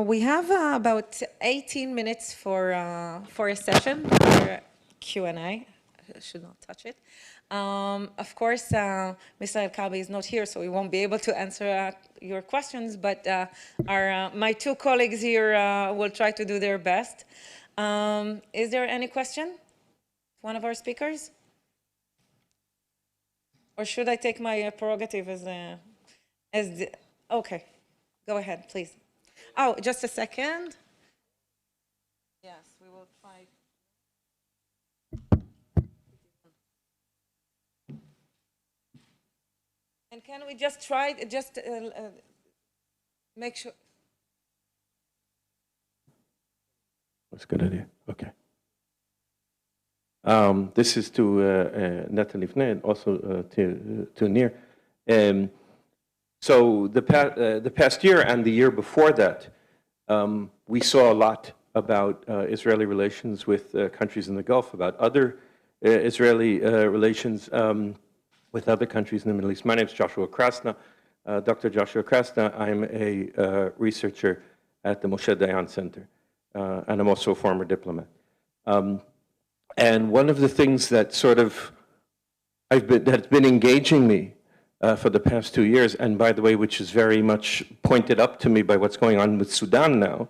We have about 18 minutes for a session, for Q&A. I should not touch it. Of course, Mr. El-Kaabi is not here, so we won't be able to answer your questions, but my two colleagues here will try to do their best. Is there any question? One of our speakers? Or should I take my prerogative okay. Go ahead, please. Oh, just a second. Yes, we will try. And can we just try, make sure. That's a good idea. Okay. This is to Natalie Fnei and also to Nir. So the past year and the year before that, we saw a lot about Israeli relations with countries in the Gulf, about other Israeli relations with other countries in the Middle East. My name is Joshua Krasna, Dr. Joshua Krasna. I'm a researcher at the Moshe Dayan Center, and I'm also a former diplomat. And one of the things that that's been engaging me for the past 2 years, and by the way, which is very much pointed up to me by what's going on with Sudan now,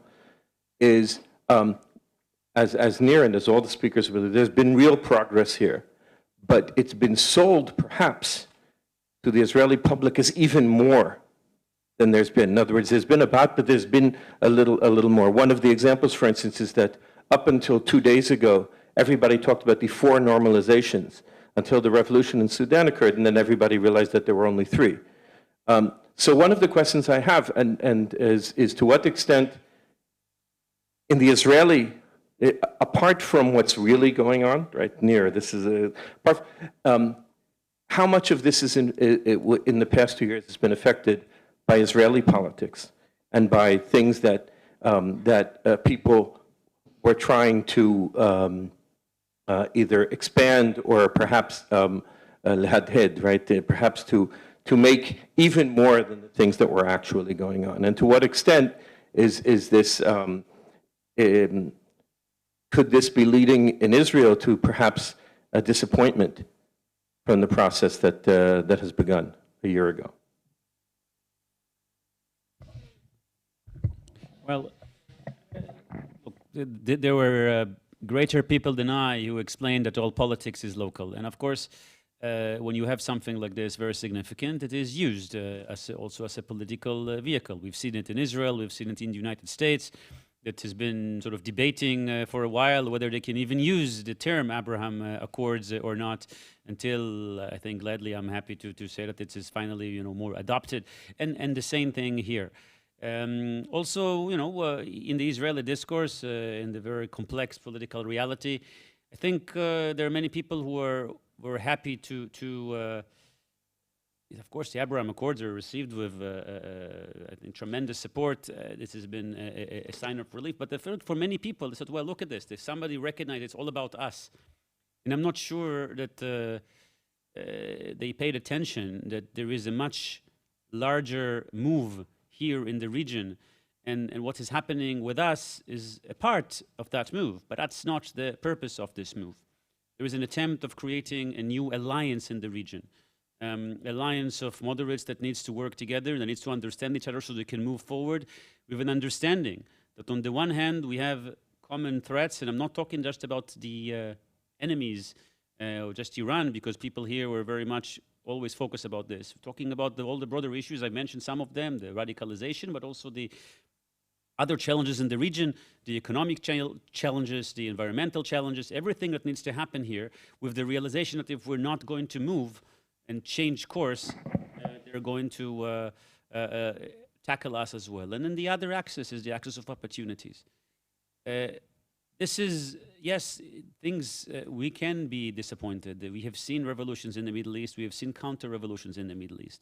is as Nir and as all the speakers, there's been real progress here, but it's been sold perhaps to the Israeli public as even more than there's been. In other words, there's been about, but there's been a little more. One of the examples, for instance, is that up until 2 days ago, everybody talked about the 4 normalizations until the revolution in Sudan occurred, and then everybody realized that there were only 3. So one of the questions I have and is to what extent in the Israeli, apart from what's really going on, right, Nir, this is how much of this is in the past 2 years has been affected by Israeli politics and by things that people were trying to either expand or perhaps lahadhed, right? Perhaps to make even more than the things that were actually going on. And to what extent is this, could this be leading in Israel to perhaps a disappointment from the process that, that has begun a year ago? Well, look, there were greater people than I who explained that all politics is local. And of course, when you have something like this very significant, it is used also as a political vehicle. We've seen it in Israel, we've seen it in the United States. That has been sort of debating for a while whether they can even use the term Abraham Accords or not, until I think gladly I'm happy to say that it is finally more adopted. And the same thing here. Also, in the Israeli discourse, in the very complex political reality, I think there are many people who were happy to of course, the Abraham Accords are received with I think, tremendous support. This has been a sign of relief. But for many people, they said, well, look at this. If somebody recognized it's all about us. And I'm not sure that they paid attention that there is a much larger move here in the region. And what is happening with us is a part of that move. But that's not the purpose of this move. There is an attempt of creating a new alliance in the region. Alliance of moderates that needs to work together, that needs to understand each other so they can move forward with an understanding that on the one hand we have common threats, and I'm not talking just about the enemies or just Iran, because people here were very much always focused about this. We're talking about all the broader issues, I mentioned some of them, the radicalization, but also the other challenges in the region, the economic challenges, the environmental challenges, everything that needs to happen here, with the realization that if we're not going to move and change course, they're going to tackle us as well. And then the other axis is the axis of opportunities. This is, yes, things, we can be disappointed. We have seen revolutions in the Middle East. We have seen counter-revolutions in the Middle East.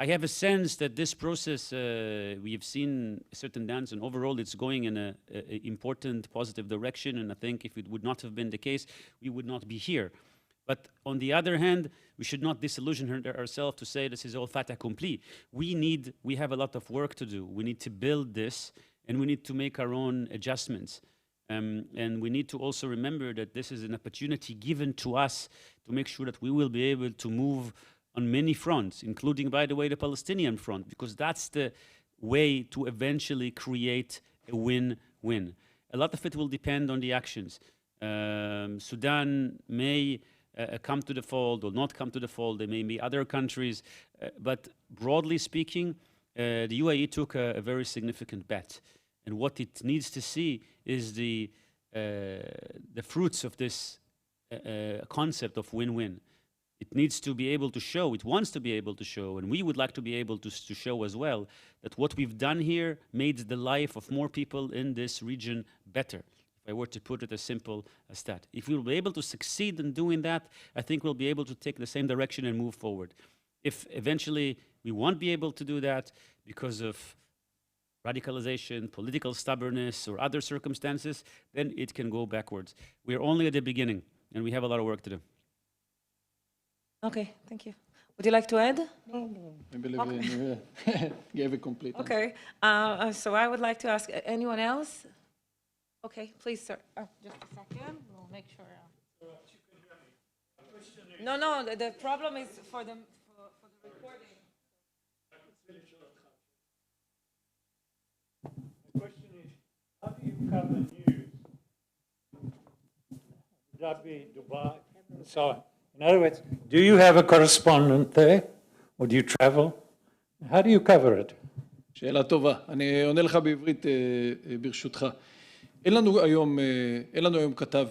I have a sense that this process, we have seen a certain dance, and overall it's going in an important, positive direction. And I think if it would not have been the case, we would not be here. But on the other hand, we should not disillusion ourselves to say this is all fait accompli. We have a lot of work to do. We need to build this, and we need to make our own adjustments. And we need to also remember that this is an opportunity given to us to make sure that we will be able to move on many fronts, including, by the way, the Palestinian front, because that's the way to eventually create a win-win. A lot of it will depend on the actions. Sudan may come to the fold or not come to the fold. There may be other countries. But broadly speaking, the UAE took a very significant bet. And what it needs to see is the fruits of this concept of win-win. It needs to be able to show, it wants to be able to show, and we would like to be able to show as well, that what we've done here made the life of more people in this region better. If I were to put it as simple as that. If we'll be able to succeed in doing that, I think we'll be able to take the same direction and move forward. If eventually we won't be able to do that because of radicalization, political stubbornness, or other circumstances, then it can go backwards. We're only at the beginning, and we have a lot of work to do. Okay, thank you. Would you like to add? No. I believe gave a complete answer. Okay, so I would like to ask anyone else? Okay, please, sir. Just a second. We'll make sure. No, the problem is for the recording. The question is, how do you cover news? Dhabi, Dubai, and so on. In other words, do you have a correspondent there, or do you travel? How do you cover it? שאלה טובה. אני עונה לך בעברית ברשותך. אין לנו היום כתב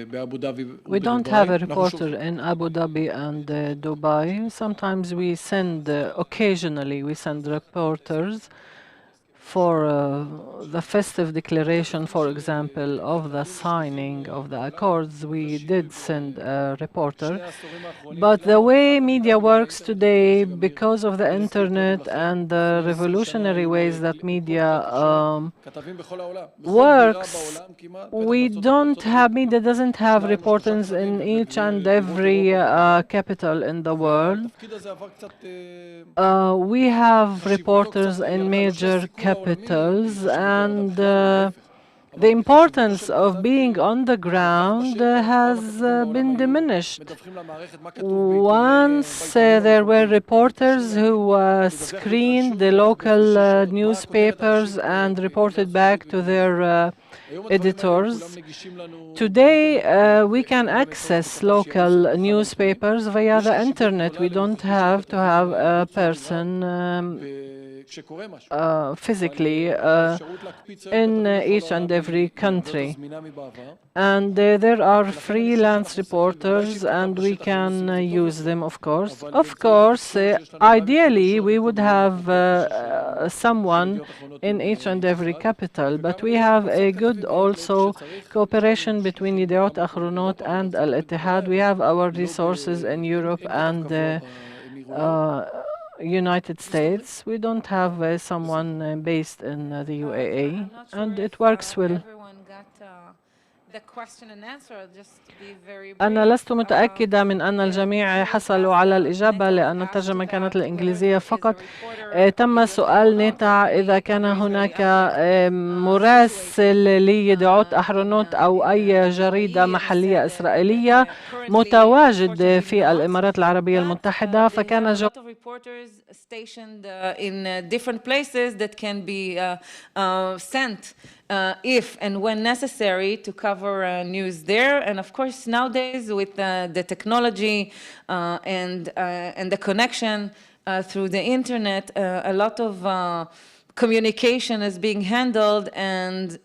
באבו דאבי ובדובאי. We don't have a reporter in Abu Dhabi and Dubai. Sometimes we send, occasionally we send reporters for the festive declaration, for example, of the signing of the accords. We did send a reporter. But the way media works today, because of the internet and the revolutionary ways that media works, media doesn't have reporters in each and every capital in the world. We have reporters in major capitals capitals, and the importance of being on the ground has been diminished. Once there were reporters who screened the local newspapers and reported back to their editors. Today, we can access local newspapers via the internet. We don't have to have a person physically in each and every country. And there are freelance reporters, and we can use them, of course. Of course, ideally, we would have someone in each and every capital, but we have a good also cooperation between Yidiot Ahronot and Al-Ittihad. We have our resources in Europe and United States. We don't have someone based in the UAE, and it works well. أنا لست متأكدة من أن الجميع حصلوا على الإجابة لأن الترجمة كانت الإنجليزية فقط. تم سؤال نيتا إذا كان هناك مراسل ليدعوت أحرونوت أو أي جريدة محلية إسرائيلية متواجد في الإمارات العربية المتحدة، فكان stationed in different places that can be sent if and when necessary to cover news there. And of course, nowadays with the technology and the connection through the internet, a lot of communication is being handled, and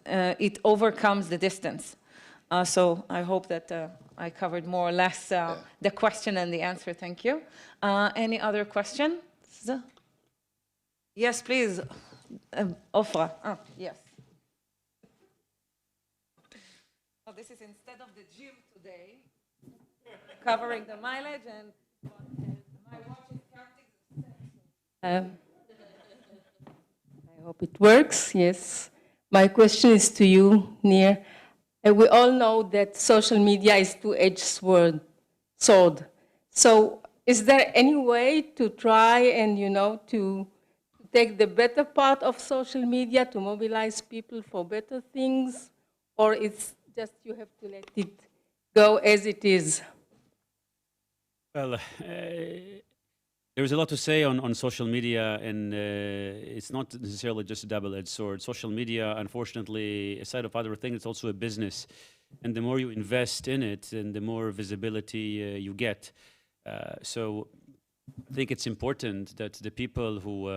it overcomes the distance. So I hope that I covered more or less the question and the answer. Thank you. Any other question? Yes, please. Ofra. Yes. Oh, this is instead of the gym today, covering the mileage, and my watch is counting. I hope it works, yes. My question is to you, Nir. We all know that social media is two-edged sword. So is there any way to try and, to take the better part of social media to mobilize people for better things? Or it's just you have to let it go as it is? Well, there's a lot to say on social media, and it's not necessarily just a double-edged sword. Social media, unfortunately, aside of other things, it's also a business. And the more you invest in it, and the more visibility you get. So I think it's important that the people who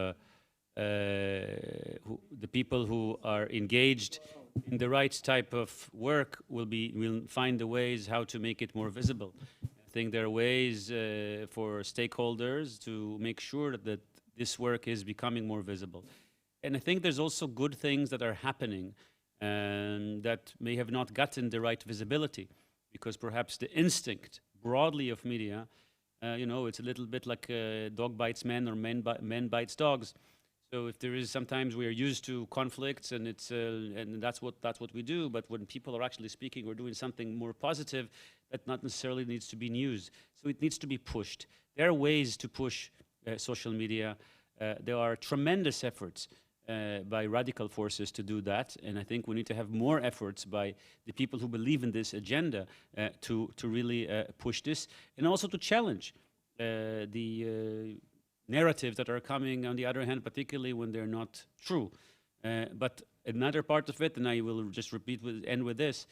are engaged in the right type of work will find the ways how to make it more visible. I think there are ways for stakeholders to make sure that this work is becoming more visible. And I think there's also good things that are happening that may have not gotten the right visibility, because perhaps the instinct broadly of media, it's a little bit like dog bites men or men bites dogs. So if there is, sometimes we are used to conflicts, and that's what we do. But when people are actually speaking or doing something more positive, that not necessarily needs to be news. So it needs to be pushed. There are ways to push social media. There are tremendous efforts by radical forces to do that, and I think we need to have more efforts by the people who believe in this agenda to really push this, and also to challenge the narratives that are coming, on the other hand, particularly when they're not true. But another part of it, and I will just end with this,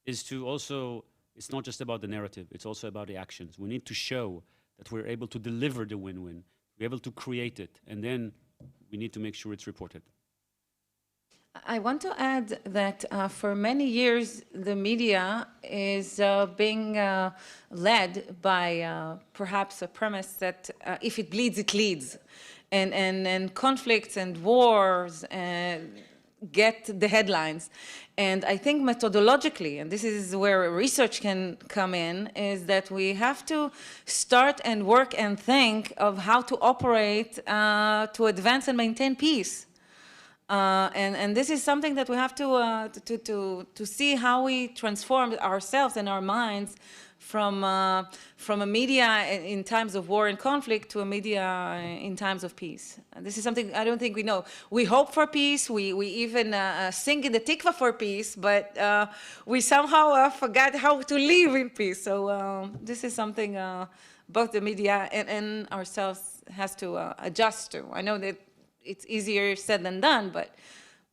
is to also, it's not just about the narrative, it's also about the actions. We need to show that we're able to deliver the win-win, we're able to create it, and then we need to make sure it's reported. I want to add that for many years, the media is being led by perhaps a premise that if it bleeds, it leads. And conflicts and wars get the headlines. And I think methodologically, and this is where research can come in, is that we have to start and work and think of how to operate to advance and maintain peace. And this is something that we have to see how we transform ourselves and our minds from a media in times of war and conflict to a media in times of peace. And this is something I don't think we know. We hope for peace. We even sing in the tikva for peace, but we somehow forgot how to live in peace. So this is something both the media and ourselves has to adjust to. I know that it's easier said than done, but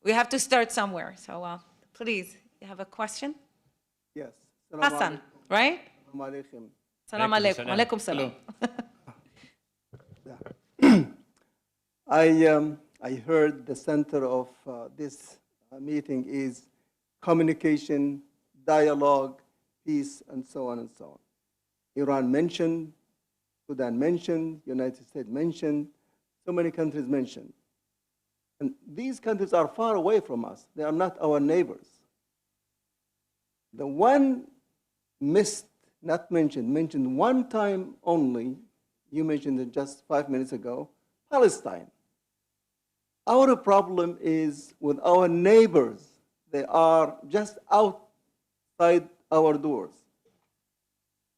we have to start somewhere. So please, you have a question? Yes. Hassan, right? Salam alaikum. Alaikum salam. I heard the center of this meeting is communication, dialogue, peace, and so on and so on. Iran mentioned, Sudan mentioned, United States mentioned, so many countries mentioned. And these countries are far away from us. They are not our neighbors. The one not mentioned one time only, you mentioned it just 5 minutes ago, Palestine. Our problem is with our neighbors. They are just outside our doors.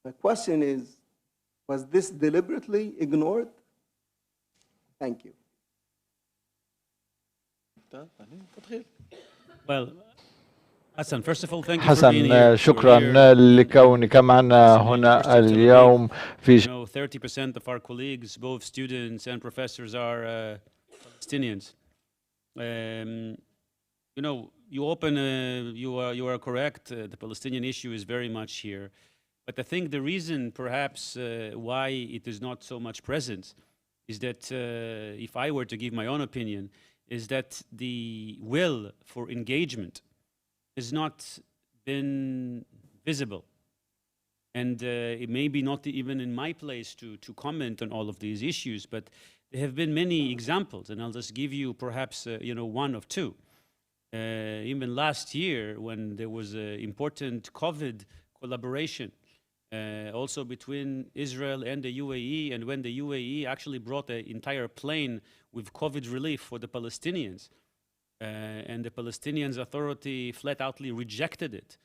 The question is, was this deliberately ignored? Thank you. Well, Hassan, first of all, thank you for being حسن here. شكرا لكونك معنا هنا اليوم في 30% of our colleagues, both students and professors, are Palestinians. You know, you are correct. The Palestinian issue is very much here. But I think the reason perhaps why it is not so much present is that if I were to give my own opinion, is that the will for engagement has not been visible. And it may be not even in my place to comment on all of these issues, but there have been many examples, and I'll just give you perhaps one of two. Even last year, when there was important COVID collaboration, also between Israel and the UAE, and when the UAE actually brought an entire plane with COVID relief for the Palestinians, and the Palestinian Authority flat-outly rejected it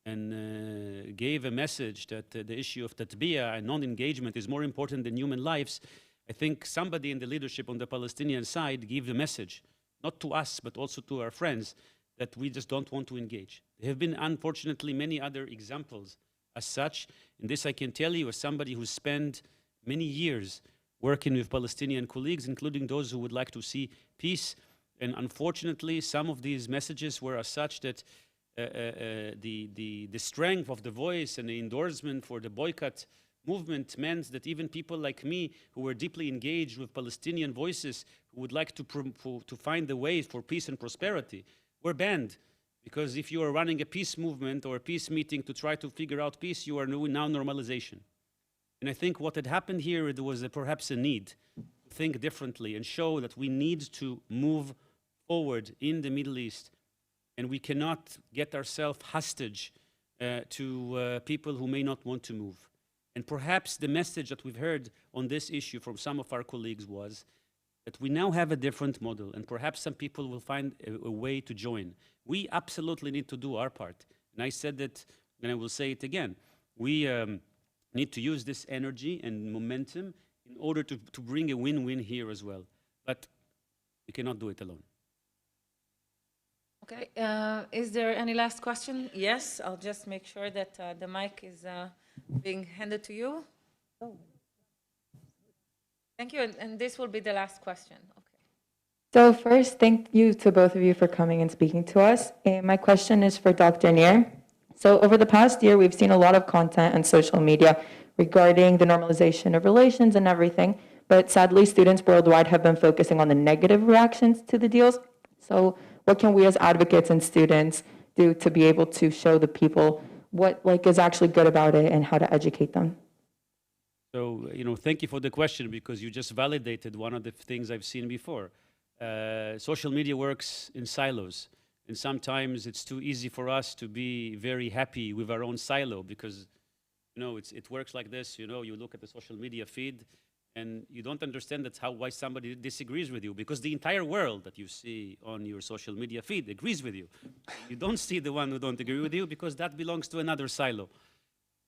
and gave a message that the issue of tatbiyah and non-engagement is more important than human lives. I think somebody in the leadership on the Palestinian side gave the message, not to us, but also to our friends, that we just don't want to engage. There have been, unfortunately, many other examples as such. And this I can tell you as somebody who spent many years working with Palestinian colleagues, including those who would like to see peace. And unfortunately, some of these messages were as such that the strength of the voice and the endorsement for the boycott movement meant that even people like me, who were deeply engaged with Palestinian voices, who would like to find the way for peace and prosperity, were banned. Because if you are running a peace movement or a peace meeting to try to figure out peace, you are now normalization. And I think what had happened here, there was perhaps a need to think differently and show that we need to move forward in the Middle East. And we cannot get ourselves hostage to people who may not want to move. And perhaps the message that we've heard on this issue from some of our colleagues was that we now have a different model, and perhaps some people will find a way to join. We absolutely need to do our part. And I said that, and I will say it again. We need to use this energy and momentum in order to bring a win-win here as well. But we cannot do it alone. Okay, is there any last question? Yes, I'll just make sure that the mic is being handed to you. Oh. Thank you, and this will be the last question. Okay. So first, thank you to both of you for coming and speaking to us. And my question is for Dr. Nir. So over the past year, we've seen a lot of content on social media regarding the normalization of relations and everything, but sadly, students worldwide have been focusing on the negative reactions to the deals. So what can we as advocates and students do to be able to show the people what is actually good about it and how to educate them? So, thank you for the question, because you just validated one of the things I've seen before. Social media works in silos, and sometimes it's too easy for us to be very happy with our own silo, because, it works like this. You look at the social media feed, and you don't understand why somebody disagrees with you, because the entire world that you see on your social media feed agrees with you. You don't see the one who don't agree with you, because that belongs to another silo.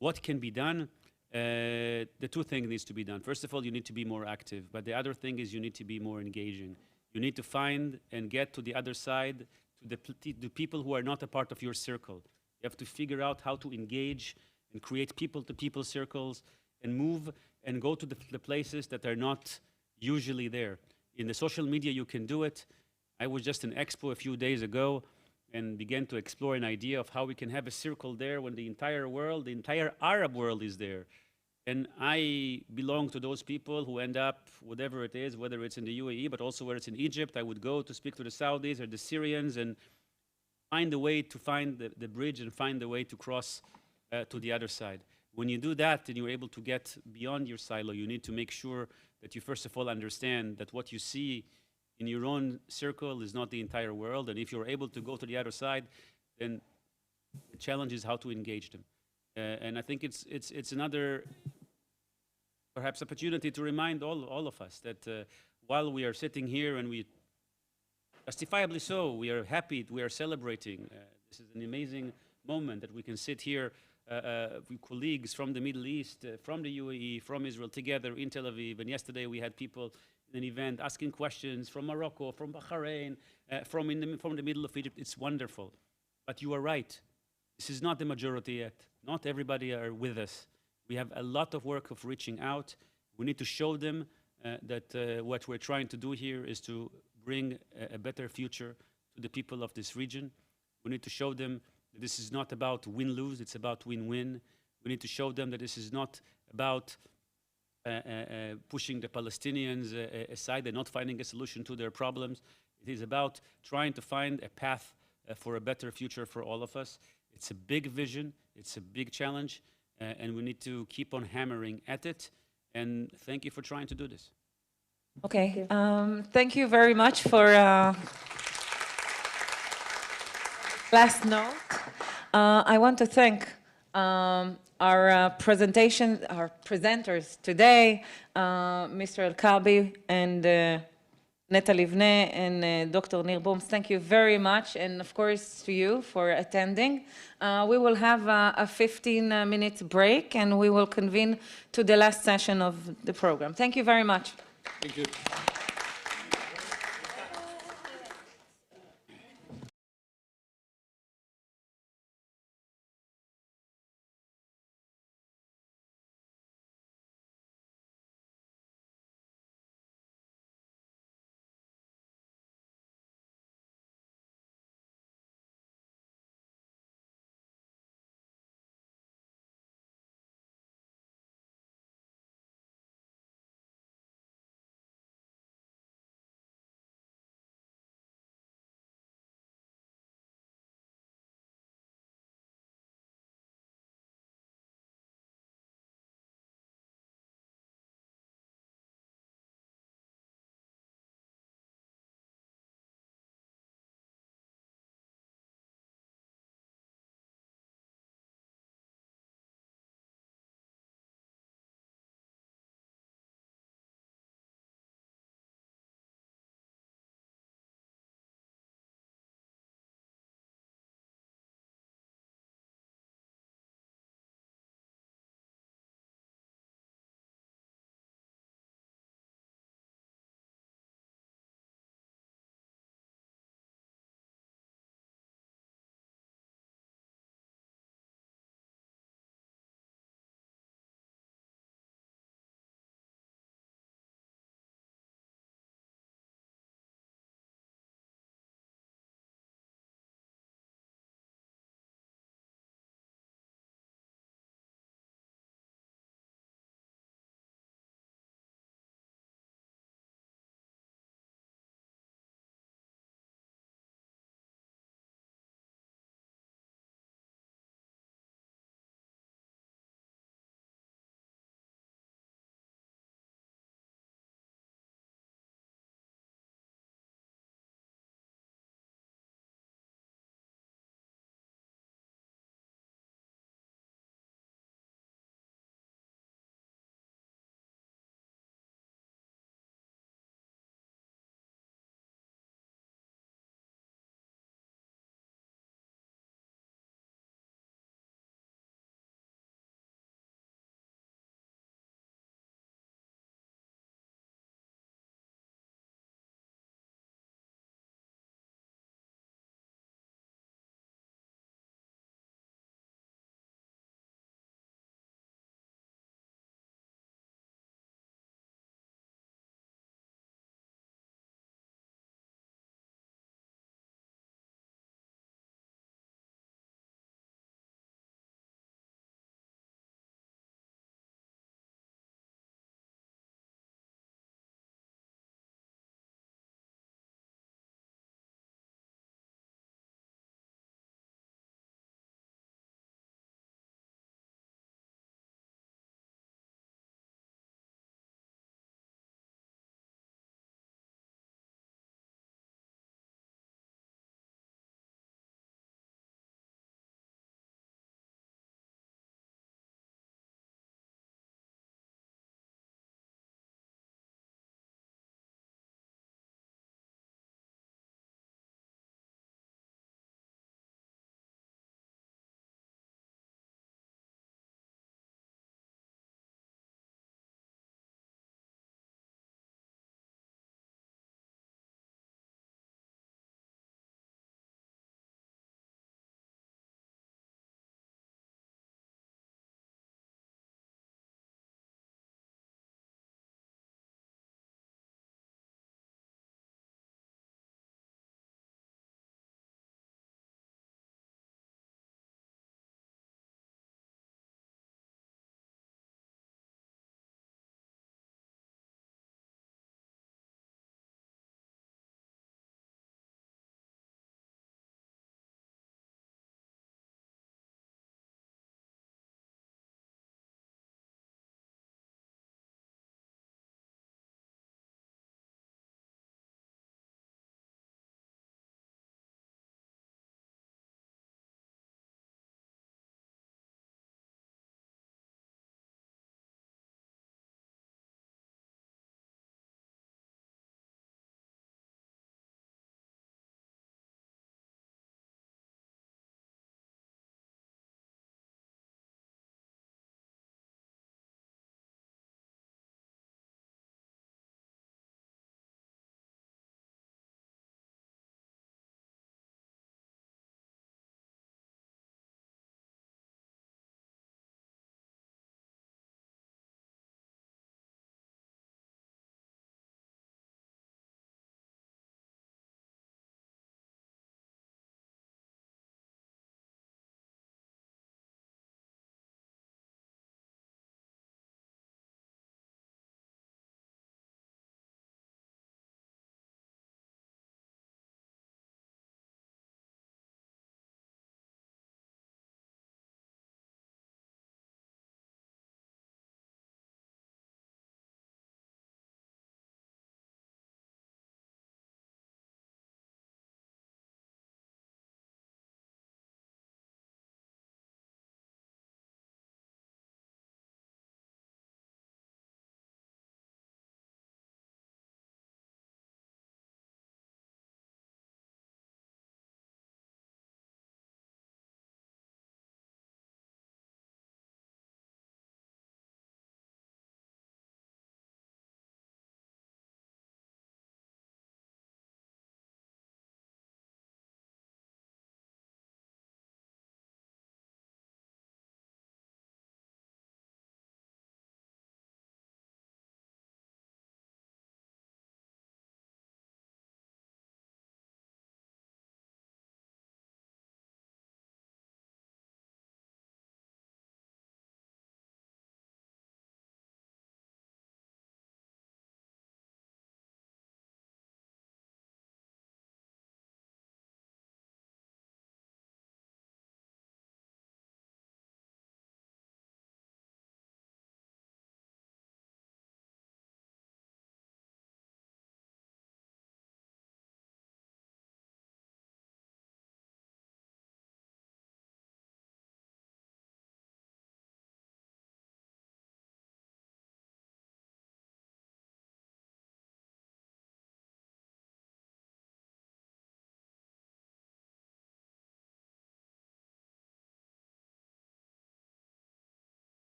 What can be done? The two things needs to be done. First of all, you need to be more active, but the other thing is you need to be more engaging. You need to find and get to the other side, to the people who are not a part of your circle. You have to figure out how to engage and create people-to-people circles and move and go to the places that are not usually there. In the social media, you can do it. I was just in Expo a few days ago and began to explore an idea of how we can have a circle there when the entire world, the entire Arab world is there. And I belong to those people who end up, whatever it is, whether it's in the UAE, but also where it's in Egypt, I would go to speak to the Saudis or the Syrians and find a way to find the bridge and find a way to cross to the other side. When you do that and you're able to get beyond your silo, you need to make sure that you first of all understand that what you see in your own circle is not the entire world. And if you're able to go to the other side, then the challenge is how to engage them. And I think it's another perhaps opportunity to remind all of us that while we are sitting here and we, justifiably so, we are happy, we are celebrating. This is an amazing moment that we can sit here with colleagues from the Middle East, from the UAE, from Israel, together in Tel Aviv. And yesterday we had people in an event asking questions from Morocco, from Bahrain, from the middle of Egypt. It's wonderful. But you are right. This is not the majority yet. Not everybody are with us. We have a lot of work of reaching out. We need to show them that what we're trying to do here is to bring a better future to the people of this region. We need to show them that this is not about win-lose, it's about win-win. We need to show them that this is not about pushing the Palestinians aside and not finding a solution to their problems. It is about trying to find a path for a better future for all of us. It's a big vision, it's a big challenge, and we need to keep on hammering at it. And thank you for trying to do this. Okay, thank you very much for last note. I want to thank our presenters today, Mr. El-Kaabi and Netta Livne and Dr. Nir Boms. Thank you very much, and of course to you for attending. We will have a 15-minute break, and we will convene to the last session of the program. Thank you very much. Thank you.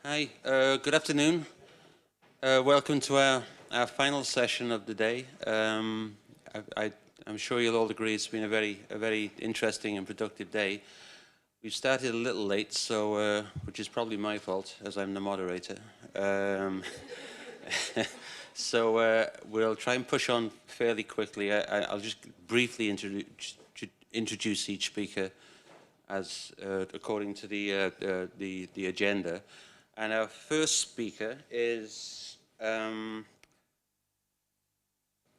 Hi, good afternoon. Welcome to our final session of the day. I'm sure you'll all agree it's been a very interesting and productive day. We've started a little late, so which is probably my fault, as I'm the moderator. So we'll try and push on fairly quickly. I'll just briefly introduce each speaker as according to the agenda. And our first speaker is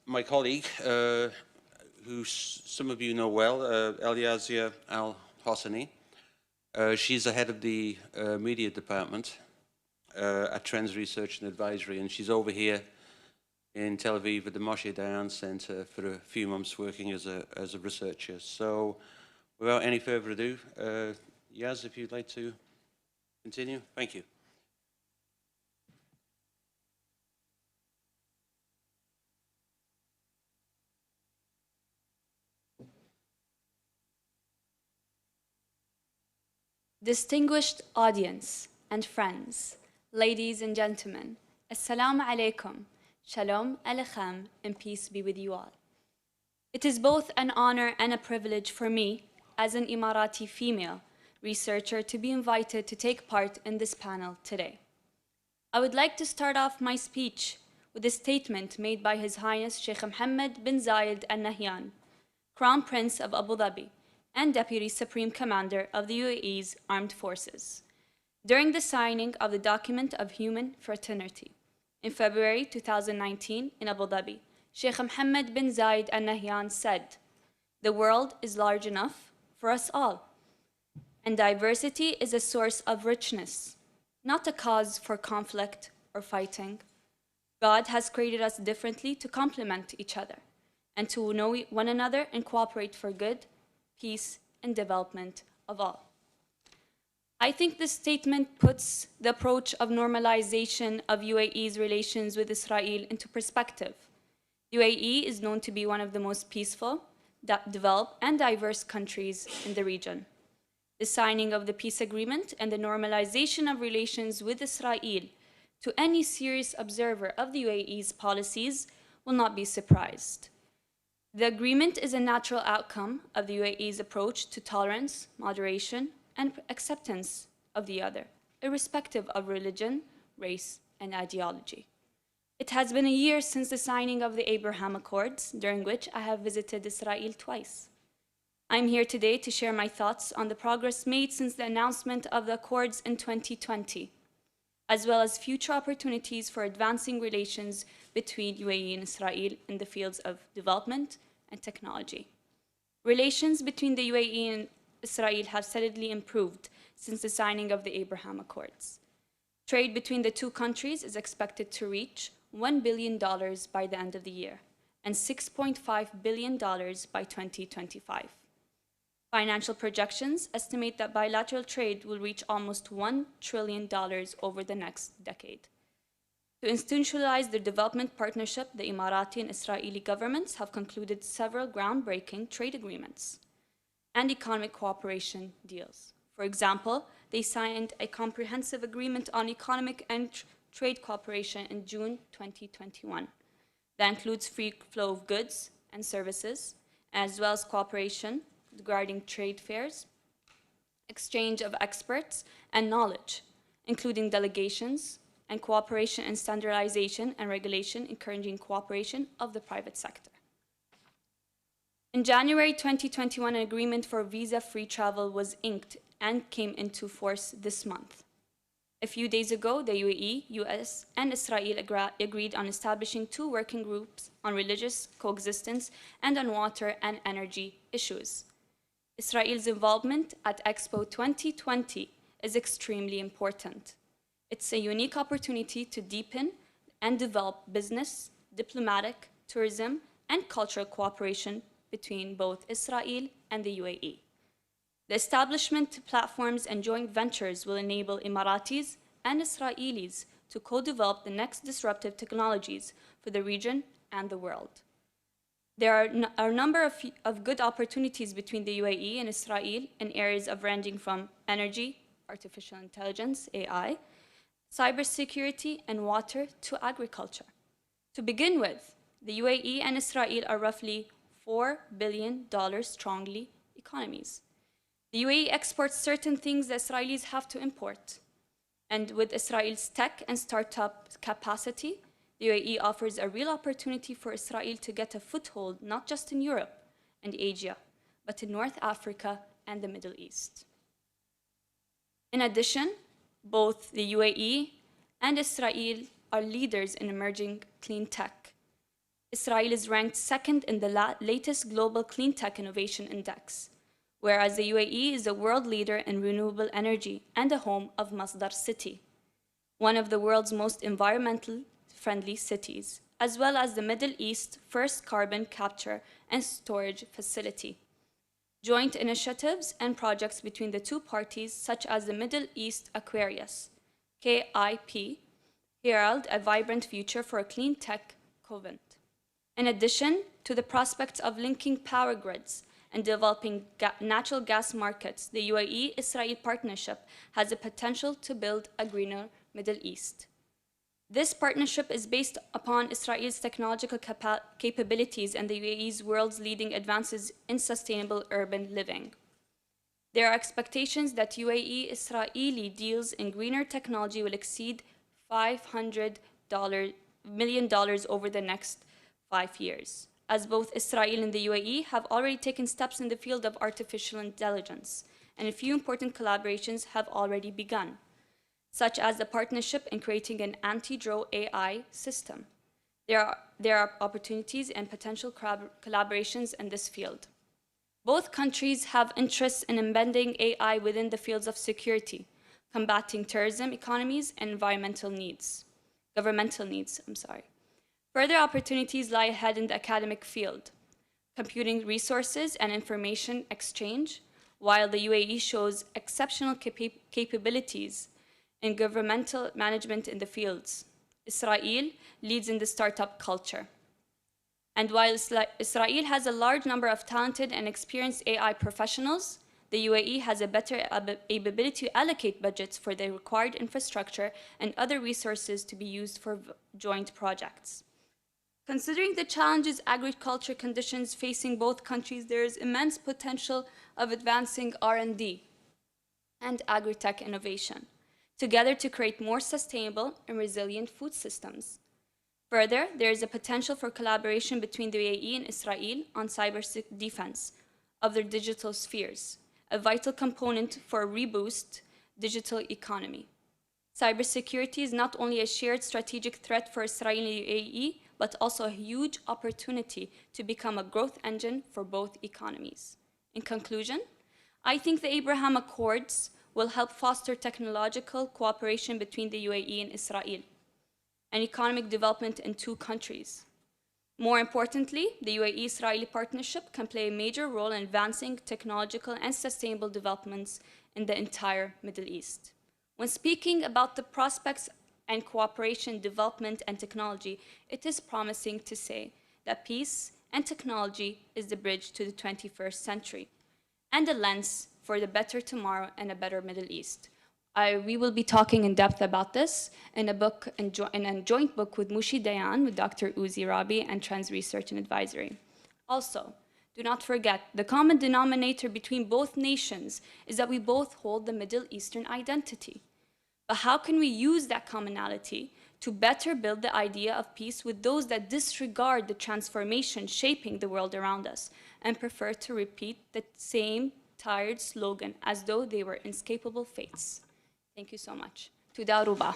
my colleague, who some of you know well, Eliazia Al-Hossani. She's the head of the media department at Trends Research and Advisory, and she's over here in Tel Aviv at the Moshe Dayan Center for a few months working as a researcher. So without any further ado, Yaz, if you'd like to continue. Thank you. Distinguished audience and friends, ladies and gentlemen, Assalamu alaikum, Shalom Alechem, and peace be with you all. It is both an honor and a privilege for me, as an Emirati female researcher, to be invited to take part in this panel today. I would like to start off my speech with a statement made by His Highness Sheikh Mohammed bin Zayed Al Nahyan, Crown Prince of Abu Dhabi and Deputy Supreme Commander of the UAE's Armed Forces, during the signing of the Document of Human Fraternity in February 2019 in Abu Dhabi. Sheikh Mohammed bin Zayed Al Nahyan said, "The world is large enough for us all, and diversity is a source of richness, not a cause for conflict or fighting. God has created us differently to complement each other and to know one another and cooperate for good, peace, and development of all." I think this statement puts the approach of normalization of UAE's relations with Israel into perspective. UAE is known to be one of the most peaceful, developed, and diverse countries in the region. The signing of the peace agreement and the normalization of relations with Israel, to any serious observer of the UAE's policies, will not be surprised. The agreement is a natural outcome of the UAE's approach to tolerance, moderation, and acceptance of the other, irrespective of religion, race, and ideology. It has been a year since the signing of the Abraham Accords, during which I have visited Israel twice. I'm here today to share my thoughts on the progress made since the announcement of the Accords in 2020, as well as future opportunities for advancing relations between UAE and Israel in the fields of development and technology. Relations between the UAE and Israel have steadily improved since the signing of the Abraham Accords. Trade between the two countries is expected to reach $1 billion by the end of the year and $6.5 billion by 2025. Financial projections estimate that bilateral trade will reach almost $1 trillion over the next decade. To institutionalize the development partnership, the Emirati and Israeli governments have concluded several groundbreaking trade agreements and economic cooperation deals. For example, they signed a comprehensive agreement on economic and trade cooperation in June 2021 that includes free flow of goods and services, as well as cooperation regarding trade fairs, exchange of experts and knowledge, including delegations, and cooperation in standardization and regulation, encouraging cooperation of the private sector. In January 2021, an agreement for visa-free travel was inked and came into force this month. A few days ago, the UAE, US, and Israel agreed on establishing 2 working groups on religious coexistence and on water and energy issues. Israel's involvement at Expo 2020 is extremely important. It's a unique opportunity to deepen and develop business, diplomatic, tourism, and cultural cooperation between both Israel and the UAE. The establishment of platforms and joint ventures will enable Emiratis and Israelis to co-develop the next disruptive technologies for the region and the world. There are a number of good opportunities between the UAE and Israel in areas of ranging from energy, artificial intelligence, AI, cybersecurity, and water to agriculture. To begin with, the UAE and Israel are roughly $4 billion strongly economies. The UAE exports certain things the Israelis have to import. And with Israel's tech and startup capacity, the UAE offers a real opportunity for Israel to get a foothold not just in Europe and Asia, but in North Africa and the Middle East. In addition, both the UAE and Israel are leaders in emerging clean tech. Israel is ranked second in the latest Global Clean Tech Innovation Index, whereas the UAE is a world leader in renewable energy and a home of Masdar City, one of the world's most environmentally friendly cities, as well as the Middle East's first carbon capture and storage facility. Joint initiatives and projects between the two parties, such as the Middle East Aquarius, KIP, herald a vibrant future for a clean tech covenant. In addition to the prospects of linking power grids and developing natural gas markets, the UAE-Israel partnership has the potential to build a greener Middle East. This partnership is based upon Israel's technological capabilities and the UAE's world's leading advances in sustainable urban living. There are expectations that UAE-Israeli deals in greener technology will exceed $500 million over the next 5 years, as both Israel and the UAE have already taken steps in the field of artificial intelligence, and a few important collaborations have already begun, such as the partnership in creating an anti-drone AI system. There are opportunities and potential collaborations in this field. Both countries have interests in embedding AI within the fields of security, combating terrorism, economies, and governmental needs. Further opportunities lie ahead in the academic field, computing resources and information exchange, while the UAE shows exceptional capabilities in governmental management in the fields. Israel leads in the startup culture. And while Israel has a large number of talented and experienced AI professionals, the UAE has a better ability to allocate budgets for the required infrastructure and other resources to be used for joint projects. Considering the challenges agriculture conditions facing both countries, there is immense potential of advancing R&D and agri-tech innovation, together to create more sustainable and resilient food systems. Further, there is a potential for collaboration between the UAE and Israel on cyber defense of their digital spheres, a vital component for a reboost digital economy. Cybersecurity is not only a shared strategic threat for Israel and the UAE, but also a huge opportunity to become a growth engine for both economies. In conclusion, I think the Abraham Accords will help foster technological cooperation between the UAE and Israel, and economic development in two countries. More importantly, the UAE-Israeli partnership can play a major role in advancing technological and sustainable developments in the entire Middle East. When speaking about the prospects and cooperation, development, and technology, it is promising to say that peace and technology is the bridge to the 21st century and the lens for the better tomorrow and a better Middle East. We will be talking in depth about this in a book, in a joint book with Mushi Dayan, with Dr. Uzi Rabi, and Trends Research and Advisory. Also, do not forget, the common denominator between both nations is that we both hold the Middle Eastern identity. But how can we use that commonality to better build the idea of peace with those that disregard the transformation shaping the world around us and prefer to repeat the same tired slogan as though they were inescapable fates? Thank you so much. Tuda Ruba.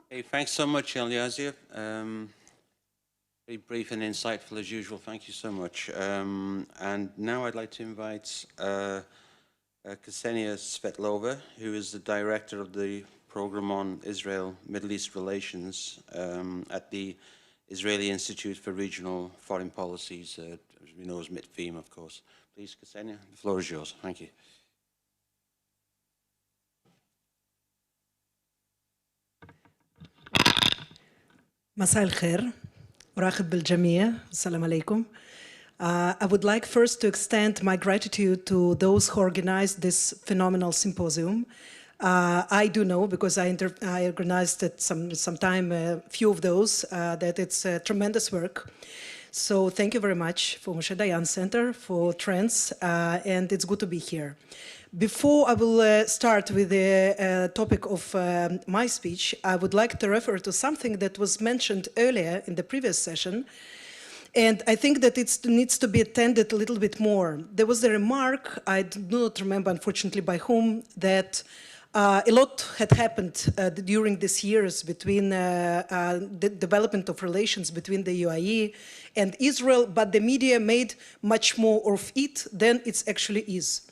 Hey, thanks so much, Eliazia. Very brief and insightful as usual. Thank you so much. And now I'd like to invite Ksenia Svetlova, who is the director of the program on Israel-Middle East relations at the Israeli Institute for Regional Foreign Policies, as we know as MITFEM, of course. Please, Ksenia, the floor is yours. Thank you. مساء الخير. أرحب بالجميع. السلام عليكم. I would like first to extend my gratitude to those who organized this phenomenal symposium. I do know, because I organized at some time a few of those, that it's tremendous work. So thank you very much for Moshe Dayan Center, for Trends, and it's good to be here. Before I will start with the topic of my speech, I would like to refer to something that was mentioned earlier in the previous session, and I think that it needs to be attended a little bit more. There was a remark, I do not remember unfortunately by whom, that a lot had happened during these years between the development of relations between the UAE and Israel, but the media made much more of it than it actually is.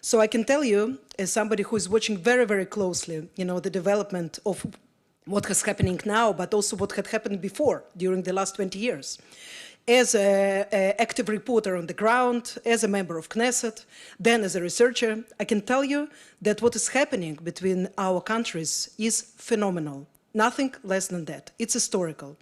So I can tell you, as somebody who is watching very, very closely, the development of what is happening now, but also what had happened before, during the last 20 years. As an active reporter on the ground, as a member of Knesset, then as a researcher, I can tell you that what is happening between our countries is phenomenal. Nothing less than that. It's historical.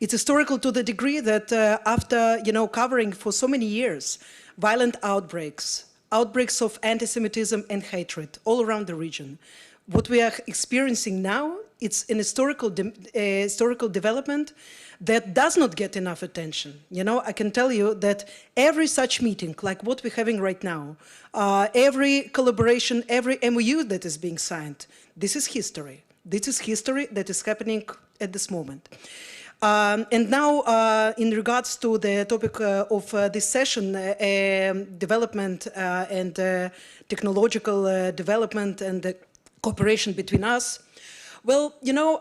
It's historical to the degree that after, covering for so many years violent outbreaks of anti-Semitism and hatred all around the region, what we are experiencing now, it's an historical development that does not get enough attention. I can tell you that every such meeting, like what we're having right now, every collaboration, every MOU that is being signed, this is history. This is history that is happening at this moment. And now, in regards to the topic of this session, development and technological development and cooperation between us, well,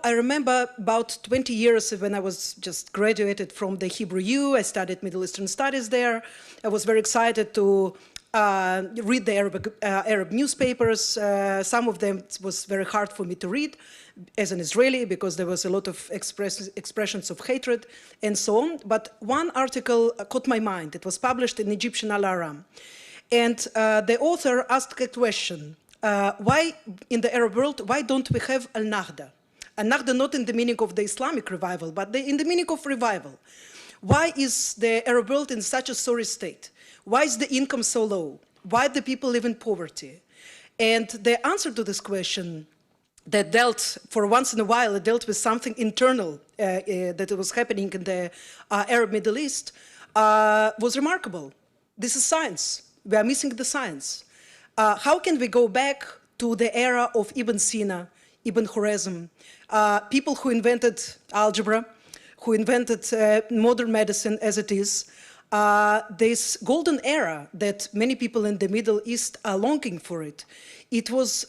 I remember about 20 years when I was just graduated from the Hebrew U. I studied Middle Eastern Studies there. I was very excited to read the Arab newspapers. Some of them was very hard for me to read as an Israeli because there was a lot of expressions of hatred and so on. But one article caught my mind. It was published in Egyptian Al-Ahram. And the author asked a question. Why, in the Arab world, why don't we have Al-Nahda? Al-Nahda not in the meaning of the Islamic revival, but in the meaning of revival. Why is the Arab world in such a sorry state? Why is the income so low? Why do people live in poverty? And the answer to this question that dealt, for once in a while, it dealt with something internal that was happening in the Arab Middle East, was remarkable. This is science. We are missing the science. How can we go back to the era of Ibn Sina, Ibn Khwarizm, people who invented algebra, who invented modern medicine as it is, this golden era that many people in the Middle East are longing for it. It was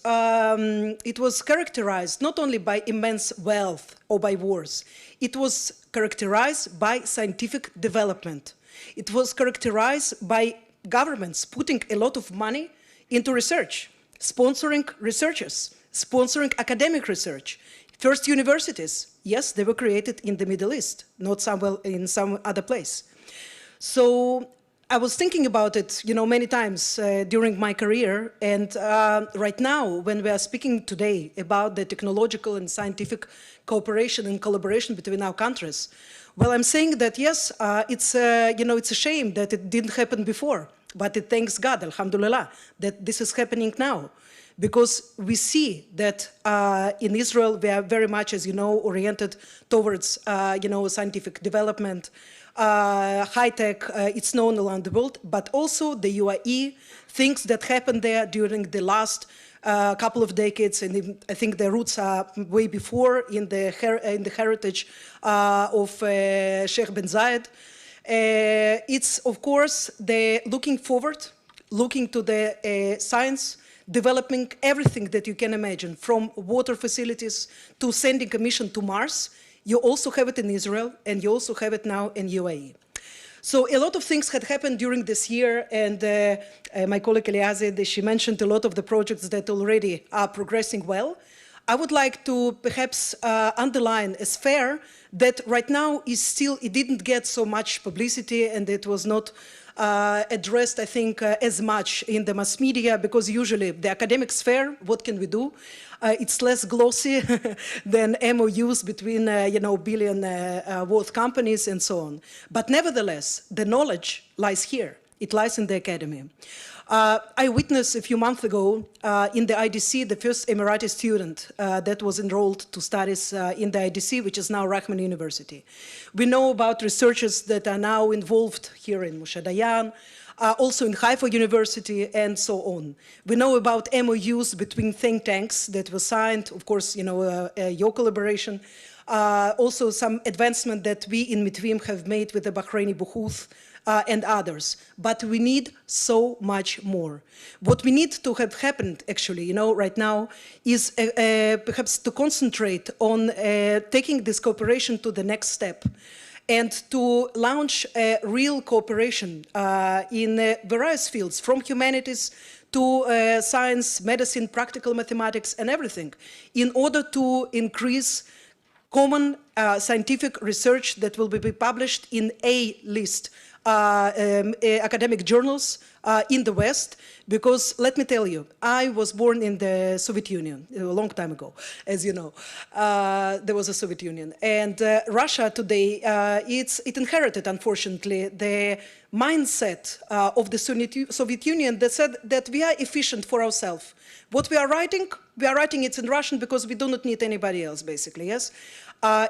characterized not only by immense wealth or by wars, it was characterized by scientific development. It was characterized by governments putting a lot of money into research, sponsoring researchers, sponsoring academic research. First universities, yes, they were created in the Middle East, not somewhere in some other place. So I was thinking about it, many times during my career, and right now, when we are speaking today about the technological and scientific cooperation and collaboration between our countries, well, I'm saying that yes, it's a shame that it didn't happen before. But it thanks God, alhamdulillah, that this is happening now. Because we see that in Israel, we are very much, as you know, oriented towards, scientific development, high-tech, it's known around the world, but also the UAE, things that happened there during the last couple of decades, and I think the roots are way before in the heritage of Sheikh bin Zayed. It's, of course, the looking forward, looking to the science, developing everything that you can imagine, from water facilities to sending a mission to Mars. You also have it in Israel, and you also have it now in UAE. So a lot of things had happened during this year, and my colleague Eliazi, she mentioned a lot of the projects that already are progressing well. I would like to perhaps underline as fair that right now is still, it didn't get so much publicity and it was not addressed, I think, as much in the mass media, because usually the academic sphere, what can we do? It's less glossy than MOUs between, billion worth companies and so on. But nevertheless, the knowledge lies here. It lies in the academy. I witnessed a few months ago in the IDC, the first Emirati student that was enrolled to studies in the IDC, which is now Rahman University. We know about researchers that are now involved here in Moshe Dayan, also in Haifa University, and so on. We know about MOUs between think tanks that were signed, of course, your collaboration. Also some advancement that we in Mitvim have made with the Bahraini Buhuth, and others, but we need so much more. What we need to have happened, actually, right now, is perhaps to concentrate on taking this cooperation to the next step, and to launch a real cooperation in various fields, from humanities to science, medicine, practical mathematics, and everything, in order to increase common scientific research that will be published in A-list academic journals in the West, because let me tell you, I was born in the Soviet Union a long time ago, as you know. There was a Soviet Union. And Russia today, it inherited, unfortunately, the mindset of the Soviet Union that said that we are efficient for ourselves. What we are writing it in Russian because we do not need anybody else, basically, yes?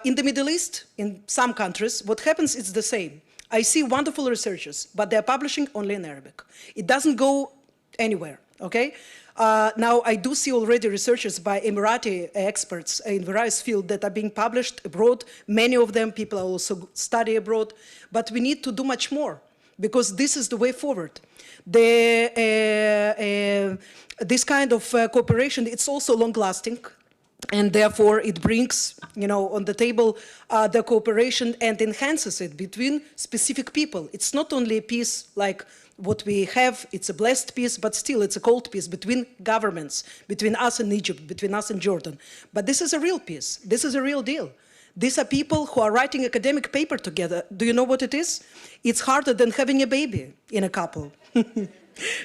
In the Middle East, in some countries, what happens is the same. I see wonderful researchers, but they're publishing only in Arabic. It doesn't go anywhere, okay? Now, I do see already researchers by Emirati experts in various fields that are being published abroad. Many of them, people also study abroad, but we need to do much more, because this is the way forward. This kind of cooperation, it's also long-lasting. And therefore, it brings, on the table the cooperation and enhances it between specific people. It's not only a peace like what we have, it's a blessed peace, but still it's a cold peace between governments, between us and Egypt, between us and Jordan. But this is a real peace. This is a real deal. These are people who are writing academic paper together. Do you know what it is? It's harder than having a baby in a couple.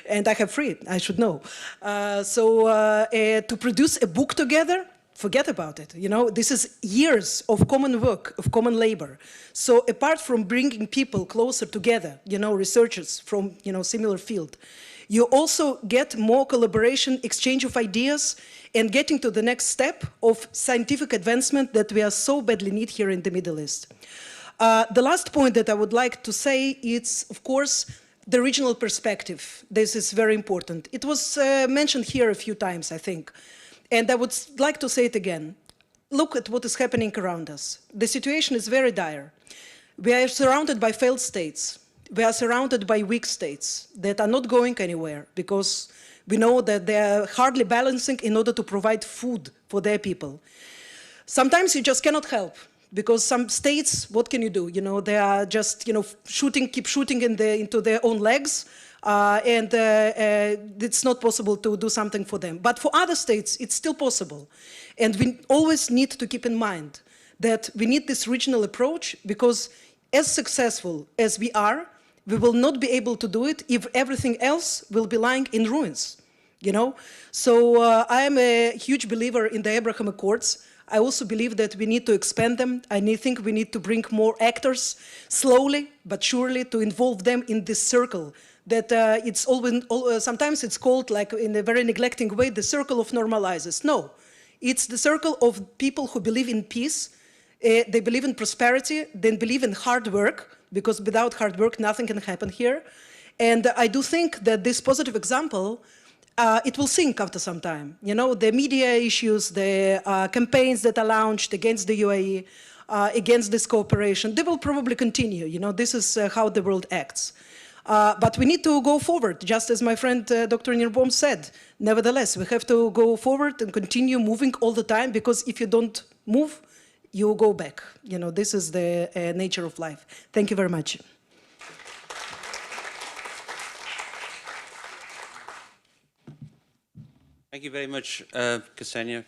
And I have three, I should know. To produce a book together, forget about it. This is years of common work, of common labor. So apart from bringing people closer together, researchers from, similar field, you also get more collaboration, exchange of ideas, and getting to the next step of scientific advancement that we are so badly need here in the Middle East. The last point that I would like to say is, of course, the regional perspective. This is very important. It was mentioned here a few times, I think. And I would like to say it again. Look at what is happening around us. The situation is very dire. We are surrounded by failed states. We are surrounded by weak states that are not going anywhere because we know that they are hardly balancing in order to provide food for their people. Sometimes you just cannot help because some states, what can you do? They are just, keep shooting into their own legs. It's not possible to do something for them. But for other states, it's still possible. And we always need to keep in mind that we need this regional approach because as successful as we are, we will not be able to do it if everything else will be lying in ruins, So I am a huge believer in the Abraham Accords. I also believe that we need to expand them. I think we need to bring more actors slowly but surely to involve them in this circle that it's always, sometimes it's called, like in a very neglecting way, the circle of normalizers. No, it's the circle of people who believe in peace, they believe in prosperity, they believe in hard work, because without hard work, nothing can happen here. And I do think that this positive example, it will sink after some time. The media issues, the campaigns that are launched against the UAE, against this cooperation, they will probably continue. This is how the world acts. But we need to go forward, just as my friend Dr. Nir Bohm said. Nevertheless, we have to go forward and continue moving all the time, because if you don't move, you go back. This is the nature of life. Thank you very much. Thank you very much, Ksenia.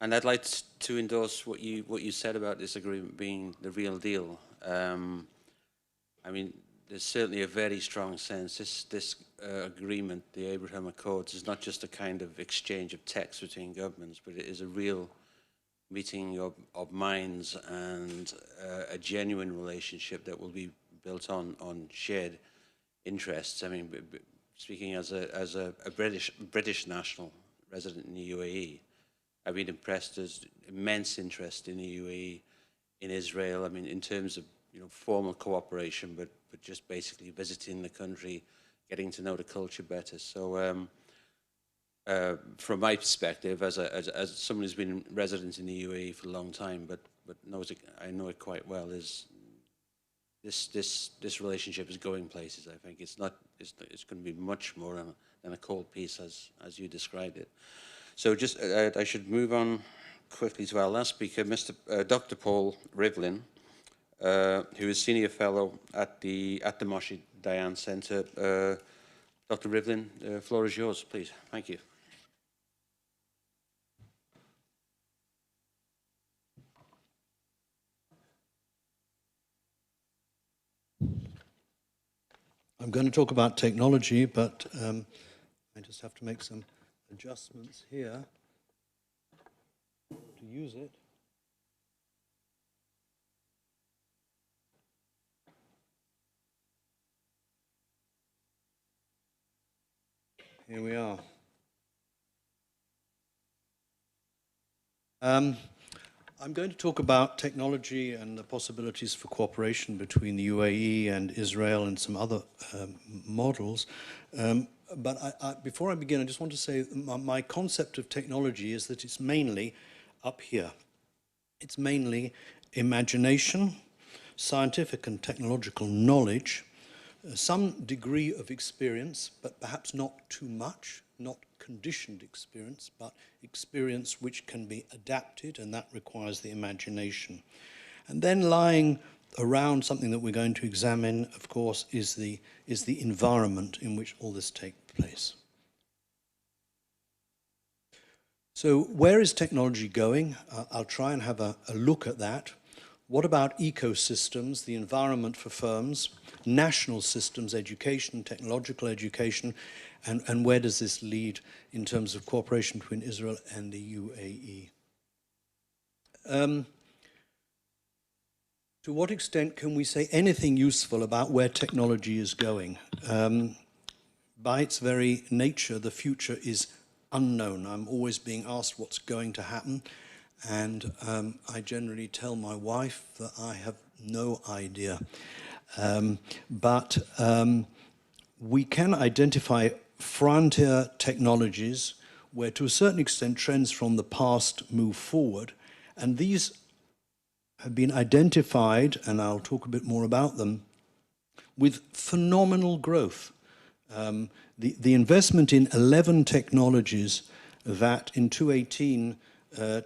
And I'd like to endorse what you said about this agreement being the real deal. I mean, there's certainly a very strong sense this agreement, the Abraham Accords, is not just a kind of exchange of text between governments, but it is a real meeting of minds and a genuine relationship that will be built on shared interests. I mean, speaking as a British national resident in the UAE, I've been impressed. There's immense interest in the UAE, in Israel. I mean, in terms of formal cooperation, but just basically visiting the country, getting to know the culture better. So, from my perspective, as someone who's been resident in the UAE for a long time, but knows it, I know it quite well, is this relationship is going places. I think it's going to be much more than a cold peace as you described it. So just I should move on quickly to our last speaker, Dr. Paul Rivlin, who is senior fellow at the Moshe Dayan Center. Dr. Rivlin, the floor is yours, please. Thank you. I'm going to talk about technology, but I just have to make some adjustments here to use it. Here we are. I'm going to talk about technology and the possibilities for cooperation between the UAE and Israel and some other models. But before I begin, I just want to say my concept of technology is that it's mainly up here. It's mainly imagination, scientific and technological knowledge, some degree of experience, but perhaps not too much, not conditioned experience, but experience which can be adapted, and that requires the imagination. And then lying around something that we're going to examine, of course, is the environment in which all this takes place. So where is technology going? I'll try and have a look at that. What about ecosystems, the environment for firms, national systems, education, technological education, and where does this lead in terms of cooperation between Israel and the UAE? To what extent can we say anything useful about where technology is going? By its very nature, the future is unknown. I'm always being asked what's going to happen, and I generally tell my wife that I have no idea. But we can identify frontier technologies where, to a certain extent, trends from the past move forward, and these have been identified, and I'll talk a bit more about them, with phenomenal growth. The investment in 11 technologies that in 2018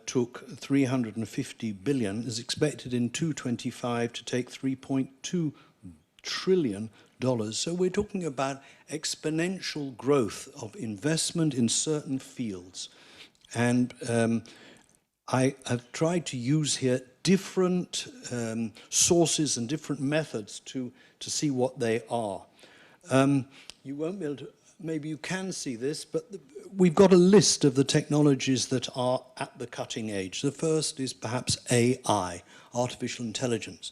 took 350 billion is expected in 2025 to take 3.2 trillion dollars. So we're talking about exponential growth of investment in certain fields. And I have tried to use here different sources and different methods to see what they are. You won't be able to, maybe you can see this, but we've got a list of the technologies that are at the cutting edge. The first is perhaps AI, artificial intelligence.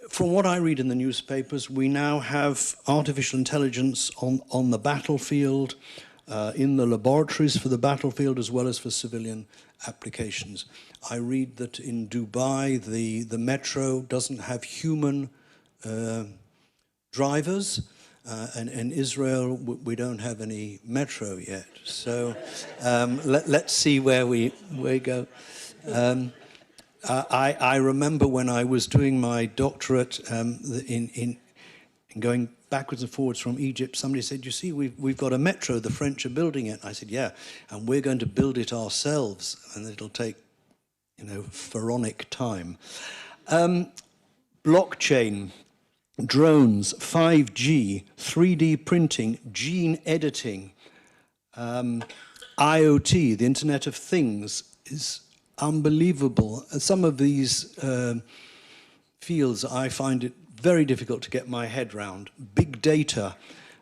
From what I read in the newspapers, we now have artificial intelligence on the battlefield, in the laboratories for the battlefield, as well as for civilian applications. I read that in Dubai, the metro doesn't have human drivers, and in Israel, we don't have any metro yet. So let's see where we go. I remember when I was doing my doctorate in going backwards and forwards from Egypt, somebody said, you see, we've got a metro, the French are building it. I said, yeah, and we're going to build it ourselves, and it'll take, pharaonic time. Blockchain, drones, 5G, 3D printing, gene editing, IoT, the Internet of Things, is unbelievable. Some of these fields, I find it very difficult to get my head round. Big data,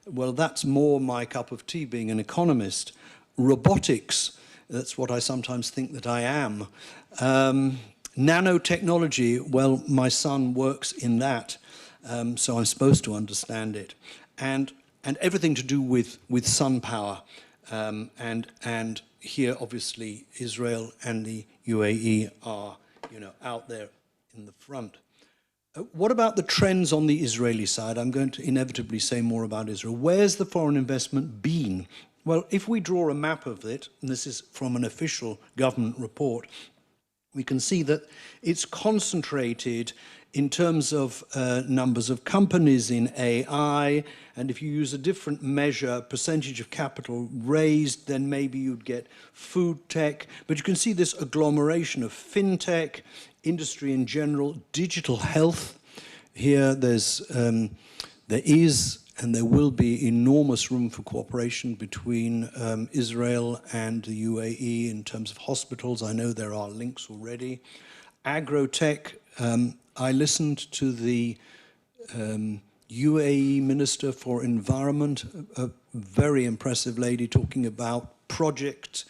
well, that's more my cup of tea being an economist. Robotics, that's what I sometimes think that I am. Nanotechnology, well, my son works in that, so I'm supposed to understand it. And everything to do with sun power. And here, obviously, Israel and the UAE are, out there in the front. What about the trends on the Israeli side? I'm going to inevitably say more about Israel. Where's the foreign investment been? Well, if we draw a map of it, and this is from an official government report, we can see that it's concentrated in terms of numbers of companies in AI, and if you use a different measure, percentage of capital raised, then maybe you'd get food tech. But you can see this agglomeration of fintech, industry in general, digital health. Here there is and there will be enormous room for cooperation between Israel and the UAE in terms of hospitals. I know there are links already. Agrotech, I listened to the UAE Minister for Environment, a very impressive lady talking about projects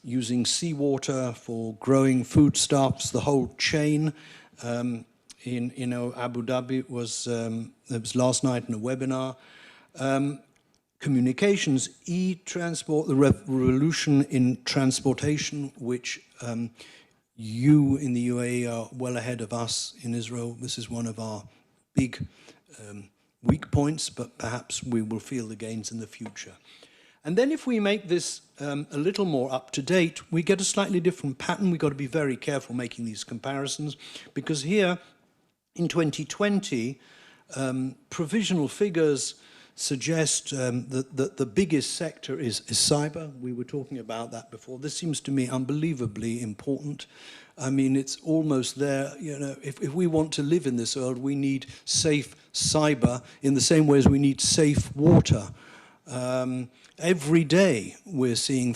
using seawater for growing foodstuffs, the whole chain. In Abu Dhabi, it was last night in a webinar. Communications, e-transport, the revolution in transportation, which you in the UAE are well ahead of us in Israel. This is one of our big weak points, but perhaps we will feel the gains in the future. And then if we make this a little more up to date, we get a slightly different pattern. We've got to be very careful making these comparisons, because here in 2020, provisional figures suggest that the biggest sector is cyber. We were talking about that before. This seems to me unbelievably important. I mean, it's almost there. If we want to live in this world, we need safe cyber in the same way as we need safe water. Every day we're seeing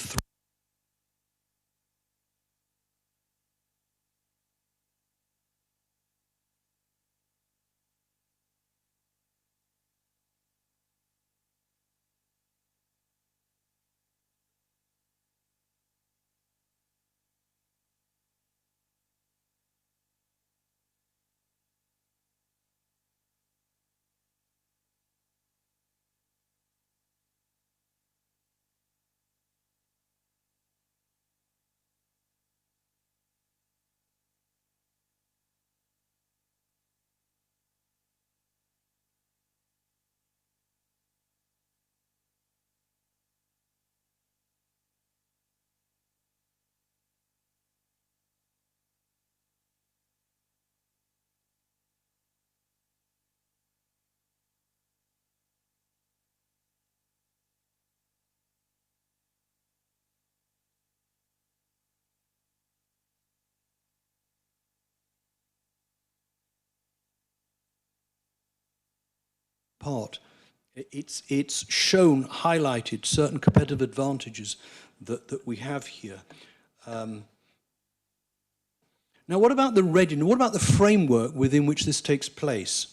part. It's shown, highlighted certain competitive advantages that we have here. Now, what about the readiness? What about the framework within which this takes place?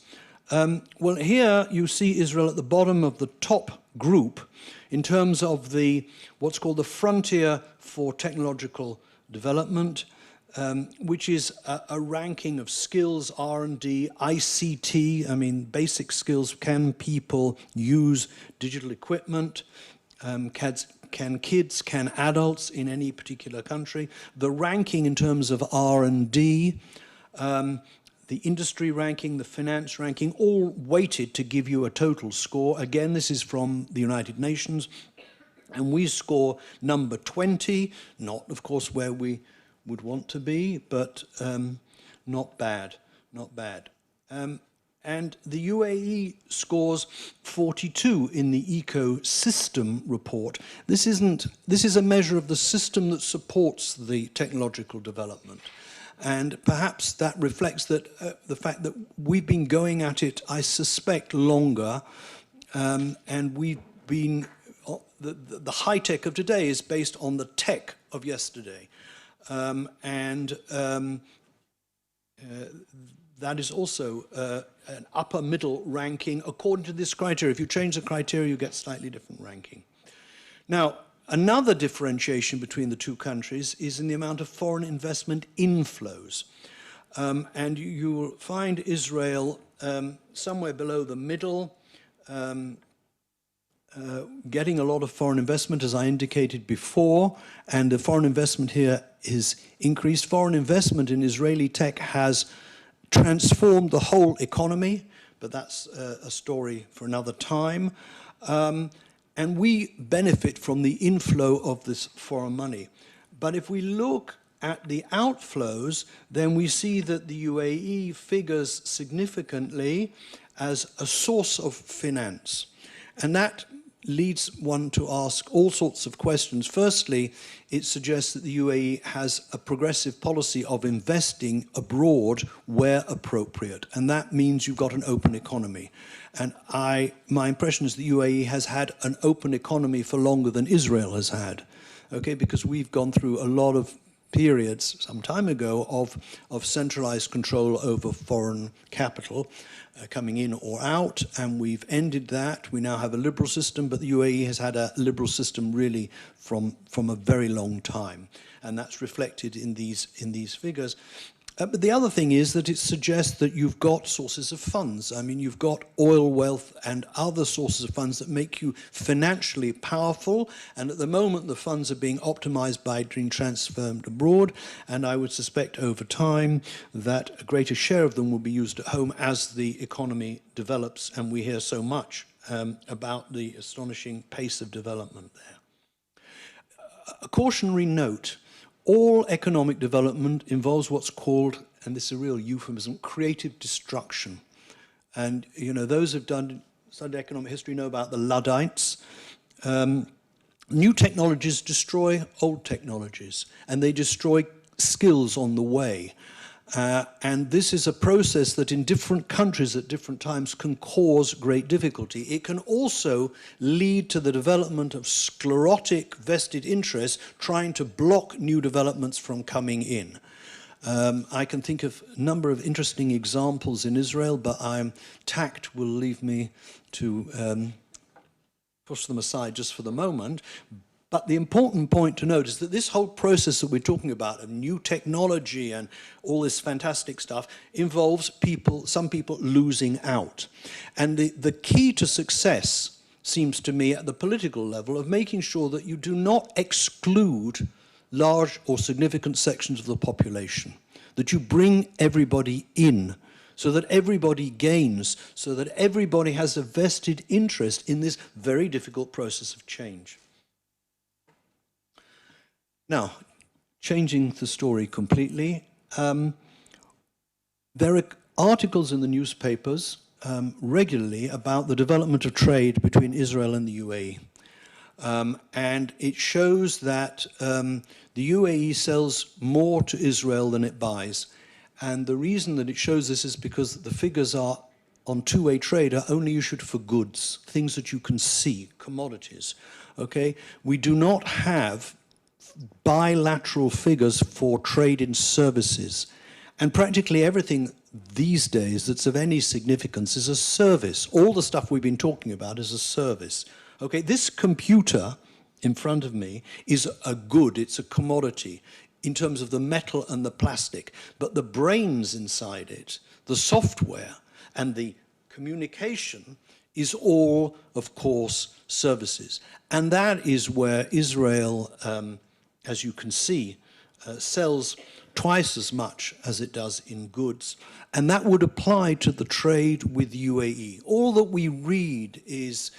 Well, here you see Israel at the bottom of the top group in terms of what's called the Frontier for Technological Development, which is a ranking of skills, R&D, ICT, I mean, basic skills. Can people use digital equipment? Can kids, can adults in any particular country? The ranking in terms of R&D, the industry ranking, the finance ranking, all weighted to give you a total score. Again, this is from the United Nations, and we score number 20, not, of course, where we would want to be, but not bad, not bad. And the UAE scores 42 in the ecosystem report. This is a measure of the system that supports the technological development. And perhaps that reflects that the fact that we've been going at it, I suspect, longer, and we've been, the high tech of today is based on the tech of yesterday. that is also an upper middle ranking according to this criteria. If you change the criteria, you get slightly different ranking. Now, another differentiation between the two countries is in the amount of foreign investment inflows. And you will find Israel somewhere below the middle, getting a lot of foreign investment, as I indicated before, and the foreign investment here is increased. Foreign investment in Israeli tech has transformed the whole economy, but that's a story for another time. And we benefit from the inflow of this foreign money. But if we look at the outflows, then we see that the UAE figures significantly as a source of finance. And that leads one to ask all sorts of questions. Firstly, it suggests that the UAE has a progressive policy of investing abroad where appropriate. And that means you've got an open economy. And my impression is the UAE has had an open economy for longer than Israel has had. Okay, because we've gone through a lot of periods some time ago of centralized control over foreign capital coming in or out, and we've ended that. We now have a liberal system, but the UAE has had a liberal system really from a very long time, and that's reflected in these figures. But the other thing is that it suggests that you've got sources of funds. I mean, you've got oil wealth and other sources of funds that make you financially powerful. And at the moment, the funds are being optimized by being transferred abroad. And I would suspect over time that a greater share of them will be used at home as the economy develops. And we hear so much about the astonishing pace of development there. A cautionary note. All economic development involves what's called, and this is a real euphemism, creative destruction. And, you know, those who've studied economic history know about the Luddites. New technologies destroy old technologies, and they destroy skills on the way. And this is a process that in different countries at different times can cause great difficulty. It can also lead to the development of sclerotic vested interests trying to block new developments from coming in. I can think of a number of interesting examples in Israel, but tact will leave me to push them aside just for the moment. But the important point to note is that this whole process that we're talking about of new technology and all this fantastic stuff involves some people losing out. And the key to success seems to me at the political level of making sure that you do not exclude large or significant sections of the population, that you bring everybody in so that everybody gains, so that everybody has a vested interest in this very difficult process of change. Now, changing the story completely, there are articles in the newspapers regularly about the development of trade between Israel and the UAE. And it shows that the UAE sells more to Israel than it buys. And the reason that it shows this is because the figures are on two-way trade are only issued for goods, things that you can see, commodities. Okay? We do not have bilateral figures for trade in services. And practically everything these days that's of any significance is a service. All the stuff we've been talking about is a service. Okay, this computer in front of me is a good, it's a commodity in terms of the metal and the plastic. But the brains inside it, the software and the communication is all, of course, services. And that is where Israel, as you can see, sells twice as much as it does in goods. And that would apply to the trade with UAE. All that we read is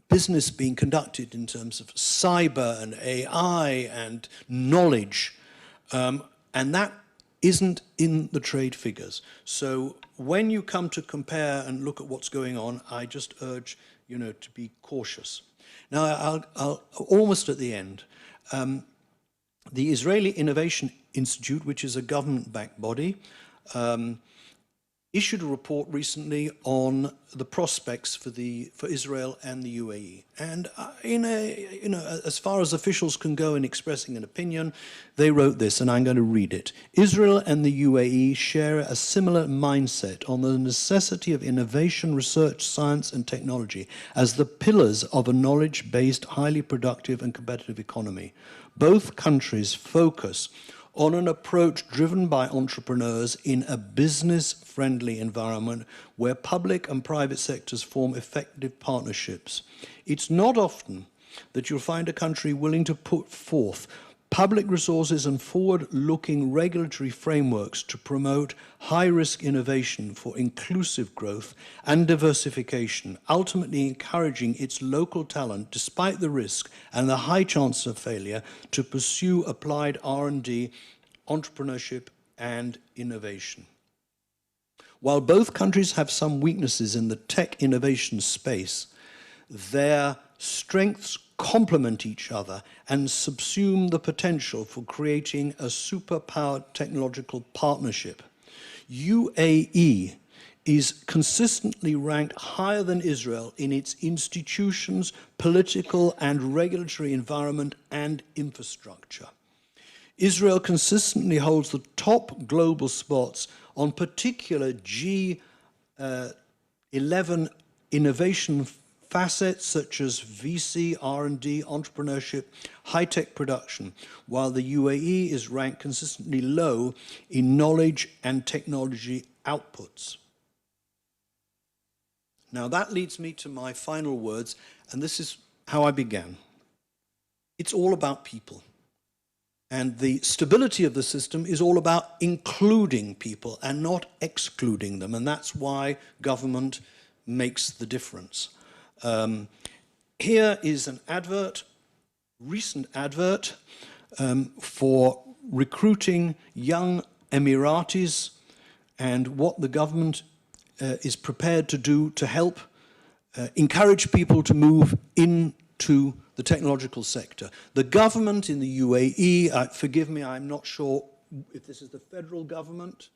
business being conducted in terms of cyber and AI and knowledge. And that isn't in the trade figures. So when you come to compare and look at what's going on, I just urge, you know, to be cautious. Now, I'll almost at the end. The Israeli Innovation Institute, which is a government-backed body, issued a report recently on the prospects for Israel and the UAE. And as far as officials can go in expressing an opinion, they wrote this, and I'm going to read it. Israel and the UAE share a similar mindset on the necessity of innovation, research, science, and technology as the pillars of a knowledge-based, highly productive and competitive economy. Both countries focus on an approach driven by entrepreneurs in a business-friendly environment where public and private sectors form effective partnerships. It's not often that you'll find a country willing to put forth public resources and forward-looking regulatory frameworks to promote high-risk innovation for inclusive growth and diversification, ultimately encouraging its local talent, despite the risk and the high chance of failure, to pursue applied R&D, entrepreneurship, and innovation. While both countries have some weaknesses in the tech innovation space, their strengths complement each other and subsume the potential for creating a superpowered technological partnership. UAE is consistently ranked higher than Israel in its institutions, political and regulatory environment, and infrastructure. Israel consistently holds the top global spots on particular G11 innovation facets such as VC, R&D, entrepreneurship, high-tech production, while the UAE is ranked consistently low in knowledge and technology outputs. Now that leads me to my final words, and this is how I began. It's all about people. And the stability of the system is all about including people and not excluding them, and that's why government makes the difference. Here is an advert, recent advert, for recruiting young Emiratis and what the government is prepared to do to help encourage people to move into the technological sector. The government in the UAE, forgive me, I'm not sure if this is the federal government.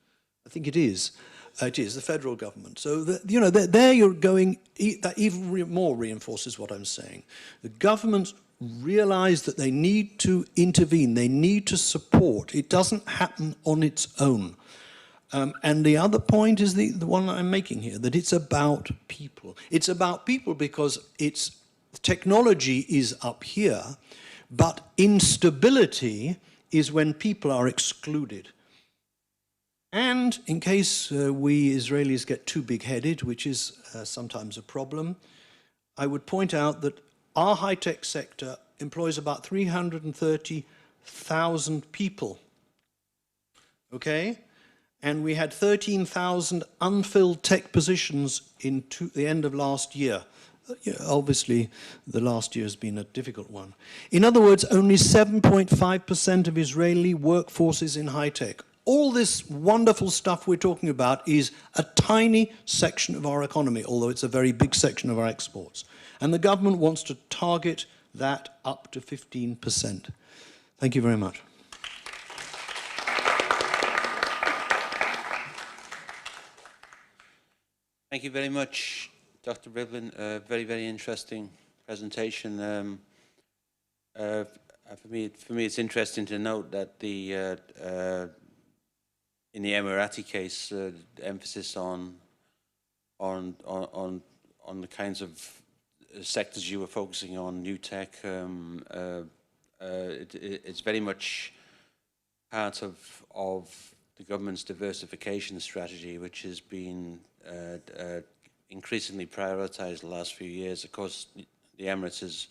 I think it is. It is the federal government. So, there you're going, that even more reinforces what I'm saying. The governments realize that they need to intervene, they need to support. It doesn't happen on its own. And the other point is the one I'm making here, that it's about people. It's about people because technology is up here, but instability is when people are excluded. And in case we Israelis get too big-headed, which is sometimes a problem, I would point out that our high-tech sector employs about 330,000 people, okay? And we had 13,000 unfilled tech positions in the end of last year. Obviously, the last year has been a difficult one. In other words, only 7.5% of Israeli workforce is in high-tech. All this wonderful stuff we're talking about is a tiny section of our economy, although it's a very big section of our exports. And the government wants to target that up to 15%. Thank you very much. Thank you very much, Dr. Rivlin. Very, very interesting presentation. For me, it's interesting to note that in the Emirati case, the emphasis on the kinds of sectors you were focusing on, new tech, it's very much part of the government's diversification strategy, which has been increasingly prioritized the last few years. Of course, the Emirates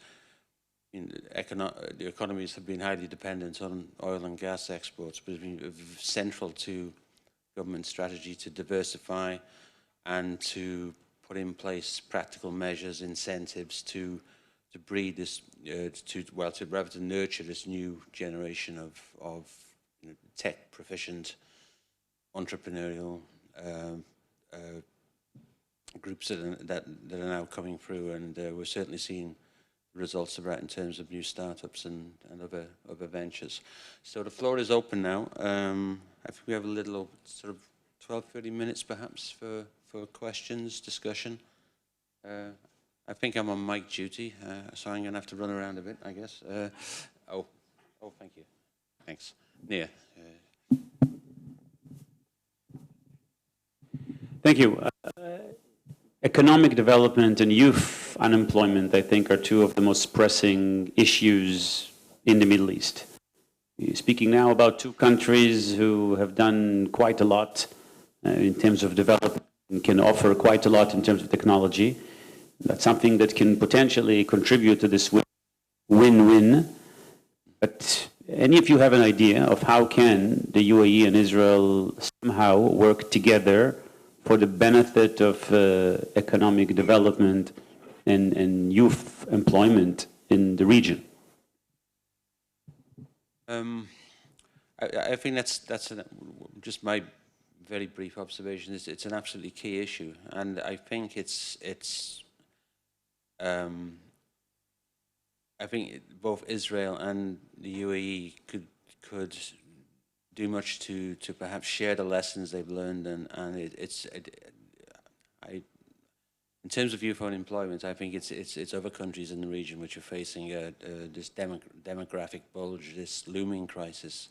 the economies have been highly dependent on oil and gas exports, but it's been central to government strategy to diversify and to put in place practical measures, incentives to breed this, to nurture this new generation of tech proficient entrepreneurial groups that are now coming through, and we're certainly seeing results of that in terms of new startups and other ventures. So the floor is open now. I think we have a little sort of 12, 13 minutes perhaps for questions, discussion. I think I'm on mic duty, so I'm going to have to run around a bit, I guess. Oh, thank you. Thanks. Nir. Thank you. Economic development and youth unemployment, I think, are two of the most pressing issues in the Middle East. Speaking now about two countries who have done quite a lot in terms of development and can offer quite a lot in terms of technology. That's something that can potentially contribute to this win-win. But any of you have an idea of how can the UAE and Israel somehow work together for the benefit of economic development and youth employment in the region? I think that's just my very brief observation. It's an absolutely key issue, and I think I think both Israel and the UAE could do much to perhaps share the lessons they've learned, and in terms of youth unemployment, I think it's other countries in the region which are facing this demographic bulge, this looming crisis,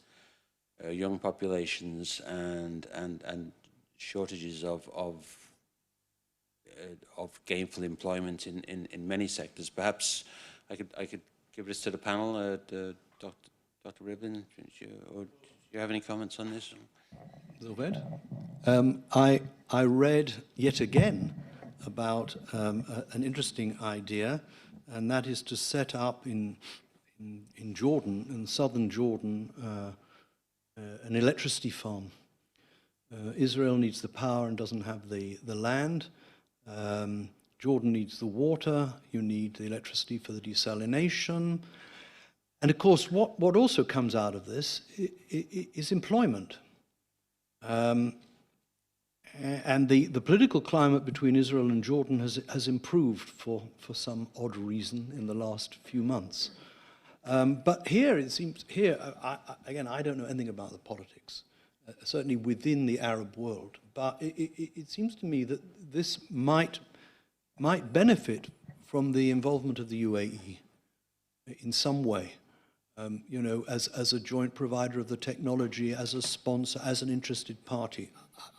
young populations, and shortages of gainful employment in many sectors. Perhaps I could give this to the panel, Dr. Rivlin, or do you have any comments on this? I read yet again about an interesting idea, and that is to set up in Jordan, in southern Jordan, an electricity farm. Israel needs the power and doesn't have the land. Jordan needs the water. You need the electricity for the desalination. And of course, what also comes out of this is employment. And the political climate between Israel and Jordan has improved for some odd reason in the last few months. But here, it seems, again, I don't know anything about the politics, certainly within the Arab world, but it seems to me that this might benefit from the involvement of the UAE in some way. You know, as a joint provider of the technology, as a sponsor, as an interested party.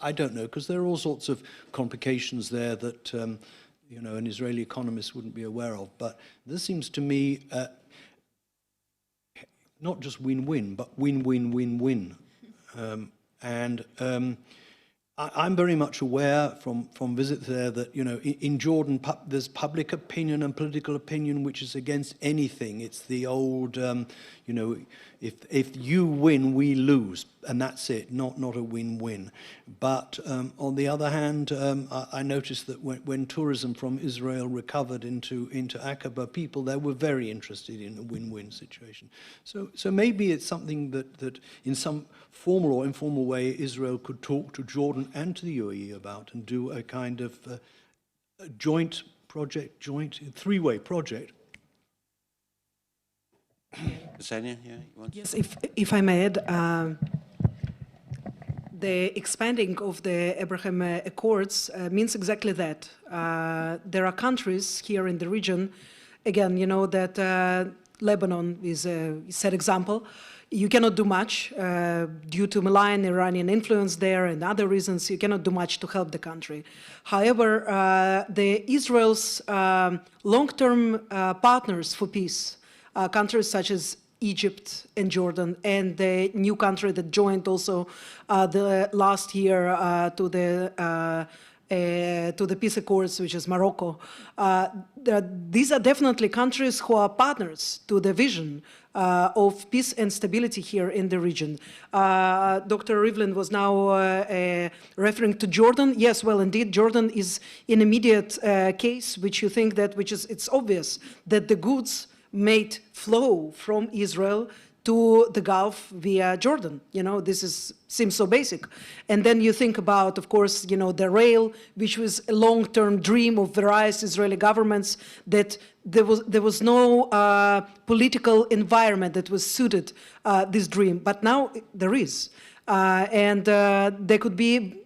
I don't know, because there are all sorts of complications there that, you know, an Israeli economist wouldn't be aware of. But this seems to me not just win-win, but win-win-win-win. I'm very much aware from visits there that, you know, in Jordan there's public opinion and political opinion which is against anything. It's the old, you know, if you win, we lose, and that's it, not a win-win. But on the other hand, I noticed that when tourism from Israel recovered into Aqaba, people there were very interested in a win-win situation. So maybe it's something that in some formal or informal way Israel could talk to Jordan and to the UAE about and do a kind of a joint three-way project. Ksenia, yeah, you want to? Yes, if I may add, the expanding of the Abraham Accords means exactly that. There are countries here in the region, again, you know, that Lebanon is a sad example. You cannot do much due to malign Iranian influence there and other reasons. You cannot do much to help the country. However, the Israel's long-term partners for peace, countries such as Egypt and Jordan, and the new country that joined also the last year to the peace accords, which is Morocco. These are definitely countries who are partners to the vision of peace and stability here in the region. Dr. Rivlin was now referring to Jordan. Yes, well, indeed, Jordan is an immediate case, which you think that, it's obvious that the goods made flow from Israel to the Gulf via Jordan. You know, this seems so basic. And then you think about, of course, you know, the rail, which was a long-term dream of various Israeli governments, that there was no political environment that was suited this dream. But now there is. And there could be,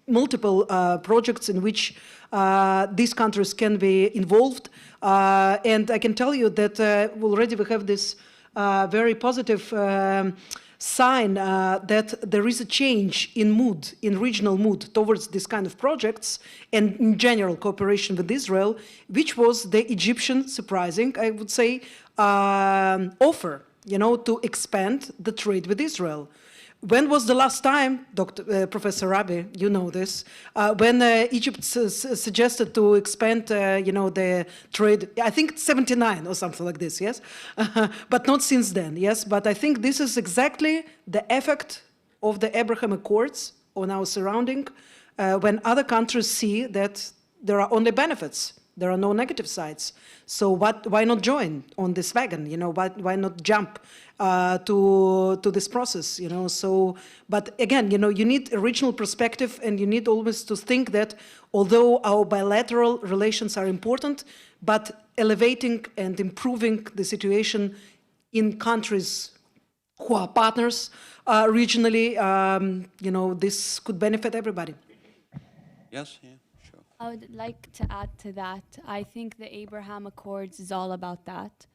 multiple projects in which these countries can be involved. And I can tell you that already we have this very positive sign that there is a change in mood, in regional mood towards this kind of projects and in general cooperation with Israel, which was the Egyptian, surprising, I would say, offer, to expand the trade with Israel. When was the last time, Professor Rabi, you know this, when Egypt suggested to expand, the trade? I think 79 or something like this, yes? But not since then, yes? But I think this is exactly the effect of the Abraham Accords on our surrounding, when other countries see that there are only benefits. There are no negative sides. So why not join on this wagon? Why not jump to this process? So, but again, you need a regional perspective, and you need always to think that although our bilateral relations are important, but elevating and improving the situation in countries who are partners regionally, this could benefit everybody. Yes, yeah. I would like to add to that. I think the Abraham Accords is all about that.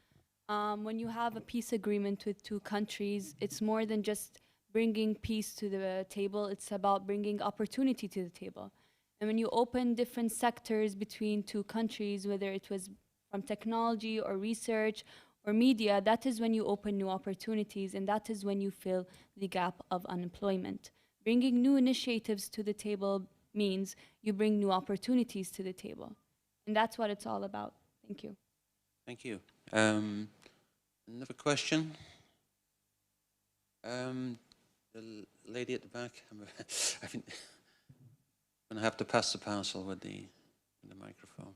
When you have a peace agreement with two countries, it's more than just bringing peace to the table. It's about bringing opportunity to the table. And when you open different sectors between two countries, whether it was from technology or research or media, that is when you open new opportunities, and that is when you fill the gap of unemployment. Bringing new initiatives to the table means you bring new opportunities to the table. And that's what it's all about. Thank you. Thank you. Another question? The lady at the back. I'm going to have to pass the parcel with the microphone.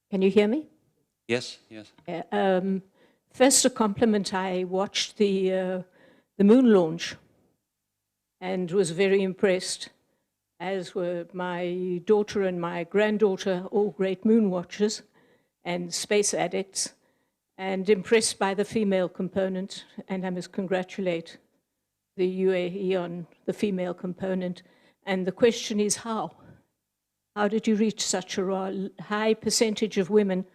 Can you hear me? Yes, yes. First, a compliment. I watched the moon launch and was very impressed, as were my daughter and my granddaughter, all great moon watchers and space addicts, and impressed by the female component. And I must congratulate the UAE on the female component. And the question is how? How did you reach such a high percentage of women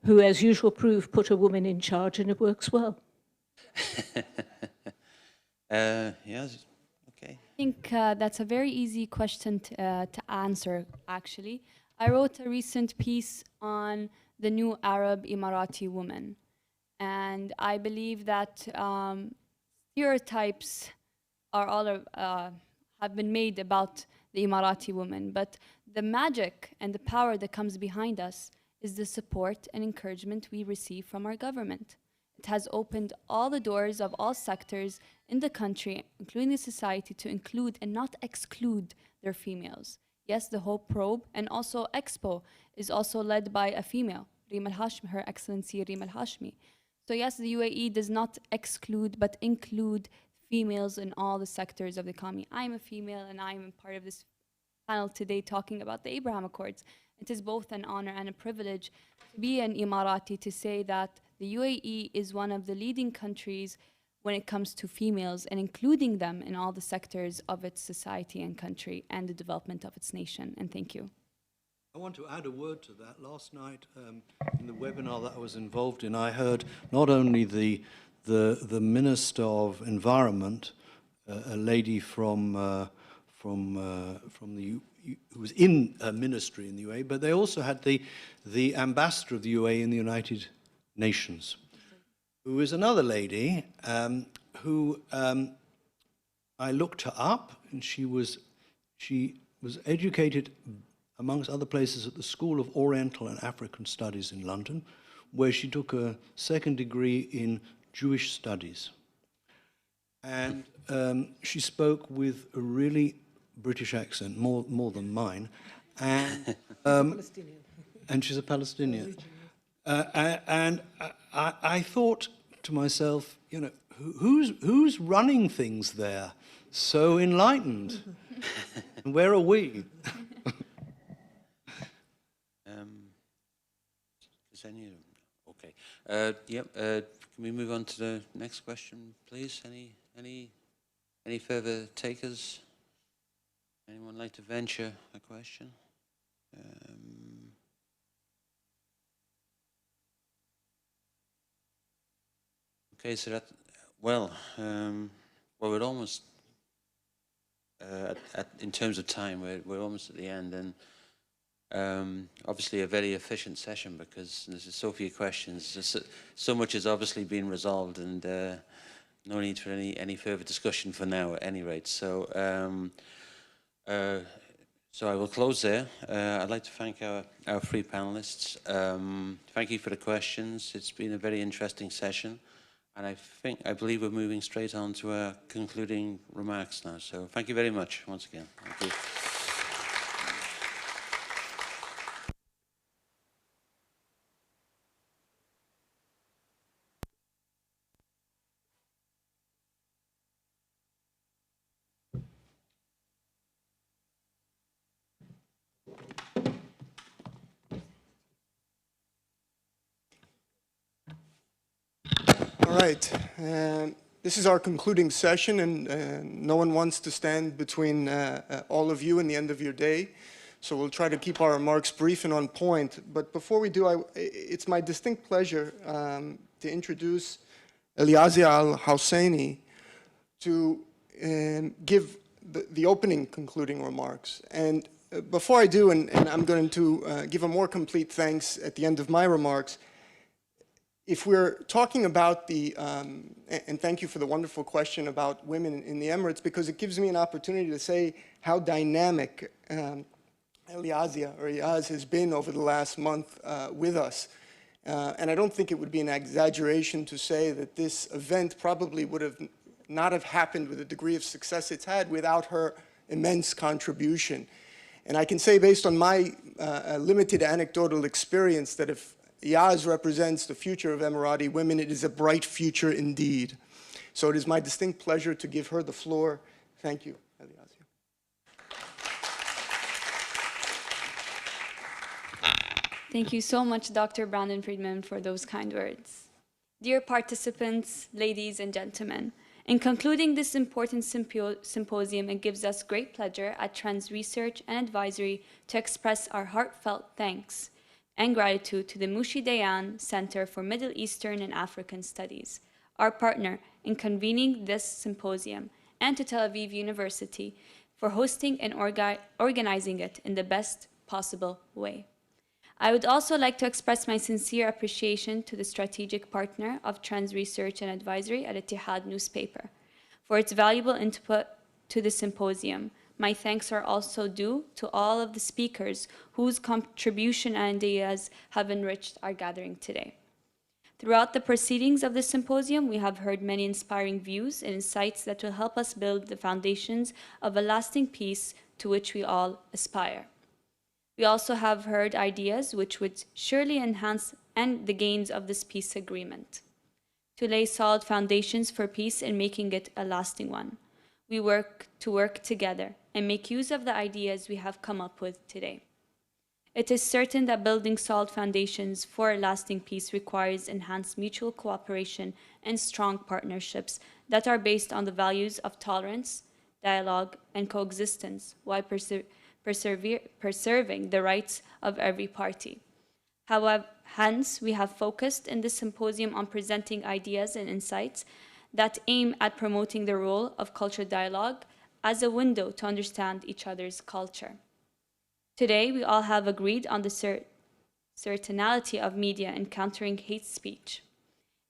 who, as usual, put a woman in charge, and it works well? Yes, okay. I think that's a very easy question to answer, actually. I wrote a recent piece on the new Arab Emirati woman. And I believe that stereotypes are all have been made about the Emirati woman, but the magic and the power that comes behind us is the support and encouragement we receive from our government. It has opened all the doors of all sectors in the country, including the society, to include and not exclude their females. Yes, the Hope Probe and also Expo is also led by a female, Reem Al-Hashmi, Her Excellency Reem Al-Hashmi. So yes, the UAE does not exclude but include females in all the sectors of the economy. I'm a female and I'm part of this panel today talking about the Abraham Accords. It is both an honor and a privilege to be an Emirati, to say that the UAE is one of the leading countries when it comes to females and including them in all the sectors of its society and country and the development of its nation. And thank you. I want to add a word to that. Last night, in the webinar that I was involved in, I heard not only the Minister of Environment, a lady from the who was in a ministry in the UAE, but they also had the ambassador of the UAE in the United Nations, who is another lady who I looked her up, and she was educated, amongst other places, at the School of Oriental and African Studies in London, where she took a second degree in Jewish Studies. And she spoke with a really British accent, more than mine, and and she's a Palestinian. And I thought to myself, you know, who's running things there? So enlightened. And where are we? Is any? Okay. Yep. Can we move on to the next question, please? Any further takers? Anyone like to venture a question? Okay, so that, well, we're almost, in terms of time, we're almost at the end, and obviously a very efficient session because there's so few questions. So much has obviously been resolved, and no need for any further discussion for now, at any rate. So, so I will close there. I'd like to thank our three panelists. Thank you for the questions. It's been a very interesting session. And I believe we're moving straight on to our concluding remarks now. So thank you very much once again. Thank you. All right. This is our concluding session, and no one wants to stand between all of you and the end of your day. So we'll try to keep our remarks brief and on point. But before we do, it's my distinct pleasure to introduce Eliezer Al-Hosseini to give the opening concluding remarks. And before I do, and I'm going to give a more complete thanks at the end of my remarks, if we're talking about the, and thank you for the wonderful question about women in the Emirates, because it gives me an opportunity to say how dynamic Iyaz has been over the last month with us. And I don't think it would be an exaggeration to say that this event probably would not have happened with the degree of success it's had without her immense contribution. And I can say, based on my limited anecdotal experience, that if Iyaz represents the future of Emirati women, it is a bright future indeed. So it is my distinct pleasure to give her the floor. Thank you, Iyaz. Thank you so much, Dr. Brandon Friedman, for those kind words. Dear participants, ladies and gentlemen, in concluding this important symposium, it gives us great pleasure at Trends Research and Advisory to express our heartfelt thanks and gratitude to the Moshe Dayan Center for Middle Eastern and African Studies, our partner in convening this symposium, and to Tel Aviv University for hosting and organizing it in the best possible way. I would also like to express my sincere appreciation to the strategic partner of Trends Research and Advisory at Ittihad newspaper for its valuable input to the symposium. My thanks are also due to all of the speakers whose contribution and ideas have enriched our gathering today. Throughout the proceedings of the symposium, we have heard many inspiring views and insights that will help us build the foundations of a lasting peace to which we all aspire. We also have heard ideas which would surely enhance the gains of this peace agreement, to lay solid foundations for peace and making it a lasting one. We work together and make use of the ideas we have come up with today. It is certain that building solid foundations for a lasting peace requires enhanced mutual cooperation and strong partnerships that are based on the values of tolerance, dialogue, and coexistence, while preserving the rights of every party. However, hence, we have focused in this symposium on presenting ideas and insights that aim at promoting the role of cultural dialogue as a window to understand each other's culture. Today, we all have agreed on the certainty of media in countering hate speech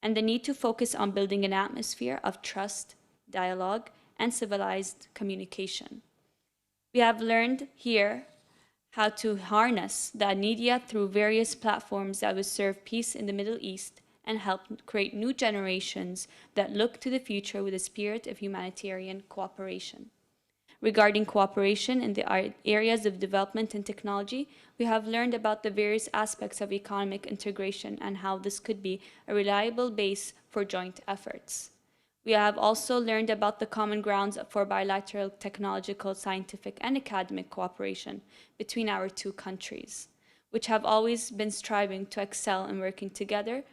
and the need to focus on building an atmosphere of trust, dialogue, and civilized communication. We have learned here how to harness the media through various platforms that will serve peace in the Middle East and help create new generations that look to the future with a spirit of humanitarian cooperation. Regarding cooperation in the areas of development and technology, we have learned about the various aspects of economic integration and how this could be a reliable base for joint efforts. We have also learned about the common grounds for bilateral technological, scientific, and academic cooperation between our two countries, which have always been striving to excel in working together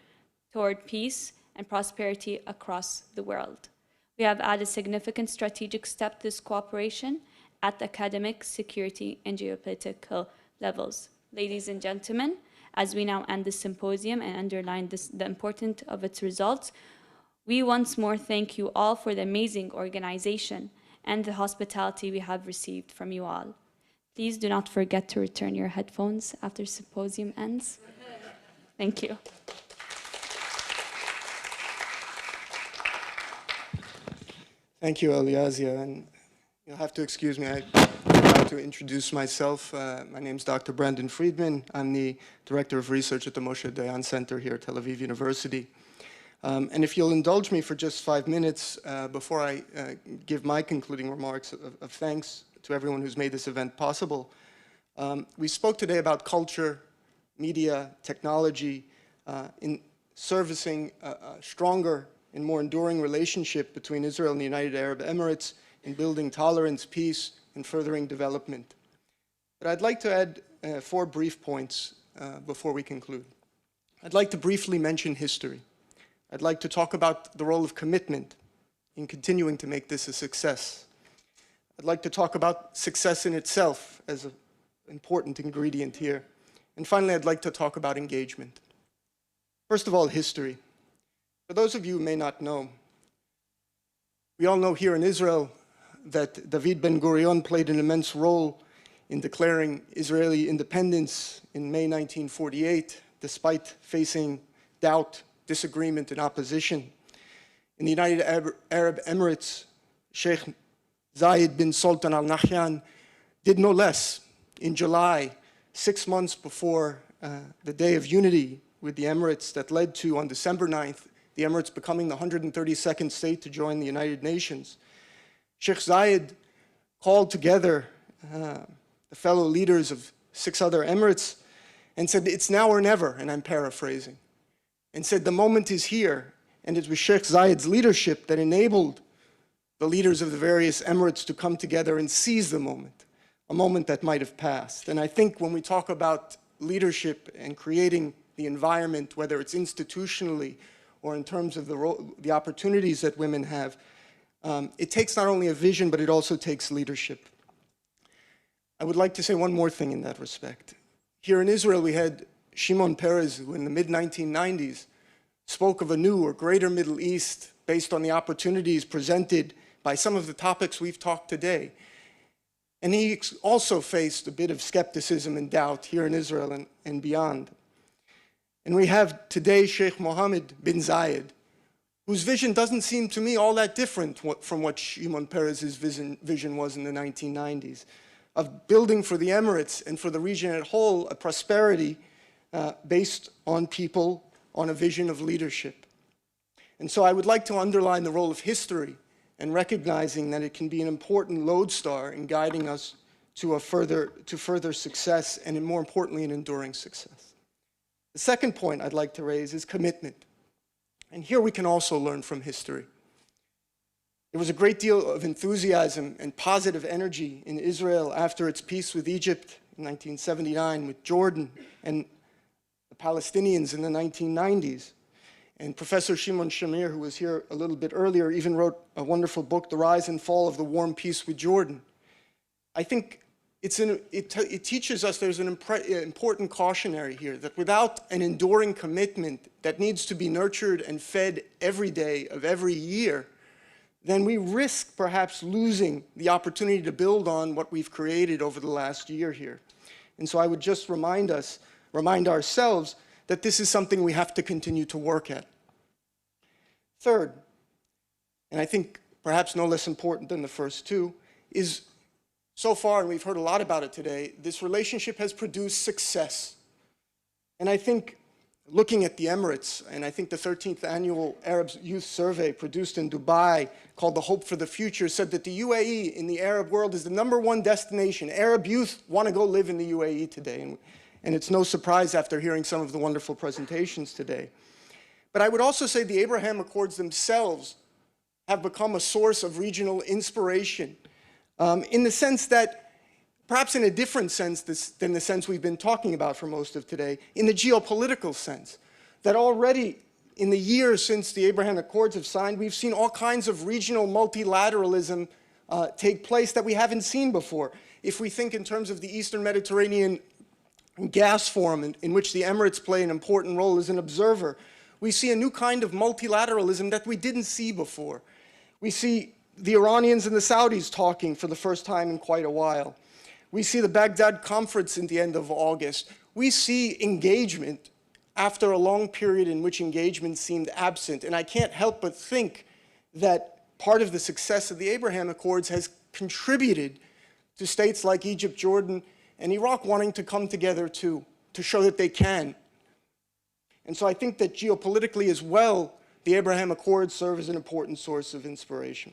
toward peace and prosperity across the world. We have added significant strategic step to this cooperation at the academic, security, and geopolitical levels. Ladies and gentlemen, as we now end this symposium and underline the importance of its results, we once more thank you all for the amazing organization and the hospitality we have received from you all. Please do not forget to return your headphones after symposium ends. Thank you. Thank you, Aliazia, and you'll have to excuse me. I forgot to introduce myself. My name is Dr. Brandon Friedman. I'm the Director of Research at the Moshe Dayan Center here at Tel Aviv University. And if you'll indulge me for just 5 minutes before I give my concluding remarks of thanks to everyone who's made this event possible. We spoke today about culture, media, technology, in servicing a stronger and more enduring relationship between Israel and the United Arab Emirates in building tolerance, peace, and furthering development. But I'd like to add 4 brief points before we conclude. I'd like to briefly mention history. I'd like to talk about the role of commitment in continuing to make this a success. I'd like to talk about success in itself as an important ingredient here. And finally, I'd like to talk about engagement. First of all, history. For those of you who may not know, we all know here in Israel that David Ben-Gurion played an immense role in declaring Israeli independence in May 1948, despite facing doubt, disagreement, and opposition. In the United Arab Emirates, Sheikh Zayed bin Sultan Al Nahyan did no less. In July, 6 months before the Day of Unity with the Emirates that led to, on December 9th, the Emirates becoming the 132nd state to join the United Nations, Sheikh Zayed called together the fellow leaders of 6 other Emirates and said, "It's now or never," and I'm paraphrasing, and said, "The moment is here," and it was Sheikh Zayed's leadership that enabled the leaders of the various Emirates to come together and seize the moment, a moment that might have passed. And I think when we talk about leadership and creating the environment, whether it's institutionally or in terms of the opportunities that women have, it takes not only a vision, but it also takes leadership. I would like to say one more thing in that respect. Here in Israel, we had Shimon Peres, who in the mid-1990s spoke of a new or greater Middle East based on the opportunities presented by some of the topics we've talked today. And he also faced a bit of skepticism and doubt here in Israel and beyond. And we have today Sheikh Mohammed bin Zayed, whose vision doesn't seem to me all that different from what Shimon Peres' vision was in the 1990s, of building for the Emirates and for the region as a whole a prosperity based on people, on a vision of leadership. And so I would like to underline the role of history and recognizing that it can be an important lodestar in guiding us to further success and, more importantly, an enduring success. The second point I'd like to raise is commitment. And here we can also learn from history. There was a great deal of enthusiasm and positive energy in Israel after its peace with Egypt in 1979, with Jordan and the Palestinians in the 1990s. And Professor Shimon Shamir, who was here a little bit earlier, even wrote a wonderful book, The Rise and Fall of the Warm Peace with Jordan. I think it teaches us there's an important cautionary here, that without an enduring commitment that needs to be nurtured and fed every day of every year, then we risk perhaps losing the opportunity to build on what we've created over the last year here. And so I would just remind ourselves that this is something we have to continue to work at. Third, and I think perhaps no less important than the first two, is so far, and we've heard a lot about it today, this relationship has produced success. And I think looking at the Emirates, and I think the 13th annual Arab Youth Survey produced in Dubai called The Hope for the Future said that the UAE in the Arab world is the #1 destination. Arab youth want to go live in the UAE today. And it's no surprise after hearing some of the wonderful presentations today. But I would also say the Abraham Accords themselves have become a source of regional inspiration in the sense that, perhaps in a different sense than the sense we've been talking about for most of today, in the geopolitical sense, that already in the years since the Abraham Accords have signed, we've seen all kinds of regional multilateralism take place that we haven't seen before. If we think in terms of the Eastern Mediterranean Gas Forum, in which the Emirates play an important role as an observer, we see a new kind of multilateralism that we didn't see before. We see the Iranians and the Saudis talking for the first time in quite a while. We see the Baghdad conference in the end of August. We see engagement after a long period in which engagement seemed absent. And I can't help but think that part of the success of the Abraham Accords has contributed to states like Egypt, Jordan, and Iraq wanting to come together to show that they can. And so I think that geopolitically as well, the Abraham Accords serve as an important source of inspiration.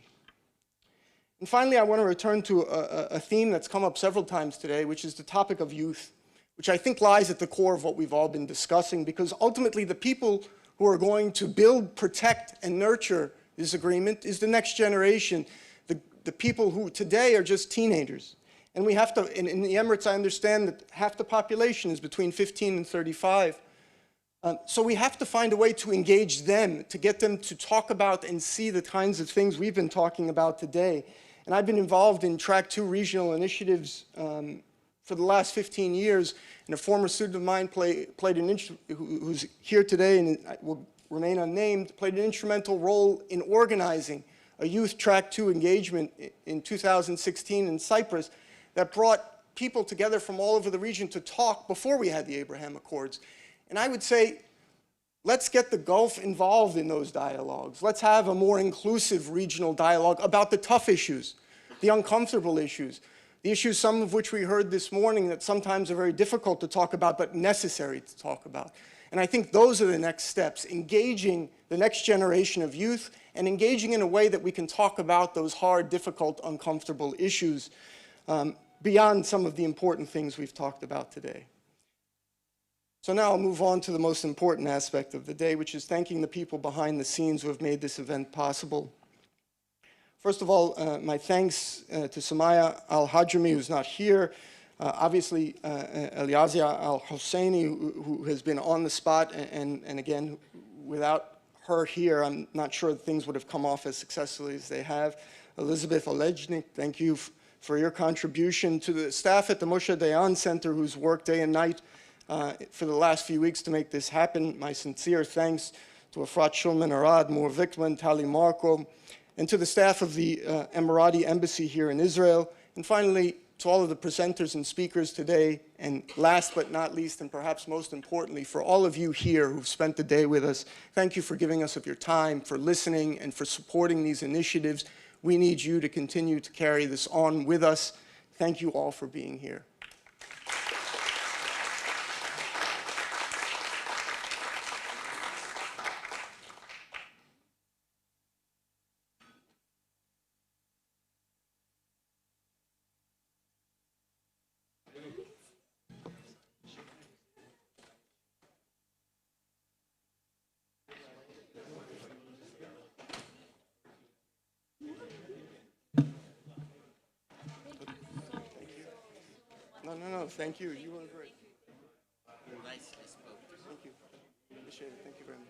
And finally, I want to return to a theme that's come up several times today, which is the topic of youth, which I think lies at the core of what we've all been discussing, because ultimately the people who are going to build, protect, and nurture this agreement is the next generation, the people who today are just teenagers. And we have to, in the Emirates, I understand that half the population is between 15 and 35. So we have to find a way to engage them, to get them to talk about and see the kinds of things we've been talking about today. And I've been involved in Track 2 regional initiatives for the last 15 years, and a former student of mine who's here today and will remain unnamed, played an instrumental role in organizing a youth Track 2 engagement in 2016 in Cyprus that brought people together from all over the region to talk before we had the Abraham Accords. And I would say, let's get the Gulf involved in those dialogues. Let's have a more inclusive regional dialogue about the tough issues, the uncomfortable issues, the issues, some of which we heard this morning that sometimes are very difficult to talk about, but necessary to talk about. And I think those are the next steps, engaging the next generation of youth and engaging in a way that we can talk about those hard, difficult, uncomfortable issues beyond some of the important things we've talked about today. So now I'll move on to the most important aspect of the day, which is thanking the people behind the scenes who have made this event possible. First of all, my thanks to Samaya Al-Hajrami, who's not here, obviously Eliazia Al-Hosseini, who has been on the spot, and again, without her here, I'm not sure that things would have come off as successfully as they have. Elizabeth Olejnik, thank you for your contribution. To the staff at the Moshe Dayan Center, who's worked day and night for the last few weeks to make this happen. My sincere thanks to Efrat Shulman Arad, Mor Vikman, Tali Marco, and to the staff of the Emirati Embassy here in Israel. And finally, to all of the presenters and speakers today, and last but not least, and perhaps most importantly, for all of you here who've spent the day with us, thank you for giving us of your time, for listening, and for supporting these initiatives. We need you to continue to carry this on with us. Thank you all for being here. No, thank you. You were great. Nicely spoken. Thank you. Appreciate it. Thank you very much.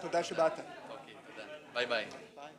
תודה שבאת. אוקיי, תודה. ביי ביי. ביי.